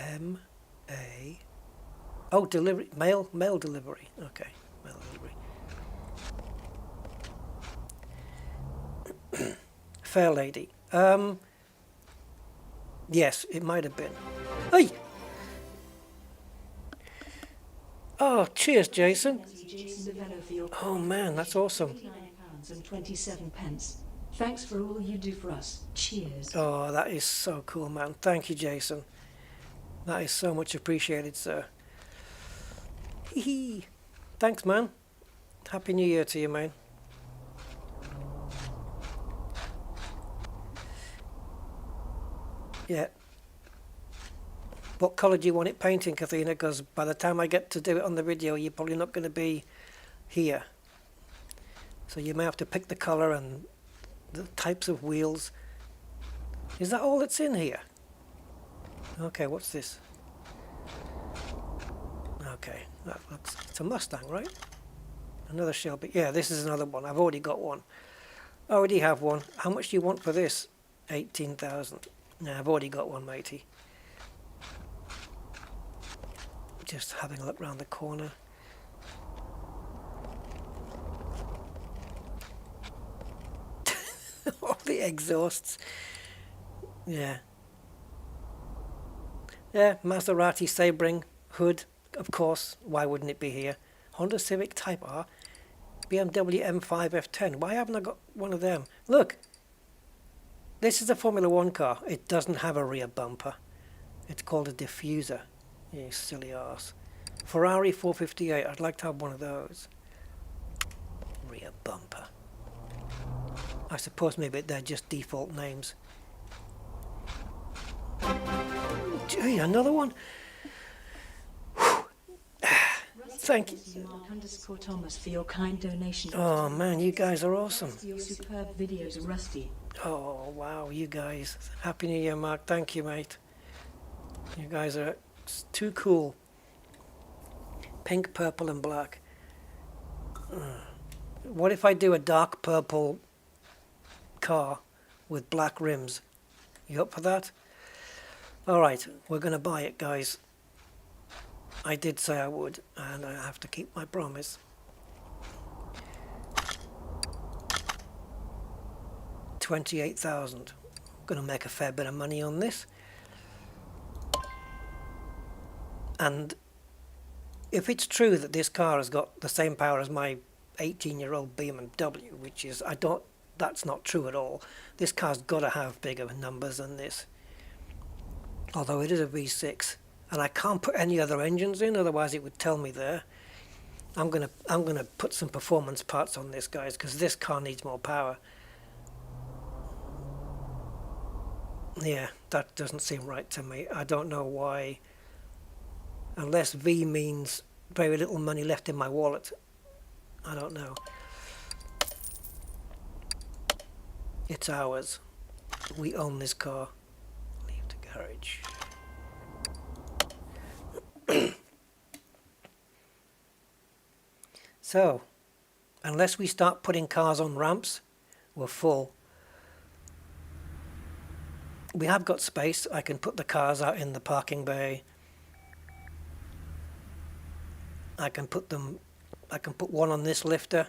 M-A... Oh, delivery, mail delivery. Okay, mail delivery. Fair lady. Yes, it might have been. Hey! Oh, cheers, Jason. Oh man, that's awesome. £29.27. Thanks for all you do for us. Cheers. Oh, that is so cool, man. Thank you, Jason. That is so much appreciated, sir. Hee hee. Thanks, man. Happy New Year to you, man. Yeah. What colour do you want it painting, Kathina? Because by the time I get to do it on the video, you're probably not going to be here. So you may have to pick the colour and the types of wheels. Is that all that's in here? Okay, what's this? Okay, that looks... It's a Mustang, right? Another Shelby. Yeah, this is another one. I've already got one. I already have one. How much do you want for this? 18,000. No, I've already got one, matey. Just having a look round the corner. All the exhausts. Yeah. Yeah, Maserati Sebring hood, of course. Why wouldn't it be here? Honda Civic Type R. BMW M5 F10. Why haven't I got one of them? Look. This is a Formula 1 car. It doesn't have a rear bumper. It's called a diffuser. You silly arse. Ferrari 458. I'd like to have one of those. Rear bumper. I suppose maybe they're just default names. Gee, another one. Thank you. Thomas for your kind donation. Oh man, you guys are awesome. Your superb videos, Rusty. Oh wow, you guys. Happy New Year, Mark. Thank you, mate. You guys are too cool. Pink, purple and black. What if I do a dark purple car with black rims? You up for that? Alright, we're going to buy it, guys. I did say I would, and I have to keep my promise. $28,000. Going to make a fair bit of money on this. And if it's true that this car has got the same power as my 18-year-old BMW, which is, that's not true at all. This car's got to have bigger numbers than this. Although it is a V6, and I can't put any other engines in, otherwise it would tell me there. I'm gonna put some performance parts on this, guys, because this car needs more power. Yeah, that doesn't seem right to me. I don't know why. Unless V means very little money left in my wallet. I don't know. It's ours. We own this car. Leave the garage. So, unless we start putting cars on ramps, we're full. We have got space. I can put the cars out in the parking bay. I can put one on this lifter,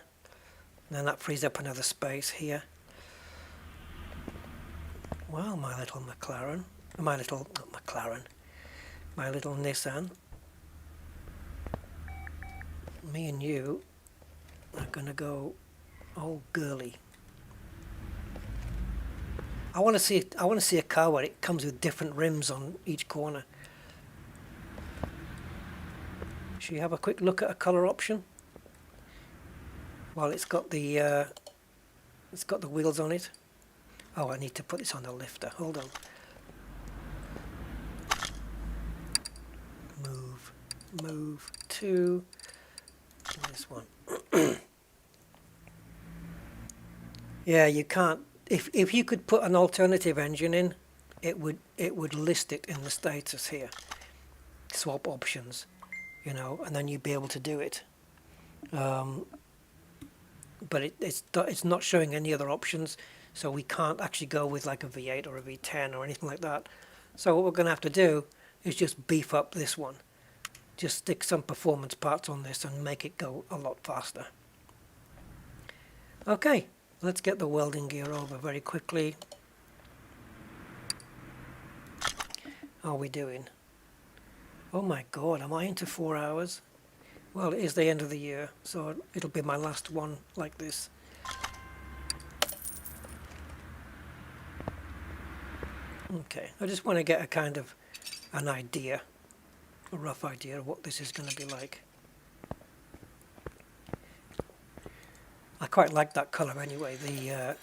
and then that frees up another space here. Well, my little McLaren, my little Nissan, me and you are gonna go all girly. I want to see a car where it comes with different rims on each corner. Should you have a quick look at a color option? Well, it's got the wheels on it. Oh, I need to put this on the lifter. Hold on. Move to this one. Yeah, you can't. If you could put an alternative engine in, it would list it in the status here. Swap options, you know, and then you'd be able to do it. But it's not showing any other options, so we can't actually go with like a V8 or a V10 or anything like that. So what we're going to have to do is just beef up this one. Just stick some performance parts on this and make it go a lot faster. Okay, let's get the welding gear over very quickly. How are we doing? Oh my god, am I into 4 hours? Well, it is the end of the year, so it'll be my last one like this. Okay, I just want to get a kind of an idea, a rough idea of what this is going to be like. I quite like that colour anyway. The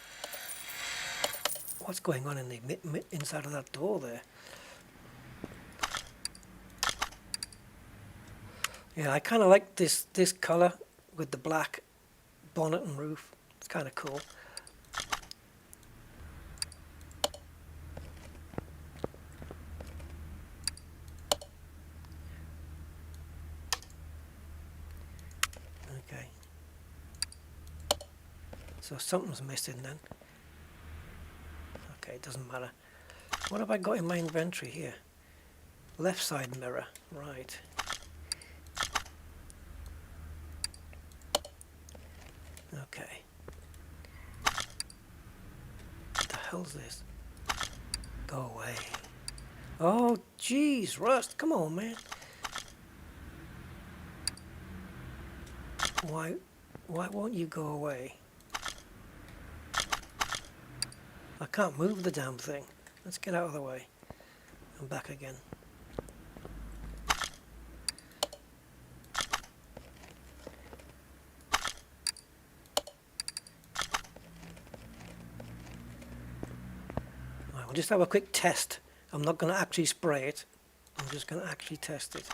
what's going on in the inside of that door there? Yeah, I kind of like this colour with the black bonnet and roof. It's kind of cool. Okay. So something's missing then. Okay, it doesn't matter. What have I got in my inventory here? Left side mirror, right. Okay. What the hell's this? Go away. Oh, jeez, Rust, come on, man. Why won't you go away? I can't move the damn thing. Let's get out of the way. I'm back again. Right, we'll just have a quick test. I'm not going to actually spray it. I'm just going to actually test it.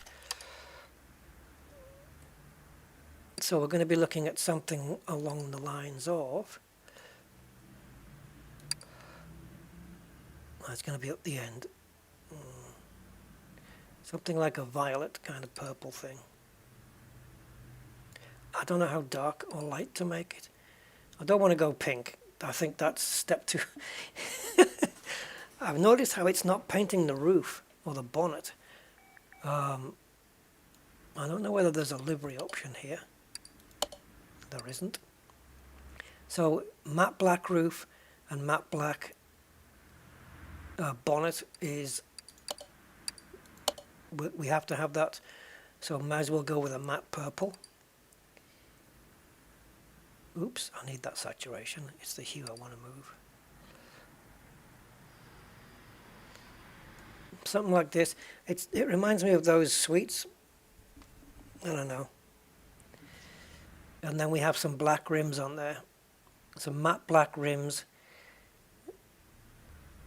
So we're going to be looking at something along the lines of... It's going to be at the end. Something like a violet kind of purple thing. I don't know how dark or light to make it. I don't want to go pink. I think that's step 2. I've noticed how it's not painting the roof or the bonnet. I don't know whether there's a livery option here. There isn't. So matte black roof and matte black bonnet is, we have to have that, so might as well go with a matte purple. Oops, I need that saturation. It's the hue I want to move. Something like this. It reminds me of those sweets. I don't know. And then we have some black rims on there. Some matte black rims.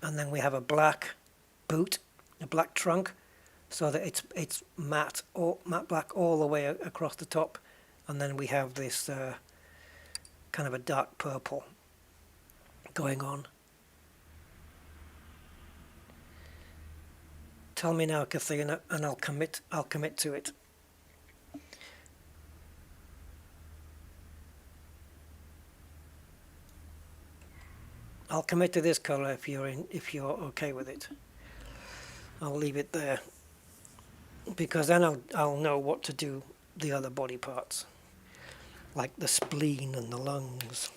And then we have a black boot, a black trunk, so that it's matte black all the way across the top, and then we have this kind of a dark purple going on. Tell me now, Kathina, and I'll commit to it. I'll commit to this colour if you're okay with it. I'll leave it there, because then I'll know what to do the other body parts, like the spleen and the lungs.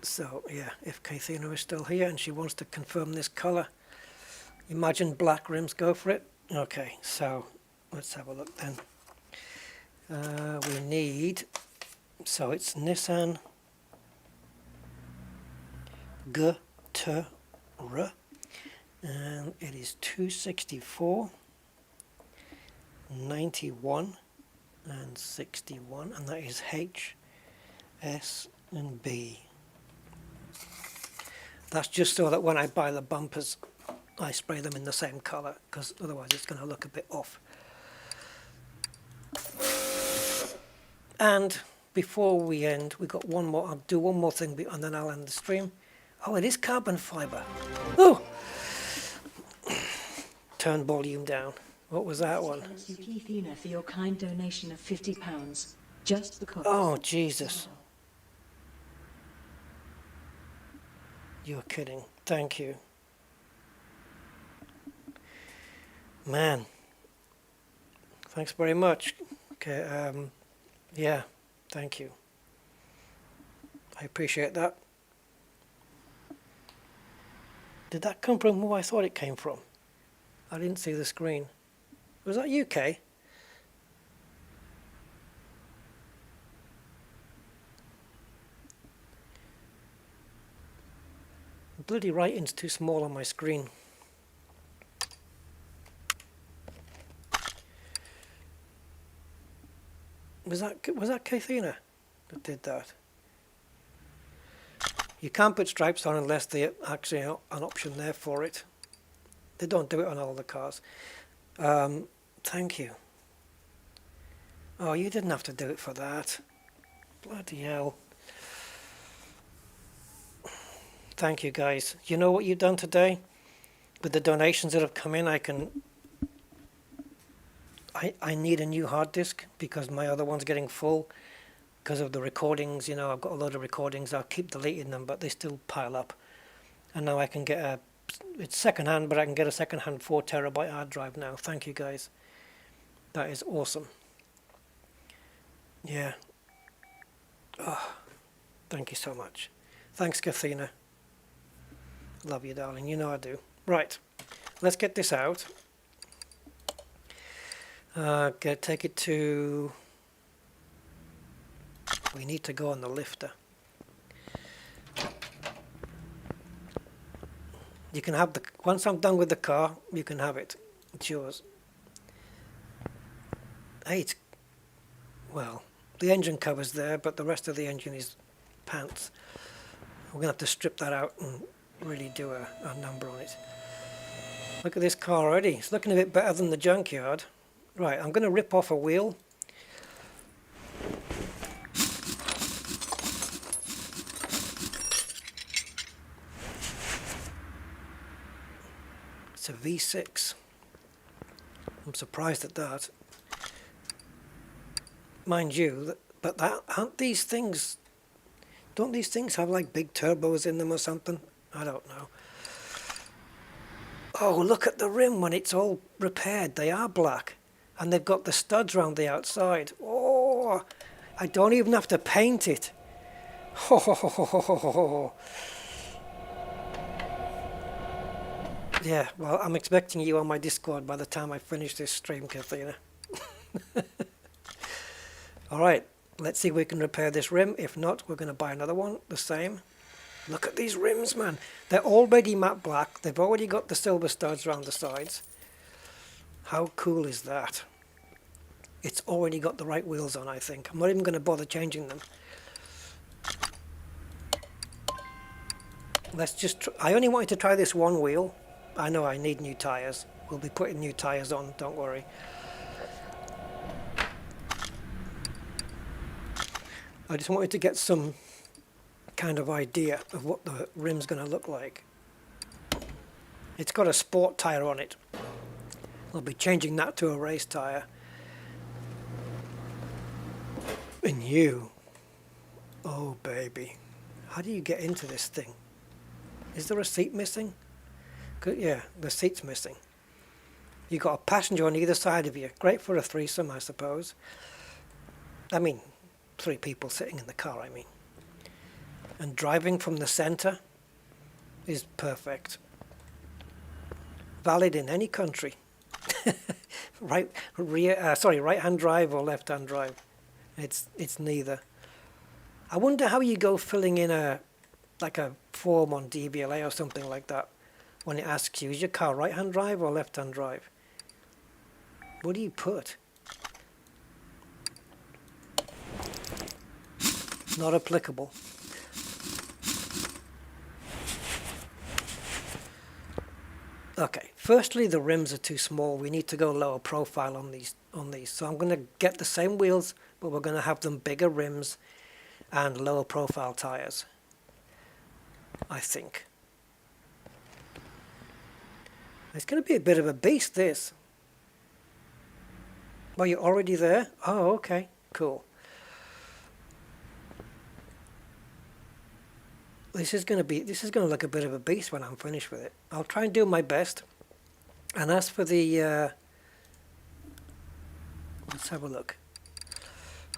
So yeah, if Kathina is still here and she wants to confirm this colour, imagine black rims, go for it. Okay, so let's have a look then. We need... So it's Nissan GT3RS, and it is 264, 91, and 61, and that is H, S, and B. That's just so that when I buy the bumpers, I spray them in the same colour, because otherwise it's going to look a bit off. And before we end, we've got one more. I'll do one more thing and then I'll end the stream. Oh, it is carbon fibre. Oh! Turn volume down. What was that one? Thank you, Keithina, for your kind donation of £50. Just because. Oh, Jesus. You're kidding. Thank you. Man, thanks very much. Okay, yeah, thank you. I appreciate that. Did that come from who I thought it came from? I didn't see the screen. Was that UK? The bloody writing's too small on my screen. Was that Kathina that did that? You can't put stripes on unless they actually have an option there for it. They don't do it on all the cars. Thank you. Oh, you didn't have to do it for that. Bloody hell. Thank you, guys. You know what you've done today? With the donations that have come in, I need a new hard disk because my other one's getting full because of the recordings. You know, I've got a load of recordings. I'll keep deleting them, but they still pile up. And now I can get it's second-hand, but I can get a second-hand 4 terabyte hard drive now. Thank you, guys. That is awesome. Yeah. Oh, thank you so much. Thanks, Kathina. Love you, darling. You know I do. Right. Let's get this out. Take it to... We need to go on the lifter. You can have once I'm done with the car, you can have it. It's yours. Hey, well, the engine cover's there, but the rest of the engine is pants. We're going to have to strip that out and really do a number on it. Look at this car already. It's looking a bit better than the Junkyard. Right, I'm going to rip off a wheel. It's a V6. I'm surprised at that. Mind you, but aren't these things... Don't these things have like big turbos in them or something? I don't know. Oh, look at the rim when it's all repaired. They are black. And they've got the studs around the outside. Oh, I don't even have to paint it. Oh. Yeah, well, I'm expecting you on my Discord by the time I finish this stream, Kathina. All right, let's see if we can repair this rim. If not, we're going to buy another one, the same. Look at these rims, man. They're already matte black. They've already got the silver studs around the sides. How cool is that? It's already got the right wheels on, I think. I'm not even going to bother changing them. Let's just... I only wanted to try this one wheel. I know I need new tyres. We'll be putting new tyres on, don't worry. I just wanted to get some kind of idea of what the rim's going to look like. It's got a sport tyre on it. I'll be changing that to a race tyre. And you, oh baby, how do you get into this thing? Is there a seat missing? Yeah, the seat's missing. You've got a passenger on either side of you. Great for a threesome, I suppose. I mean, 3 people sitting in the car, I mean. And driving from the centre is perfect. Valid in any country. Right-hand drive or left-hand drive. It's neither. I wonder how you go filling in a form on DVLA or something like that when it asks you, is your car right-hand drive or left-hand drive? What do you put? Not applicable. Okay, firstly the rims are too small. We need to go lower profile on these. So I'm going to get the same wheels, but we're going to have them bigger rims and lower profile tyres, I think. It's going to be a bit of a beast, this. Well, you're already there? Oh, okay, cool. This is going to look a bit of a beast when I'm finished with it. I'll try and do my best. And as for the, let's have a look.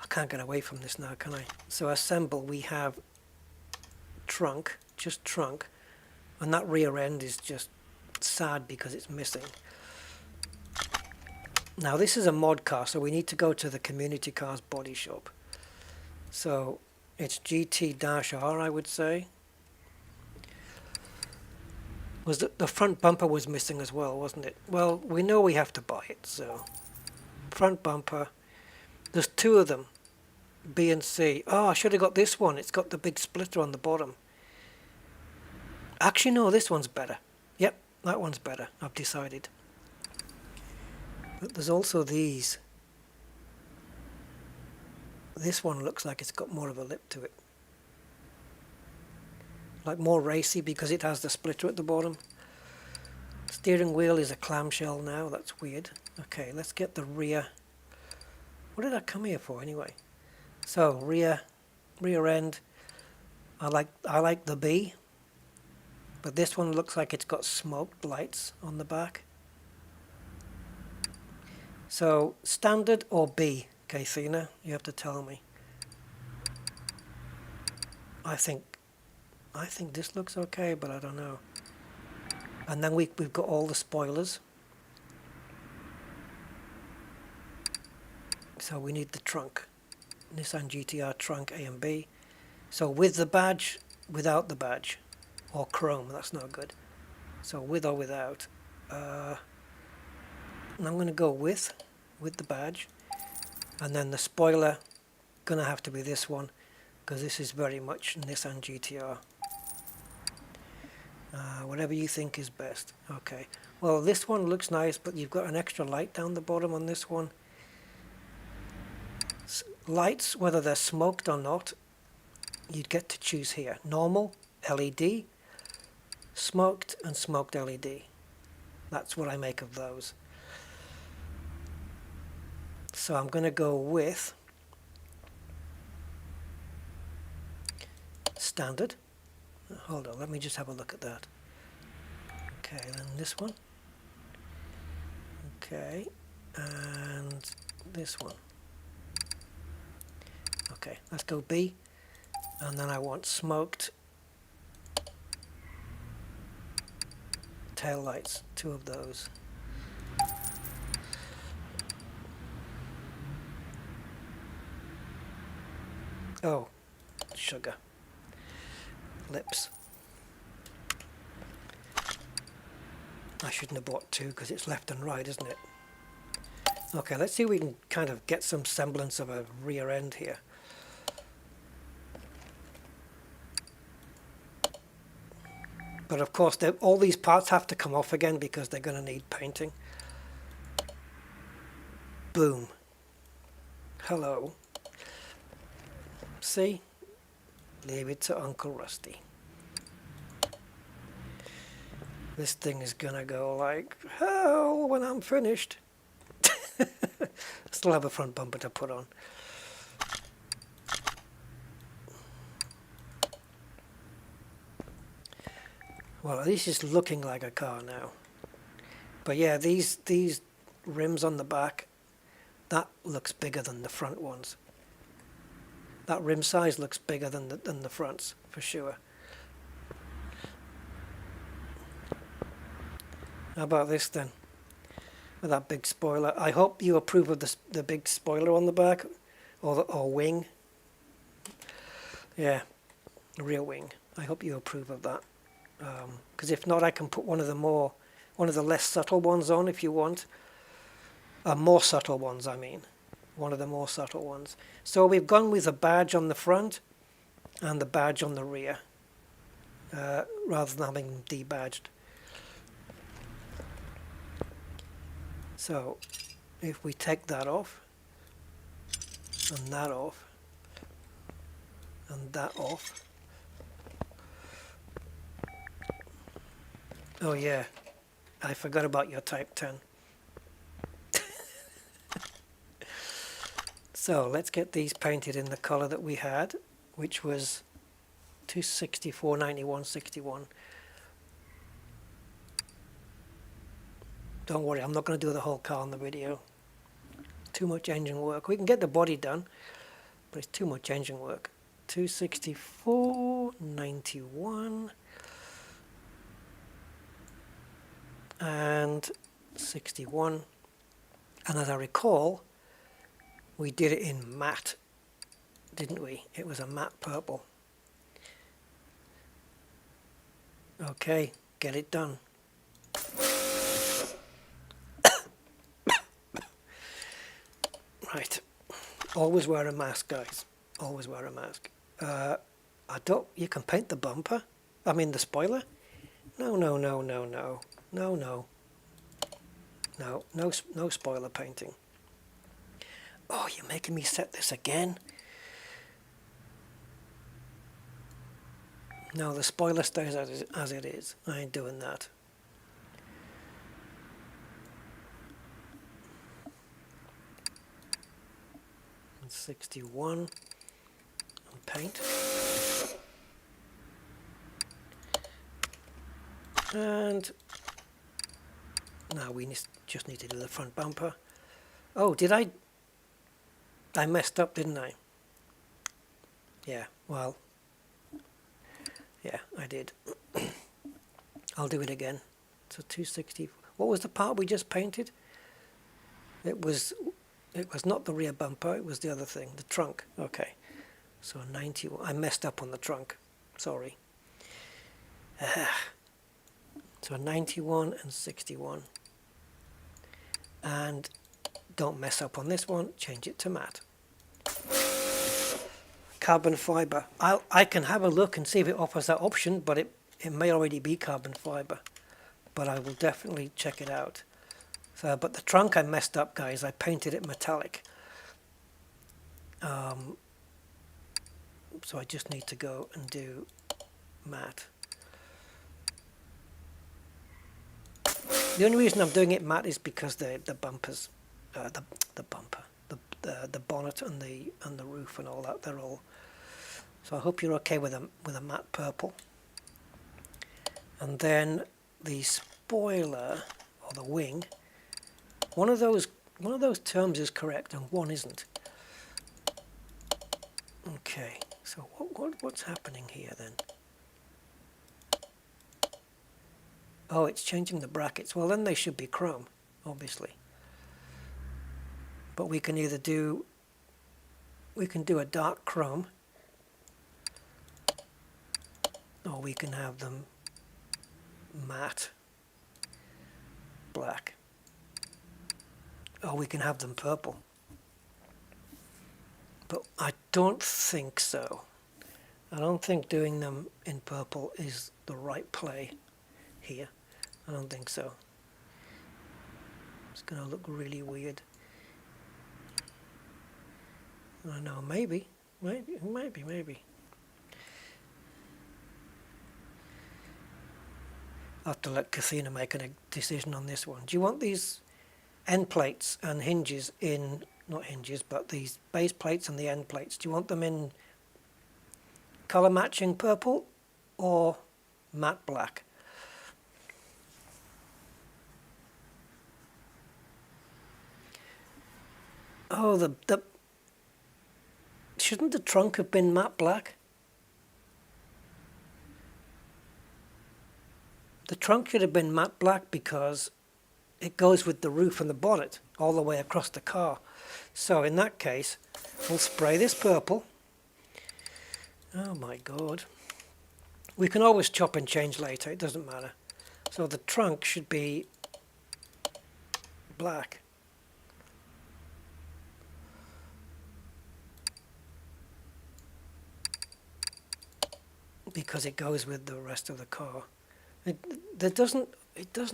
I can't get away from this now, can I? So assemble, we have trunk, just trunk, and that rear end is just sad because it's missing. Now this is a mod car, so we need to go to the Community Cars body shop. So it's GT-R, I would say. Was the front bumper was missing as well, wasn't it? Well, we know we have to buy it, so front bumper. There's two of them, B and C. Oh, I should have got this one. It's got the big splitter on the bottom. Actually, no, this one's better. Yep, that one's better. I've decided. But there's also these. This one looks like it's got more of a lip to it. Like more racy because it has the splitter at the bottom. Steering wheel is a clamshell now. That's weird. Okay, let's get the rear. What did I come here for anyway? So rear end. I like the B, but this one looks like it's got smoked lights on the back. So standard or B, Kathina? You have to tell me. I think this looks okay, but I don't know. And then we've got all the spoilers. So we need the trunk. Nissan GT-R trunk A and B. So with the badge, without the badge. Or chrome, that's not good. So with or without. And I'm going to go with the badge. And then the spoiler, going to have to be this one, because this is very much Nissan GT-R. Whatever you think is best. Okay. Well, this one looks nice, but you've got an extra light down the bottom on this one. Lights, whether they're smoked or not, you'd get to choose here. Normal, LED, smoked, and smoked LED. That's what I make of those. So I'm going to go with standard. Hold on, let me just have a look at that. Okay, then this one. Okay, and this one. Okay, let's go B. And then I want smoked tail lights, two of those. Oh, sugar. Lips. I shouldn't have bought two because it's left and right, isn't it? Okay, let's see if we can kind of get some semblance of a rear end here. But of course, all these parts have to come off again because they're going to need painting. Boom. Hello. See? Leave it to Uncle Rusty. This thing is gonna go like hell when I'm finished. I still have a front bumper to put on. Well, at least it's looking like a car now. But yeah, these rims on the back, that looks bigger than the front ones. That rim size looks bigger than the fronts, for sure. How about this then? With that big spoiler. I hope you approve of the big spoiler on the back, or wing. Yeah, the rear wing. I hope you approve of that. Because if not, I can put one of the less subtle ones on if you want. More subtle ones, I mean. One of the more subtle ones. So we've gone with a badge on the front and the badge on the rear, rather than having them debadged. So if we take that off, and that off, and that off. Oh yeah, I forgot about your Type 10. So let's get these painted in the colour that we had, which was 264, 91, 61. Don't worry, I'm not going to do the whole car on the video. Too much engine work. We can get the body done, but it's too much engine work. 264, 91, and 61. And as I recall, we did it in matte, didn't we? It was a matte purple. Okay, get it done. Right, always wear a mask, guys. Always wear a mask. You can paint the bumper. I mean the spoiler. No. No spoiler painting. Oh, you're making me set this again. No, the spoiler stays as it is. I ain't doing that. And 61 and paint. And now we just need to do the front bumper. Oh, I messed up, didn't I? Yeah, well, yeah, I did. I'll do it again. So 260. What was the part we just painted? It was not the rear bumper, it was the other thing, the trunk. Okay. So 91. I messed up on the trunk. Sorry. So 91 and 61. And don't mess up on this one, change it to matte. Carbon fiber. I can have a look and see if it offers that option, but it may already be carbon fiber. But I will definitely check it out. So, but the trunk I messed up, guys. I painted it metallic. So I just need to go and do matte. The only reason I'm doing it matte is because the bumpers, the bonnet and the roof and all that, they're all. So I hope you're okay with a matte purple. And then the spoiler or the wing. One of those terms is correct and one isn't. Okay, so what's happening here then? Oh, it's changing the brackets. Well, then they should be chrome, obviously. But we can either do a dark chrome, or we can have them matte black, or we can have them purple. But I don't think so. I don't think doing them in purple is the right play here. I don't think so. It's going to look really weird. I don't know, maybe. I'll have to let Kathina make a decision on this one. Do you want these end plates and hinges in, not hinges, but these base plates and the end plates, do you want them in colour matching purple or matte black? Oh, shouldn't the trunk have been matte black? The trunk should have been matte black because it goes with the roof and the bonnet all the way across the car. So in that case, we'll spray this purple. Oh my God. We can always chop and change later, it doesn't matter. So the trunk should be black. Because it goes with the rest of the car. It doesn't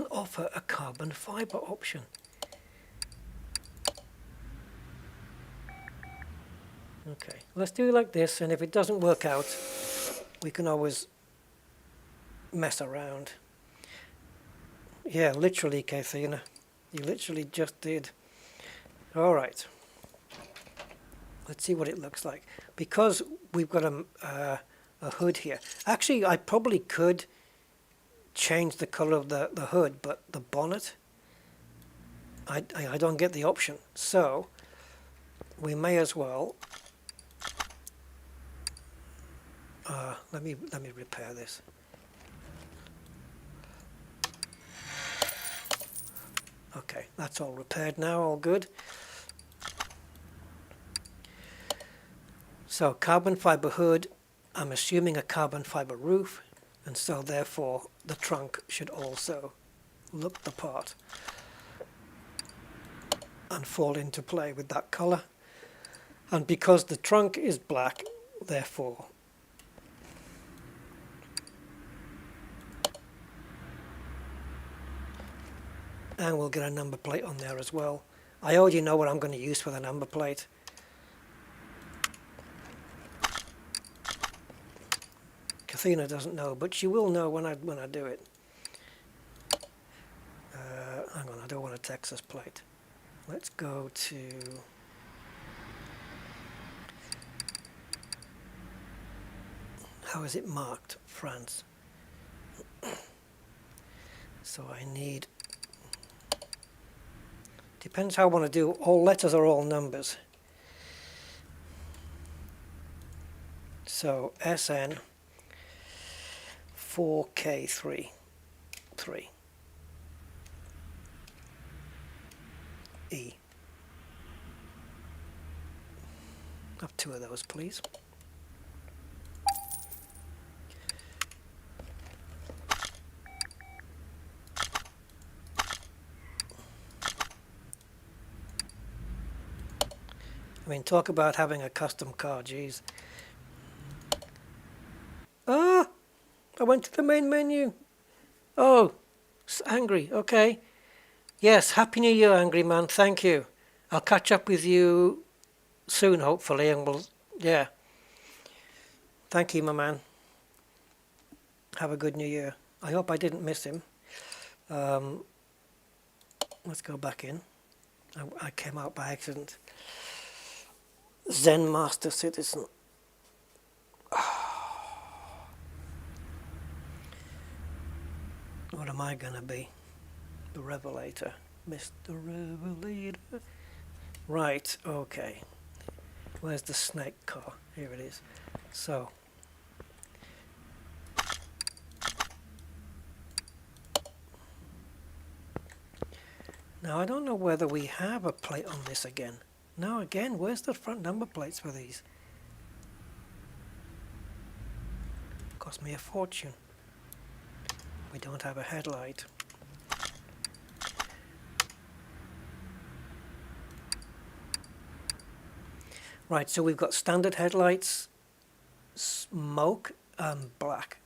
offer a carbon fiber option. Okay, let's do it like this, and if it doesn't work out, we can always mess around. Yeah, literally, Kathina. You literally just did. All right. Let's see what it looks like. Because we've got a hood here. Actually, I probably could change the color of the hood, but the bonnet, I don't get the option. So we may as well let me repair this. Okay, that's all repaired now, all good. So carbon fiber hood, I'm assuming a carbon fiber roof, and so therefore the trunk should also look the part and fall into play with that color. And because the trunk is black, therefore and we'll get a number plate on there as well. I already know what I'm going to use for the number plate. Kathina doesn't know, but she will know when I do it. Hang on, I don't want a Texas plate. Let's go to how is it marked? France. So I need, depends how I want to do, all letters or all numbers. So SN 4K3 3 E. Have two of those, please. I mean, talk about having a custom car, geez. Ah! I went to the main menu. Oh, Angry, okay. Yes, Happy New Year, Angry Man, thank you. I'll catch up with you soon, hopefully, and we'll, yeah. Thank you, my man. Have a good New Year. I hope I didn't miss him. Let's go back in. I came out by accident. Zen Master Citizen. What am I gonna be? The Revelator. Mr. Revelator. Right, okay. Where's the snake car? Here it is. So. Now I don't know whether we have a plate on this again. No, again, where's the front number plates for these? Cost me a fortune. We don't have a headlight. Right, so we've got standard headlights, smoke, and black.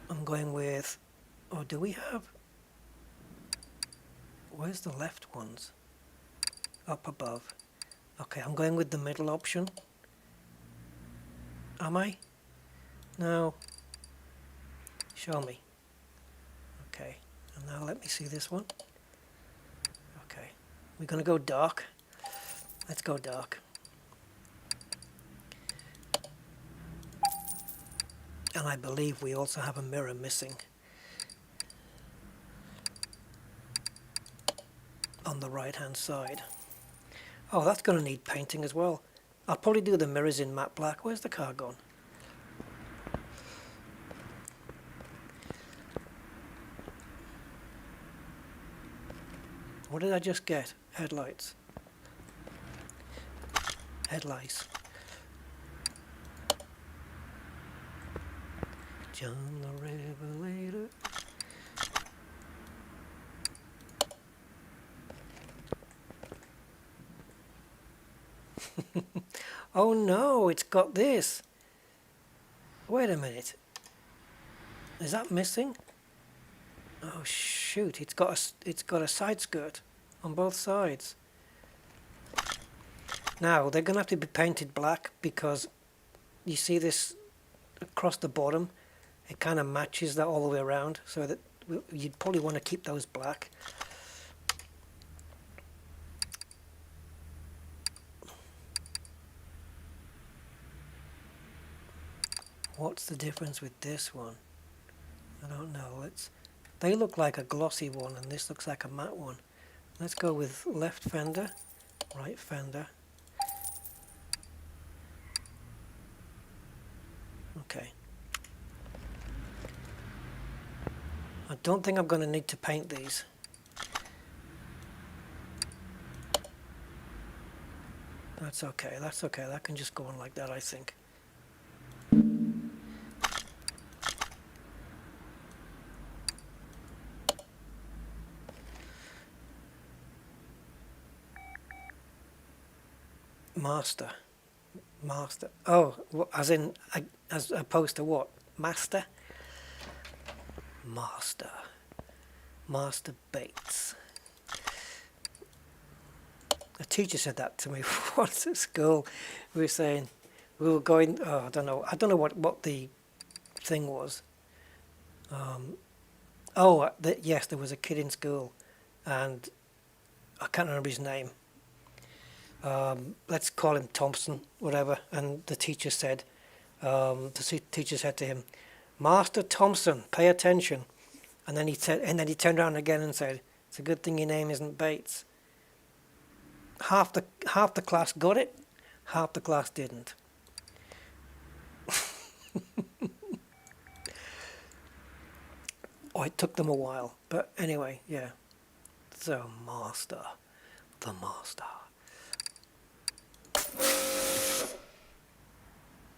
I'm going with, oh, do we have, where's the left ones? Up above. Okay, I'm going with the middle option. Am I? No. Show me. Okay, and now let me see this one. Okay, we're going to go dark. Let's go dark. And I believe we also have a mirror missing on the right hand side. Oh, that's going to need painting as well. I'll probably do the mirrors in matte black. Where's the car gone? What did I just get? Headlights. Headlights. John the Revelator. Oh no, it's got this. Wait a minute. Is that missing? Oh shoot, it's got a side skirt on both sides. Now they're gonna have to be painted black because you see this across the bottom, it kind of matches that all the way around, so that you'd probably want to keep those black. What's the difference with this one? I don't know. They look like a glossy one and this looks like a matte one. Let's go with left fender, right fender. Okay. I don't think I'm going to need to paint these. That's okay, that's okay. That can just go on like that, I think. Master. Master. Oh, as in, as opposed to what? Master? Master. Master Bates. A teacher said that to me once at school. We were saying, we were going, oh, I don't know what the thing was. Yes, there was a kid in school, and I can't remember his name. Let's call him Thompson, whatever. And the teacher said, teacher said to him, "Master Thompson, pay attention." And then he turned around again and said, "It's a good thing your name isn't Bates." Half the class got it, half the class didn't. Oh, it took them a while, but anyway, yeah. So the master.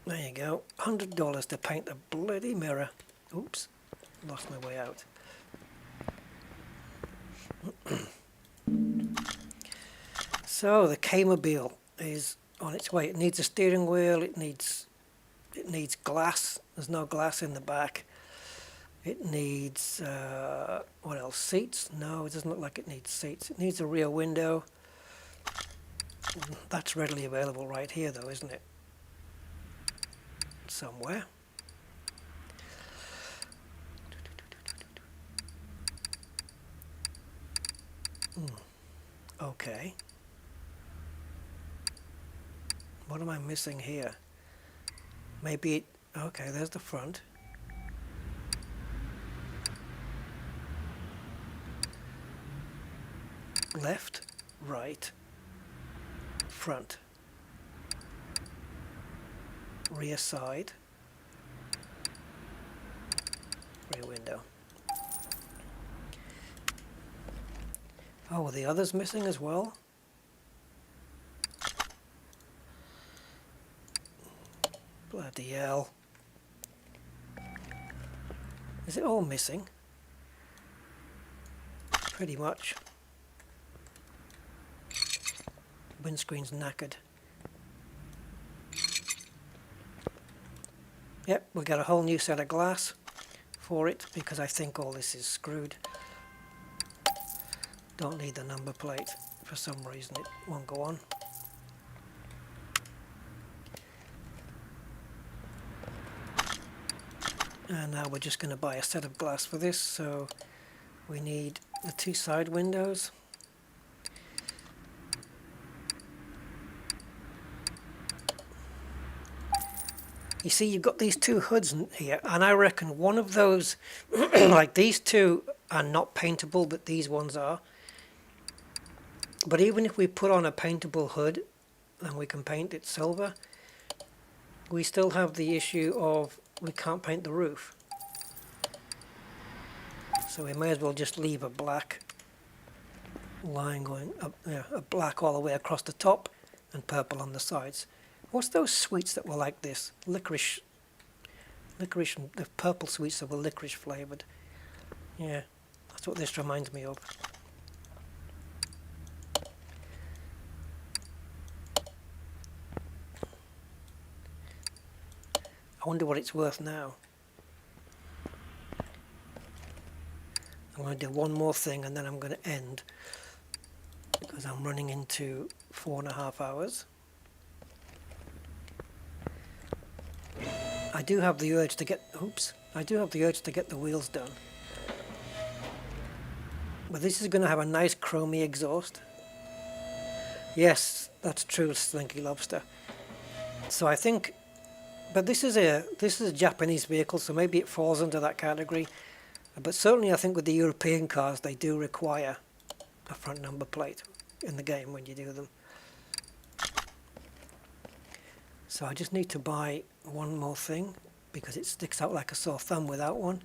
There you go, $100 to paint the bloody mirror. Oops, lost my way out. So the K-Mobile is on its way. It needs a steering wheel. It needs glass. There's no glass in the back. It needs what else? Seats? No, it doesn't look like it needs seats. It needs a rear window. That's readily available right here, though, isn't it? Somewhere. Okay. What am I missing here? Maybe it... Okay, there's the front. Left, right, front, rear side, rear window. Oh, are the others missing as well? Bloody hell. Is it all missing? Pretty much. Windscreen's knackered. Yep, we got a whole new set of glass for it because I think all this is screwed. Don't need the number plate. For some reason it won't go on. And now we're just going to buy a set of glass for this, so we need the two side windows. You see, you've got these two hoods here, and I reckon one of those, like these two are not paintable, but these ones are. But even if we put on a paintable hood, and we can paint it silver, we still have the issue of we can't paint the roof. So we may as well just leave a black line going up, a black all the way across the top, and purple on the sides. What's those sweets that were like this? Licorice, the purple sweets that were licorice flavoured. Yeah, that's what this reminds me of. I wonder what it's worth now. I'm going to do one more thing and then I'm going to end because I'm running into 4.5 hours. I do have the urge to get, I do have the urge to get the wheels done. But this is going to have a nice chromey exhaust. Yes, that's true, Slinky Lobster. So I think, but this is a Japanese vehicle, so maybe it falls into that category. But certainly I think with the European cars, they do require a front number plate in the game when you do them. So I just need to buy one more thing because it sticks out like a sore thumb without one.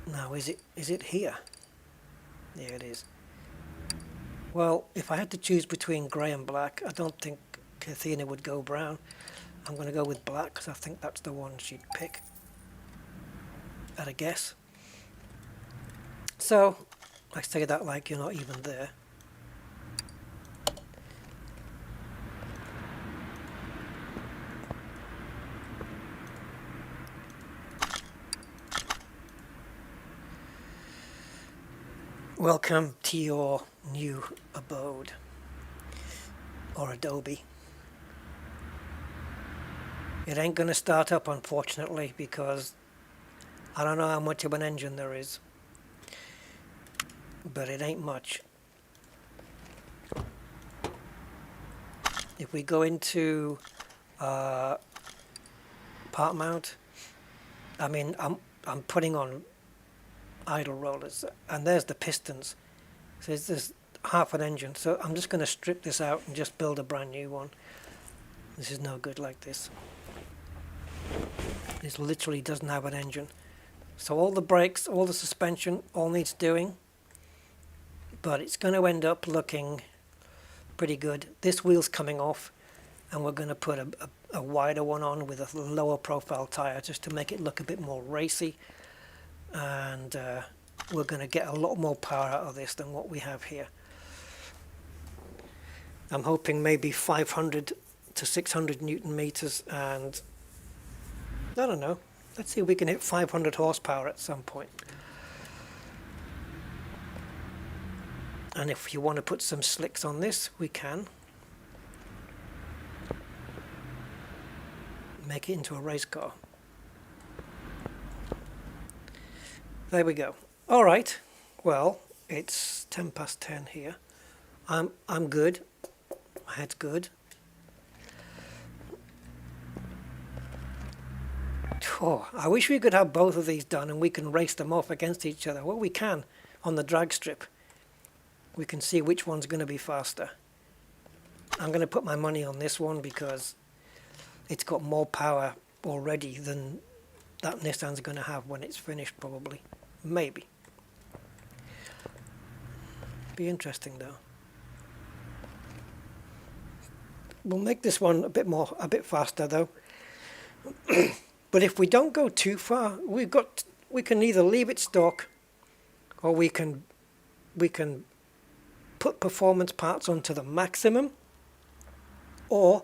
Now is it here? Yeah, it is. Well, if I had to choose between grey and black, I don't think Athena would go brown. I'm going to go with black because I think that's the one she'd pick at a guess. So I say that like you're not even there. Welcome to your new abode, or Adobe. It ain't going to start up, unfortunately, because I don't know how much of an engine there is, but it ain't much. If we go into part mount, I mean, I'm putting on idle rollers, and there's the pistons. So there's half an engine. So I'm just going to strip this out and just build a brand new one. This is no good like this. This literally doesn't have an engine. So all the brakes, all the suspension, all needs doing. But it's going to end up looking pretty good. This wheel's coming off, and we're going to put a wider one on with a lower profile tire just to make it look a bit more racy. And we're going to get a lot more power out of this than what we have here. I'm hoping maybe 500 to 600 Newton meters, and I don't know, let's see if we can hit 500 horsepower at some point. And if you want to put some slicks on this, we can make it into a race car. There we go. All right. Well, it's 10 past 10 here. I'm good. My head's good. Oh, I wish we could have both of these done and we can race them off against each other. Well, we can on the drag strip. We can see which one's going to be faster. I'm going to put my money on this one because it's got more power already than that Nissan's going to have when it's finished, probably. Maybe. Be interesting though. We'll make this one a bit faster though. But if we don't go too far, we can either leave it stock, or we can put performance parts onto the maximum, or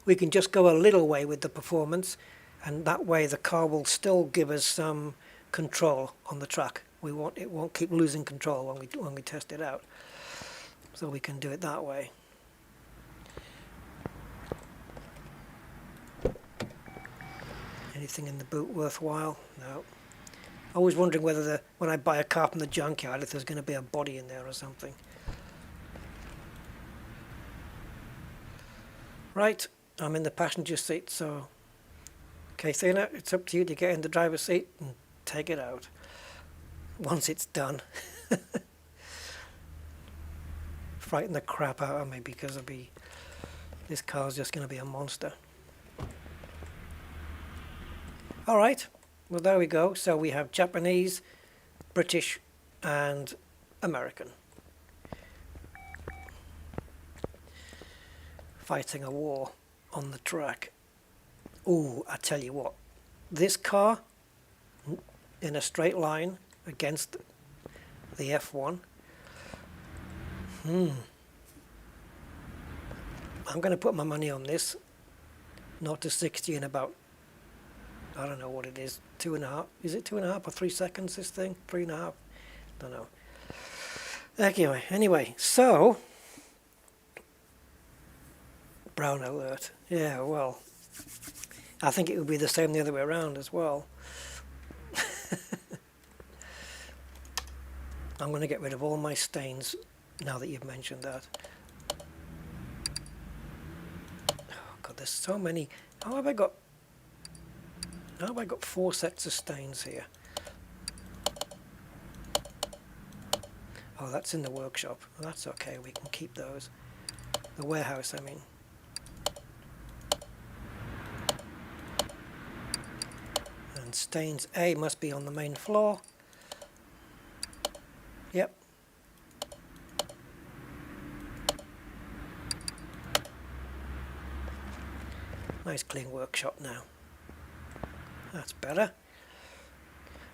we can just go a little way with the performance, and that way the car will still give us some control on the track. It won't keep losing control when we test it out. So we can do it that way. Anything in the boot worthwhile? No. I was wondering whether when I buy a car from the junkyard, if there's going to be a body in there or something. Right, I'm in the passenger seat, so okay, Athena, it's up to you to get in the driver's seat and take it out once it's done. Frighten the crap out of me because this car's just going to be a monster. Alright, well there we go. So we have Japanese, British and American fighting a war on the track. Ooh, I tell you what, this car in a straight line against the F1, I'm going to put my money on this 0 to 60 in about, I don't know what it is, 2.5, is it 2.5 or 3 seconds, this thing? 3.5, don't know. Anyway, so brown alert. Yeah, well, I think it would be the same the other way around as well. I'm going to get rid of all my stains now that you've mentioned that. Oh God, there's so many. How have I got 4 sets of stains here? Oh, that's in the workshop. Well, that's okay, we can keep those. The warehouse, I mean. And stains A must be on the main floor. Yep. Nice clean workshop now. That's better.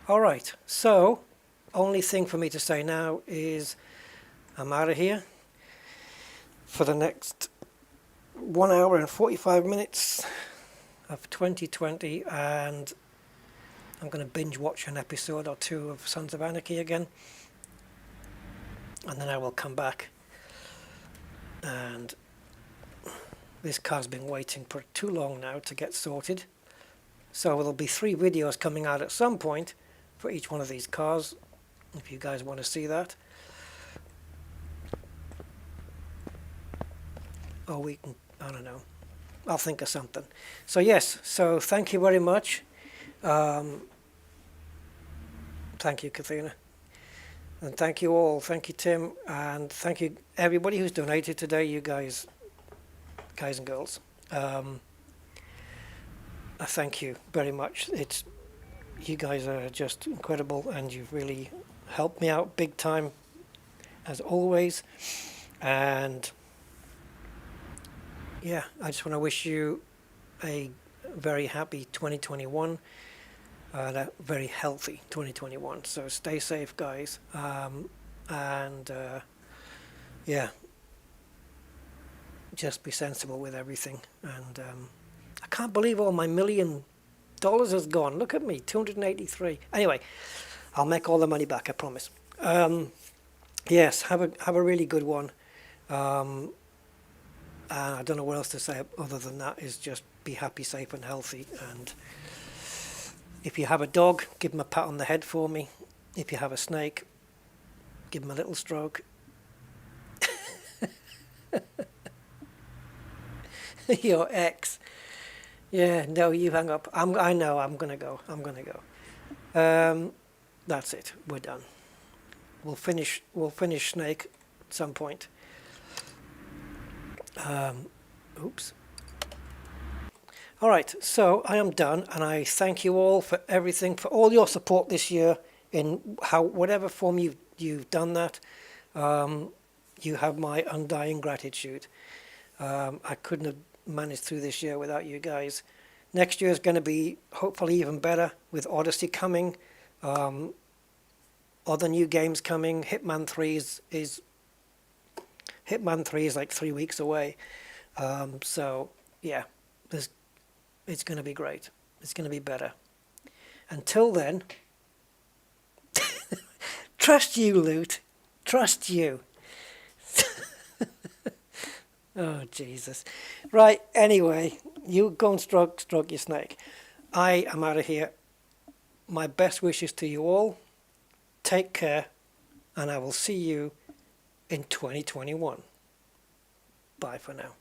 Alright, so only thing for me to say now is I'm out of here for the next 1 hour and 45 minutes of 2020, and I'm going to binge watch an episode or two of Sons of Anarchy again, and then I will come back. And this car's been waiting for too long now to get sorted, so there'll be 3 videos coming out at some point for each one of these cars, if you guys want to see that. Or we can, I don't know, I'll think of something. So yes, so thank you very much. Thank you, Kathina. And thank you all. Thank you, Tim. And thank you, everybody who's donated today, you guys and girls. I thank you very much. You guys are just incredible, and you've really helped me out big time, as always. And yeah, I just want to wish you a very happy 2021 and a very healthy 2021. So stay safe, guys. Yeah, just be sensible with everything. And I can't believe all my $1 million has gone. Look at me, 283. Anyway, I'll make all the money back, I promise. Yes, have a really good one. And I don't know what else to say other than that, is just be happy, safe and healthy. And if you have a dog, give him a pat on the head for me. If you have a snake, give him a little stroke. Your ex. Yeah, no, you hang up. I know, I'm gonna go. That's it, we're done. We'll finish Snake at some point. Oops. Alright, so I am done, and I thank you all for everything, for all your support this year, in whatever form you've done that. You have my undying gratitude. I couldn't have managed through this year without you guys. Next year is going to be hopefully even better, with Odyssey coming, other new games coming. Hitman 3 is like 3 weeks away. So yeah, it's going to be great. It's going to be better. Until then, trust you, Loot. Trust you. Oh, Jesus. Right, anyway, you go and stroke your snake. I am out of here. My best wishes to you all. Take care, and I will see you in 2021. Bye for now.